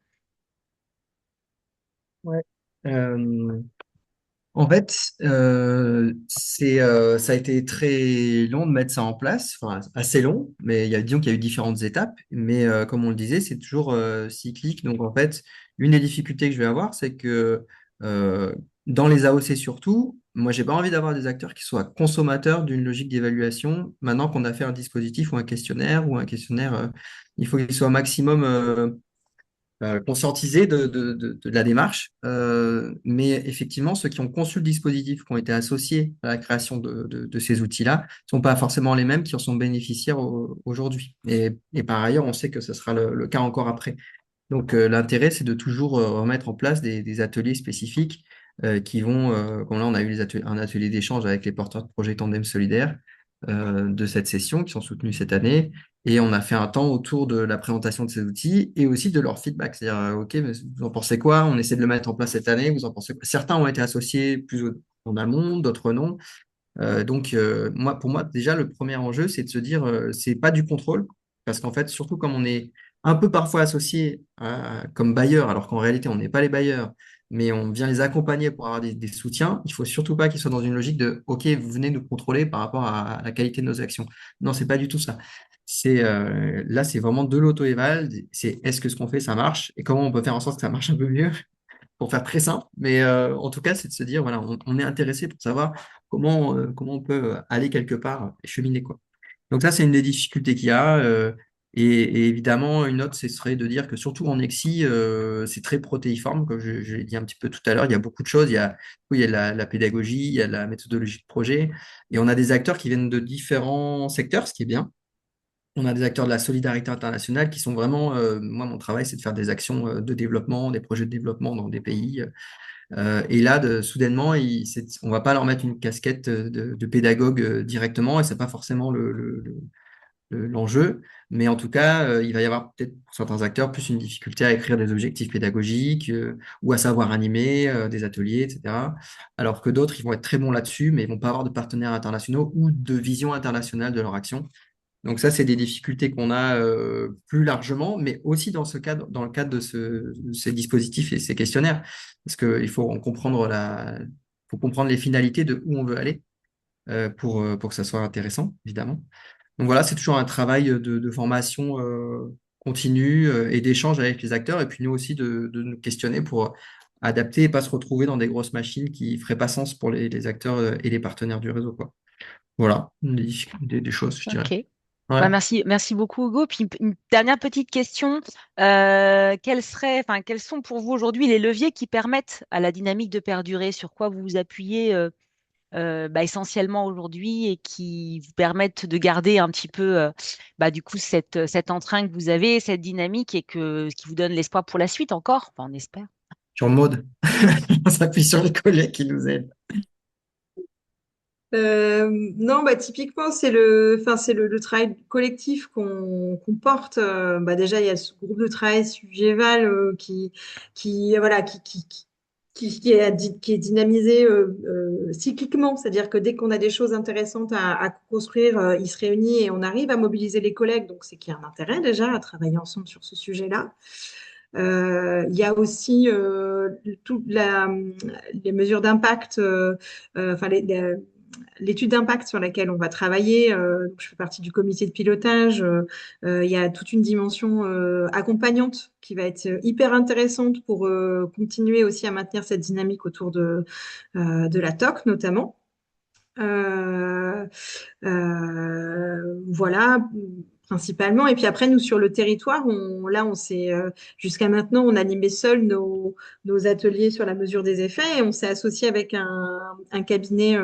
Ouais. Euh, En fait, ça a été très long de mettre ça en place, enfin assez long, mais disons qu'il y a eu différentes étapes. Mais comme on le disait, c'est toujours cyclique. Donc en fait, une des difficultés que je vais avoir, c'est que euh, dans les AOC surtout, moi, j'ai pas envie d'avoir des acteurs qui soient consommateurs d'une logique d'évaluation. Maintenant qu'on a fait un dispositif ou un questionnaire, il faut qu'il soit au maximum conscientisés de la démarche. Mais effectivement, ceux qui ont conçu le dispositif, qui ont été associés à la création de ces outils-là, ne sont pas forcément les mêmes qui en sont bénéficiaires aujourd'hui. Et par ailleurs, on sait que ce sera le cas encore après. Donc, l'intérêt, c'est de toujours remettre en place des ateliers spécifiques qui vont, comme là, on a eu un atelier d'échange avec les porteurs de projets Tandem Solidaire de cette session qui sont soutenus cette année. Et on a fait un temps autour de la présentation de ces outils et aussi de leur feedback. C'est-à-dire, OK, mais vous en pensez quoi? On essaie de le mettre en place cette année. Vous en pensez quoi? Certains ont été associés plus en amont, d'autres non. Pour moi, déjà, le premier enjeu, c'est de se dire, c'est pas du contrôle, parce qu'en fait, surtout comme on est un peu parfois associé comme bailleur, alors qu'en réalité, on n'est pas les bailleurs, mais on vient les accompagner pour avoir des soutiens, il faut surtout pas qu'ils soient dans une logique de, OK, vous venez nous contrôler par rapport à la qualité de nos actions. Non, c'est pas du tout ça. Là, c'est vraiment de l'auto-éval. C'est est-ce que ce qu'on fait, ça marche, et comment on peut faire en sorte que ça marche un peu mieux pour faire très simple, mais en tout cas, c'est de se dire, voilà, on est intéressé pour savoir comment on peut aller quelque part et cheminer, quoi. Donc ça, c'est une des difficultés qu'il y a. Et évidemment, une autre, ce serait de dire que surtout en EXI, c'est très protéiforme, comme je l'ai dit un petit peu tout à l'heure. Il y a beaucoup de choses. Il y a la pédagogie, il y a la méthodologie de projet. Et on a des acteurs qui viennent de différents secteurs, ce qui est bien. On a des acteurs de la solidarité internationale qui sont vraiment, moi, mon travail, c'est de faire des actions de développement, des projets de développement dans des pays. Et là, soudainement, on va pas leur mettre une casquette de pédagogue directement, et c'est pas forcément l'enjeu. Mais en tout cas, il va y avoir peut-être pour certains acteurs plus une difficulté à écrire des objectifs pédagogiques ou à savoir animer des ateliers, etc. Alors que d'autres, ils vont être très bons là-dessus, mais ils vont pas avoir de partenaires internationaux ou de vision internationale de leur action. Donc ça, c'est des difficultés qu'on a plus largement, mais aussi dans le cadre de ces dispositifs et ces questionnaires, parce qu'il faut faut comprendre les finalités de où on veut aller pour que ça soit intéressant, évidemment. Donc voilà, c'est toujours un travail de formation continue et d'échange avec les acteurs, et puis nous aussi de nous questionner pour adapter et pas se retrouver dans des grosses machines qui ne feraient pas sens pour les acteurs et les partenaires du réseau, quoi. Voilà, des choses, je dirais. Ok. Ouais. Bah, merci beaucoup, Hugo. Puis une dernière petite question. Quels sont pour vous aujourd'hui les leviers qui permettent à la dynamique de perdurer? Sur quoi vous vous appuyez essentiellement aujourd'hui et qui vous permettent de garder un petit peu du coup cet entrain que vous avez, cette dynamique et qui vous donne l'espoir pour la suite encore? Enfin, on espère. Sur le mode. On s'appuie sur les collègues qui nous aident. Non, typiquement, c'est le travail collectif qu'on porte. Déjà, il y a ce groupe de travail Sugéval voilà, qui est dynamisé cycliquement. C'est-à-dire que dès qu'on a des choses intéressantes à construire, il se réunit et on arrive à mobiliser les collègues. Donc, c'est qu'il y a un intérêt déjà à travailler ensemble sur ce sujet-là. Il y a aussi les mesures d'impact, enfin l'étude d'impact sur laquelle on va travailler. Donc je fais partie du comité de pilotage. Il y a toute une dimension accompagnante qui va être hyper intéressante pour continuer aussi à maintenir cette dynamique autour de la TOC notamment. Euh, voilà, principalement. Et puis après, nous, sur le territoire, jusqu'à maintenant, on animait seul nos ateliers sur la mesure des effets et on s'est associé avec un cabinet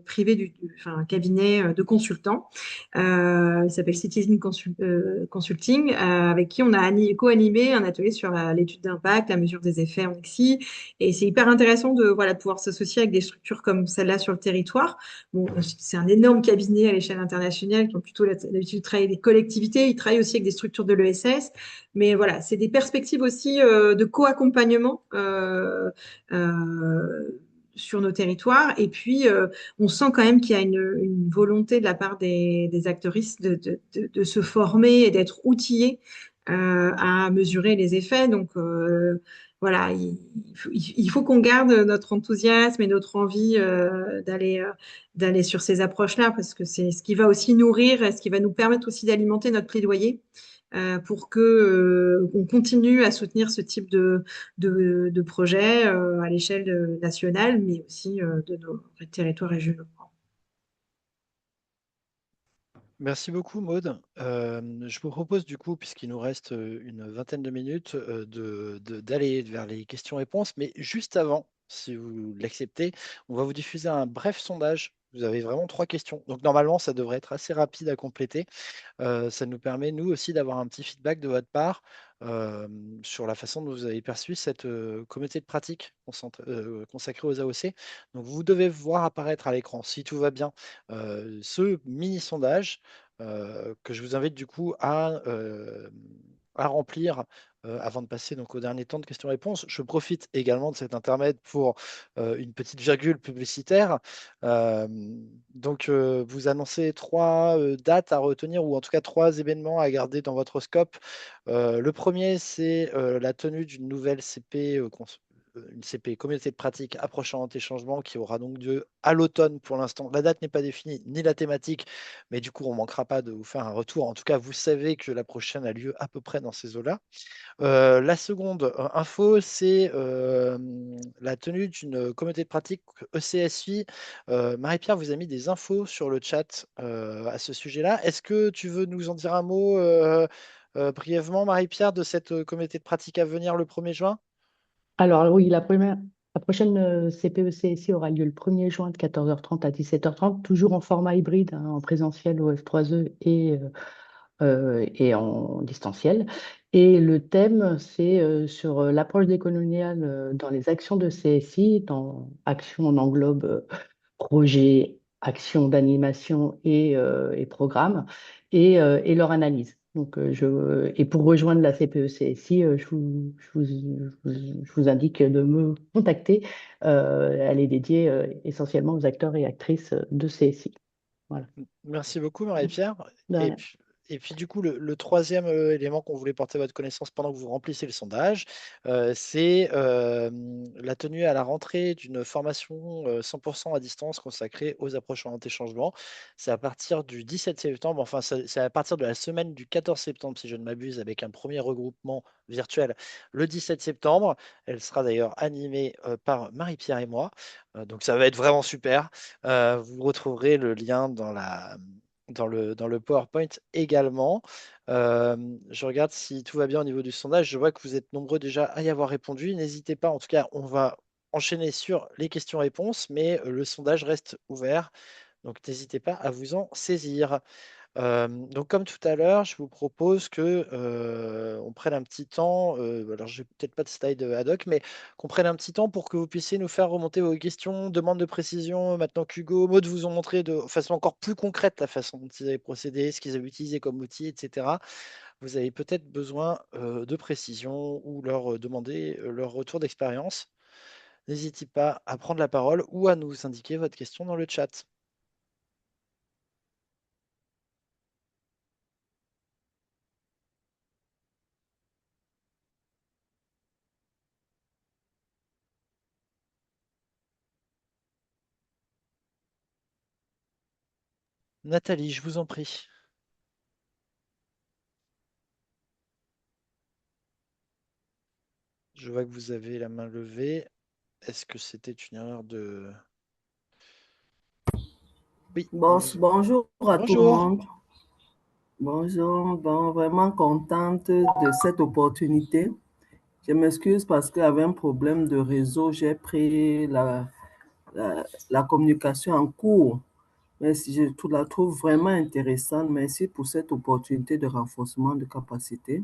privé, enfin, un cabinet de consultants. Il s'appelle Citizen Consulting, avec qui on a co-animé un atelier sur l'étude d'impact, la mesure des effets en EXI. Et c'est hyper intéressant de pouvoir s'associer avec des structures comme celle-là sur le territoire. Bon, c'est un énorme cabinet à l'échelle internationale qui ont plutôt l'habitude de travailler avec des collectivités. Ils travaillent aussi avec des structures de l'ESS. Mais voilà, c'est des perspectives aussi de co-accompagnement sur nos territoires. Et puis, on sent quand même qu'il y a une volonté de la part des acteuristes de se former et d'être outillés à mesurer les effets. Donc, voilà, il faut qu'on garde notre enthousiasme et notre envie d'aller sur ces approches-là, parce que c'est ce qui va aussi nourrir et ce qui va nous permettre aussi d'alimenter notre plaidoyer pour que on continue à soutenir ce type de projet à l'échelle nationale, mais aussi de nos territoires régionaux. Merci beaucoup, Maude. Je vous propose du coup, puisqu'il nous reste une vingtaine de minutes, d'aller vers les questions-réponses. Mais juste avant, si vous l'acceptez, on va vous diffuser un bref sondage. Vous avez vraiment 3 questions. Donc normalement, ça devrait être assez rapide à compléter. Ça nous permet, nous aussi, d'avoir un petit feedback de votre part euh, sur la façon dont vous avez perçu cette communauté de pratique consacrée aux AOC. Donc, vous devez voir apparaître à l'écran, si tout va bien, ce mini sondage que je vous invite du coup à remplir avant de passer donc, au dernier temps de questions-réponses. Je profite également de cet intermède pour une petite virgule publicitaire. Euh, vous annoncez 3 dates à retenir, ou en tout cas 3 événements à garder dans votre scope. Le premier, c'est la tenue d'une nouvelle CP, une CP communauté de pratique approchant des changements, qui aura donc lieu à l'automne pour l'instant. La date n'est pas définie, ni la thématique, mais du coup, on ne manquera pas de vous faire un retour. En tout cas, vous savez que la prochaine a lieu à peu près dans ces eaux-là. La seconde info, c'est la tenue d'une communauté de pratique ECSI. Marie-Pierre vous a mis des infos sur le chat à ce sujet-là. Est-ce que tu veux nous en dire un mot brièvement, Marie-Pierre, de cette communauté de pratique à venir le 1er juin? Alors oui, la prochaine CPE-CSI aura lieu le 1er juin de 14h30 à 17h30, toujours en format hybride, hein, en présentiel au F3E et en distanciel. Et le thème, c'est sur l'approche décoloniale dans les actions de CSI. Dans action, on englobe projets, actions d'animation et programmes, et leur analyse. Donc, et pour rejoindre la CPE-CSI, je vous indique de me contacter. Elle est dédiée essentiellement aux acteurs et actrices de CSI. Voilà. Merci beaucoup, Marie-Pierre. De Et rien. puis, et puis, du coup, le troisième élément qu'on voulait porter à votre connaissance pendant que vous remplissez le sondage, c'est la tenue à la rentrée d'une formation 100% à distance consacrée aux approches orientées changement. C'est à partir du 17 septembre, enfin, c'est à partir de la semaine du 14 septembre, si je ne m'abuse, avec un premier regroupement virtuel le 17 septembre. Elle sera d'ailleurs animée par Marie-Pierre et moi. Donc, ça va être vraiment super. Vous retrouverez le lien dans le PowerPoint également. Je regarde si tout va bien au niveau du sondage. Je vois que vous êtes nombreux déjà à y avoir répondu. N'hésitez pas, en tout cas, on va enchaîner sur les questions-réponses, mais le sondage reste ouvert. Donc n'hésitez pas à vous en saisir. Donc comme tout à l'heure, je vous propose que on prenne un petit temps. Alors j'ai peut-être pas de slide ad hoc, mais qu'on prenne un petit temps pour que vous puissiez nous faire remonter vos questions, demandes de précision. Maintenant qu'Hugo, Maud vous ont montré de façon encore plus concrète la façon dont ils avaient procédé, ce qu'ils avaient utilisé comme outil, etc. Vous avez peut-être besoin de précision, ou leur demander leur retour d'expérience. N'hésitez pas à prendre la parole ou à nous indiquer votre question dans le chat. Nathalie, je vous en prie. Je vois que vous avez la main levée. Est-ce que c'était une erreur de... Oui, Bonjour à tout le bonjour. monde. Bonjour, bon, vraiment contente de cette opportunité. Je m'excuse parce qu'avec un problème de réseau, j'ai pris la communication en cours. Mais la trouve vraiment intéressante. Merci pour cette opportunité de renforcement de capacité,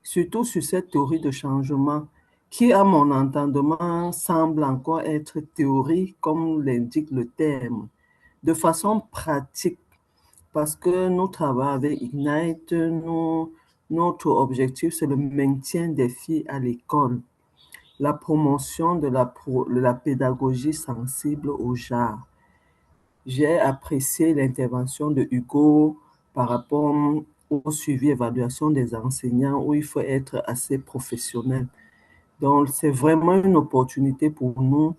surtout sur cette théorie de changement qui, à mon entendement, semble encore être théorie comme l'indique le terme. De façon pratique, parce que nous travaillons avec Ignite, notre objectif, c'est le maintien des filles à l'école, la promotion de la pédagogie sensible au genre. J'ai apprécié l'intervention de Hugo par rapport au suivi évaluation des enseignants, où il faut être assez professionnel. Donc, c'est vraiment une opportunité pour nous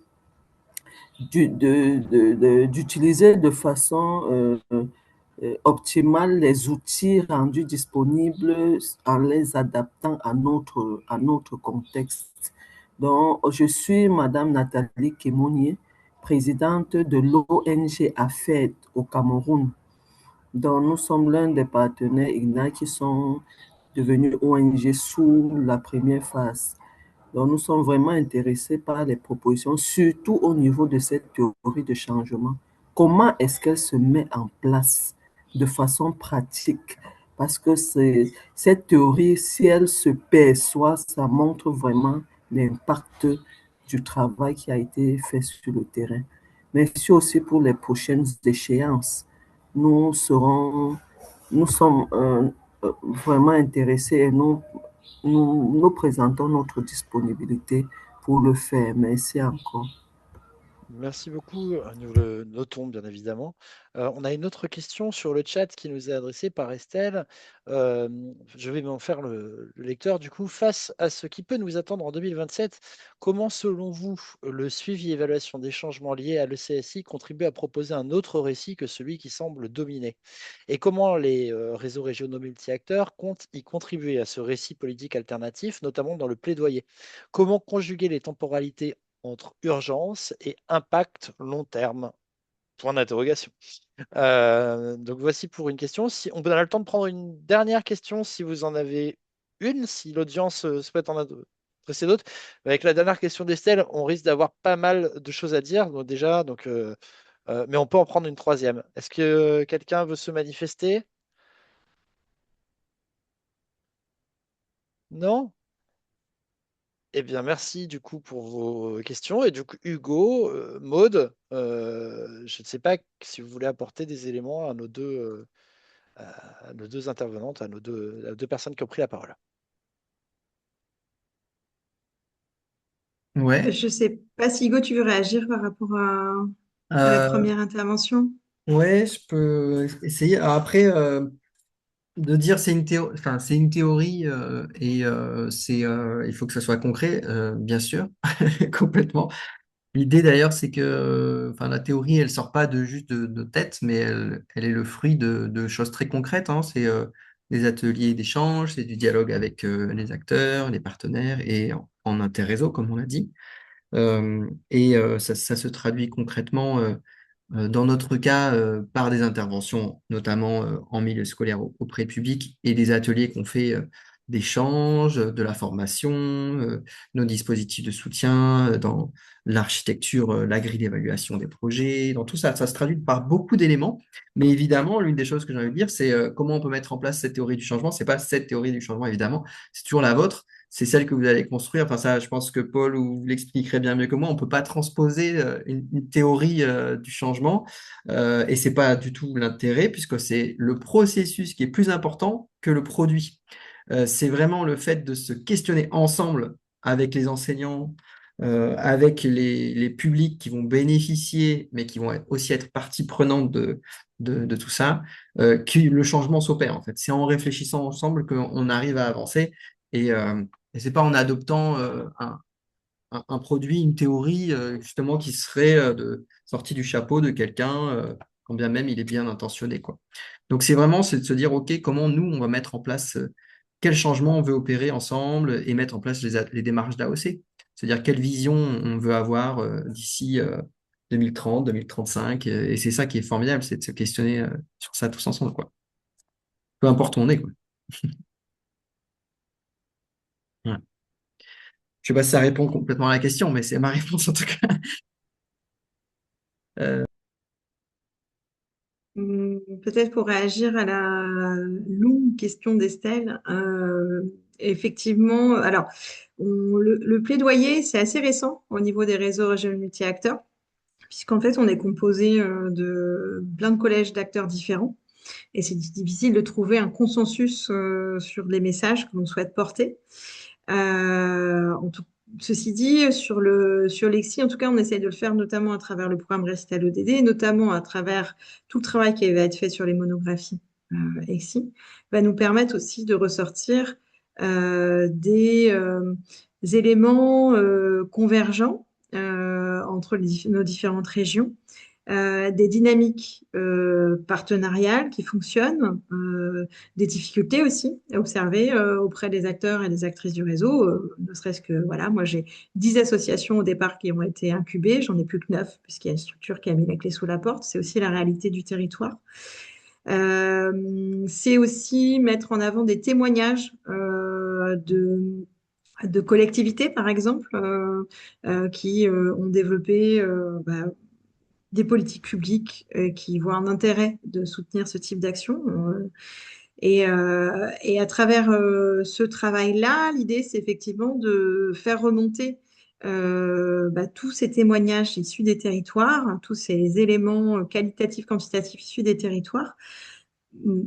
d'utiliser de façon optimale les outils rendus disponibles en les adaptant à notre contexte. Donc, je suis Madame Nathalie Kémonier, présidente de l'ONG AFED au Cameroun. Donc, nous sommes l'un des partenaires IGNA qui sont devenus ONG sous la première phase. Donc, nous sommes vraiment intéressés par les propositions, surtout au niveau de cette théorie de changement. Comment est-ce qu'elle se met en place de façon pratique? Parce que cette théorie, si elle se perçoit, ça montre vraiment l'impact du travail qui a été fait sur le terrain. Merci aussi pour les prochaines échéances. Nous serons, nous sommes vraiment intéressés et nous présentons notre disponibilité pour le faire. Merci encore. Merci beaucoup. Nous le notons bien évidemment. On a une autre question sur le chat qui nous est adressée par Estelle. Je vais m'en faire le lecteur. Du coup, face à ce qui peut nous attendre en 2027, comment, selon vous, le suivi et évaluation des changements liés à l'ECSI contribue à proposer un autre récit que celui qui semble dominer? Et comment les réseaux régionaux multi-acteurs comptent y contribuer à ce récit politique alternatif, notamment dans le plaidoyer? Comment conjuguer les temporalités entre urgence et impact long terme? Point d'interrogation. Donc voici pour une question. Si on a le temps de prendre une dernière question, si vous en avez une, si l'audience souhaite en adresser d'autres. Avec la dernière question d'Estelle, on risque d'avoir pas mal de choses à dire donc déjà. Mais on peut en prendre une troisième. Est-ce que quelqu'un veut se manifester? Non? Eh bien, merci du coup pour vos questions. Et du coup, Hugo, Maude, je ne sais pas si vous voulez apporter des éléments à nos deux intervenantes, à deux personnes qui ont pris la parole. Ouais. Je ne sais pas si Hugo, tu veux réagir par rapport à la Euh, première intervention. ouais, je peux essayer. Alors après, de dire c'est une théorie il faut que ça soit concret, bien sûr, complètement. L'idée d'ailleurs, c'est que la théorie, elle sort pas de juste de tête, mais elle est le fruit de choses très concrètes, hein. C'est des ateliers d'échange, c'est du dialogue avec les acteurs, les partenaires et en interréseau, comme on l'a dit. Ça se traduit concrètement. Dans notre cas, par des interventions, notamment en milieu scolaire auprès du public et des ateliers qu'on fait d'échange, de la formation, nos dispositifs de soutien, dans l'architecture, la grille d'évaluation des projets, dans tout ça, ça se traduit par beaucoup d'éléments. Mais évidemment, l'une des choses que j'ai envie de dire, c'est comment on peut mettre en place cette théorie du changement. C'est pas cette théorie du changement, évidemment, c'est toujours la vôtre. C'est celle que vous allez construire. Enfin, ça, je pense que Paul vous l'expliquerait bien mieux que moi. On ne peut pas transposer une théorie du changement et c'est pas du tout l'intérêt puisque c'est le processus qui est plus important que le produit. C'est vraiment le fait de se questionner ensemble avec les enseignants, avec les publics qui vont bénéficier, mais qui vont aussi être partie prenante de tout ça, que le changement s'opère en fait. C'est en réfléchissant ensemble qu'on arrive à avancer et c'est pas en adoptant un produit, une théorie justement qui serait sortie du chapeau de quelqu'un, quand bien même il est bien intentionné, quoi. Donc c'est de se dire, OK, comment nous, on va mettre en place, quel changement on veut opérer ensemble et mettre en place les démarches d'AOC. C'est-à-dire quelle vision on veut avoir d'ici 2030, 2035. Et c'est ça qui est formidable, c'est de se questionner sur ça tous ensemble, quoi. Peu importe où on est, quoi. Ouais. Je sais pas si ça répond complètement à la question, mais c'est ma réponse en tout cas. Peut-être pour réagir à la longue question d'Estelle. Effectivement, alors, le plaidoyer, c'est assez récent au niveau des réseaux régionaux multi-acteurs, puisqu'en fait, on est composé de plein de collèges d'acteurs différents. Et c'est difficile de trouver un consensus sur les messages que l'on souhaite porter. En tout- Ceci dit, sur l'EXI, en tout cas, on essaye de le faire notamment à travers le programme Récital ODD, notamment à travers tout le travail qui va être fait sur les monographies EXI, va nous permettre aussi de ressortir des éléments convergents entre nos différentes régions, des dynamiques partenariales qui fonctionnent, des difficultés aussi à observer auprès des acteurs et des actrices du réseau, ne serait-ce que, voilà, moi j'ai 10 associations au départ qui ont été incubées, j'en ai plus que 9 puisqu'il y a une structure qui a mis la clé sous la porte, c'est aussi la réalité du territoire. C'est aussi mettre en avant des témoignages de collectivités, par exemple, qui ont développé des politiques publiques qui voient un intérêt de soutenir ce type d'action. Et à travers ce travail-là, l'idée, c'est effectivement de faire remonter tous ces témoignages issus des territoires, tous ces éléments qualitatifs, quantitatifs issus des territoires,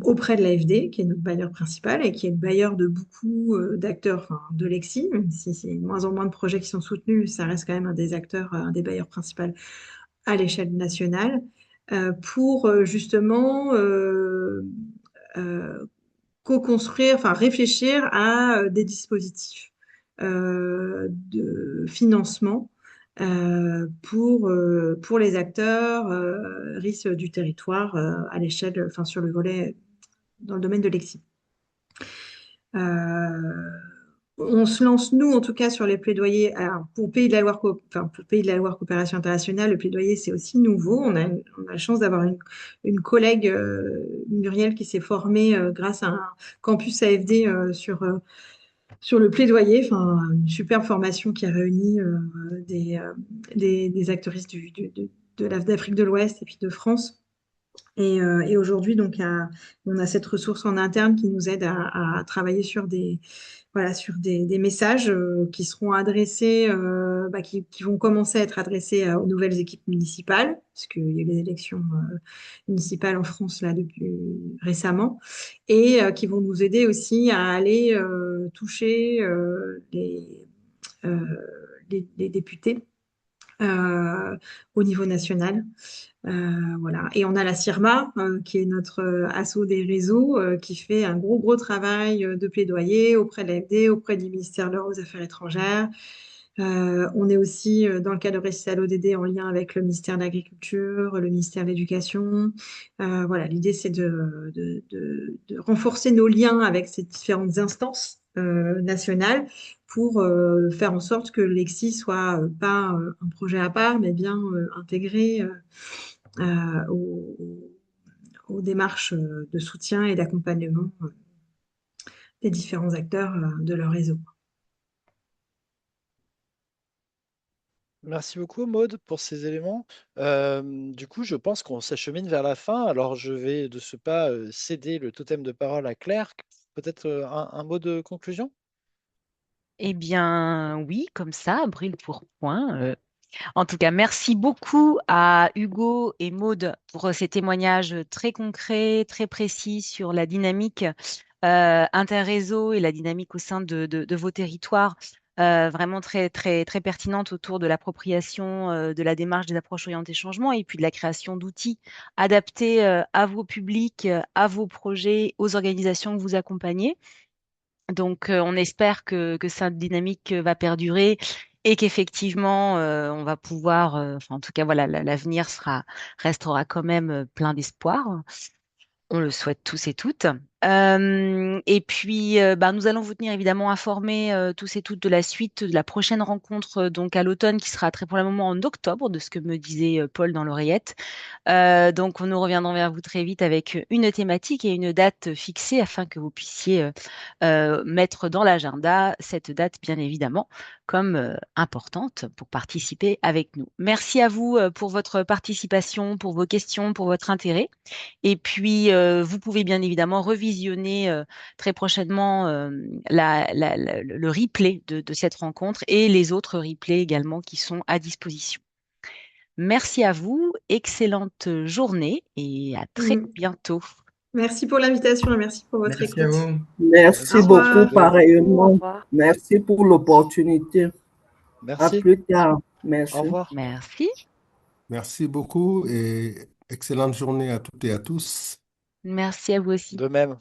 auprès de l'AFD, qui est notre bailleur principal et qui est le bailleur de beaucoup d'acteurs, enfin, de Lexi, même si c'est de moins en moins de projets qui sont soutenus, ça reste quand même un des acteurs, un des bailleurs principaux à l'échelle nationale, pour justement co-construire, enfin réfléchir à des dispositifs de financement pour les acteurs risques du territoire à l'échelle, enfin sur le volet dans le domaine de Lexi. On se lance, nous, en tout cas, sur les plaidoyers. Alors, pour Pays de la Loire, enfin, pour Pays de la Loire Coopération Internationale, le plaidoyer, c'est aussi nouveau. On a la chance d'avoir une collègue, Muriel, qui s'est formée grâce à un campus AFD sur le plaidoyer. Enfin, une superbe formation qui a réuni des actrices d'Afrique de l'Ouest et puis de France. Et aujourd'hui, donc, on a cette ressource en interne qui nous aide à travailler sur des messages qui seront adressés, qui vont commencer à être adressés aux nouvelles équipes municipales, puisqu'il y a eu les élections municipales en France là depuis récemment, et qui vont nous aider aussi à aller toucher euh, les députés au niveau national. Voilà. Et on a la CIRMA, qui est notre asso des réseaux, qui fait un gros travail de plaidoyer auprès de l'AFD, auprès du ministère de l'Europe aux Affaires étrangères. On est aussi, dans le cadre de Récit l'ODD, en lien avec le ministère de l'Agriculture, le ministère de l'Éducation. Voilà, l'idée, c'est de renforcer nos liens avec ces différentes instances nationales pour faire en sorte que Lexi soit pas un projet à part, mais bien intégré aux, aux démarches de soutien et d'accompagnement des différents acteurs de leur réseau. Merci beaucoup, Maude, pour ces éléments. Du coup, je pense qu'on s'achemine vers la fin. Alors, je vais de ce pas céder le totem de parole à Claire. Peut-être un mot de conclusion? Eh bien, oui, comme ça, brûle pour point. En tout cas, merci beaucoup à Hugo et Maude pour ces témoignages très concrets, très précis sur la dynamique interréseau et la dynamique au sein de vos territoires, vraiment très pertinente autour de l'appropriation de la démarche des approches orientées changement et puis de la création d'outils adaptés à vos publics, à vos projets, aux organisations que vous accompagnez. Donc, on espère que cette dynamique va perdurer et qu'effectivement, on va pouvoir, enfin, en tout cas, voilà, l'avenir restera quand même plein d'espoir. On le souhaite tous et toutes. Et puis, nous allons vous tenir évidemment informés tous et toutes de la suite de la prochaine rencontre donc à l'automne qui sera très probablement en octobre, de ce que me disait Paul dans l'oreillette. Donc, nous reviendrons vers vous très vite avec une thématique et une date fixée afin que vous puissiez mettre dans l'agenda cette date, bien évidemment, comme importante pour participer avec nous. Merci à vous pour votre participation, pour vos questions, pour votre intérêt. Et puis, vous pouvez bien évidemment revisionner très prochainement le replay de cette rencontre et les autres replays également qui sont à disposition. Merci à vous, excellente journée et à très bientôt. Merci pour l'invitation et merci pour votre Merci à écoute. vous. Merci Au revoir. beaucoup, pareillement. Au revoir. Merci pour l'opportunité. À Merci. plus tard. Au Merci. revoir. Merci. Merci beaucoup et excellente journée à toutes et à tous. Merci à vous aussi. De même.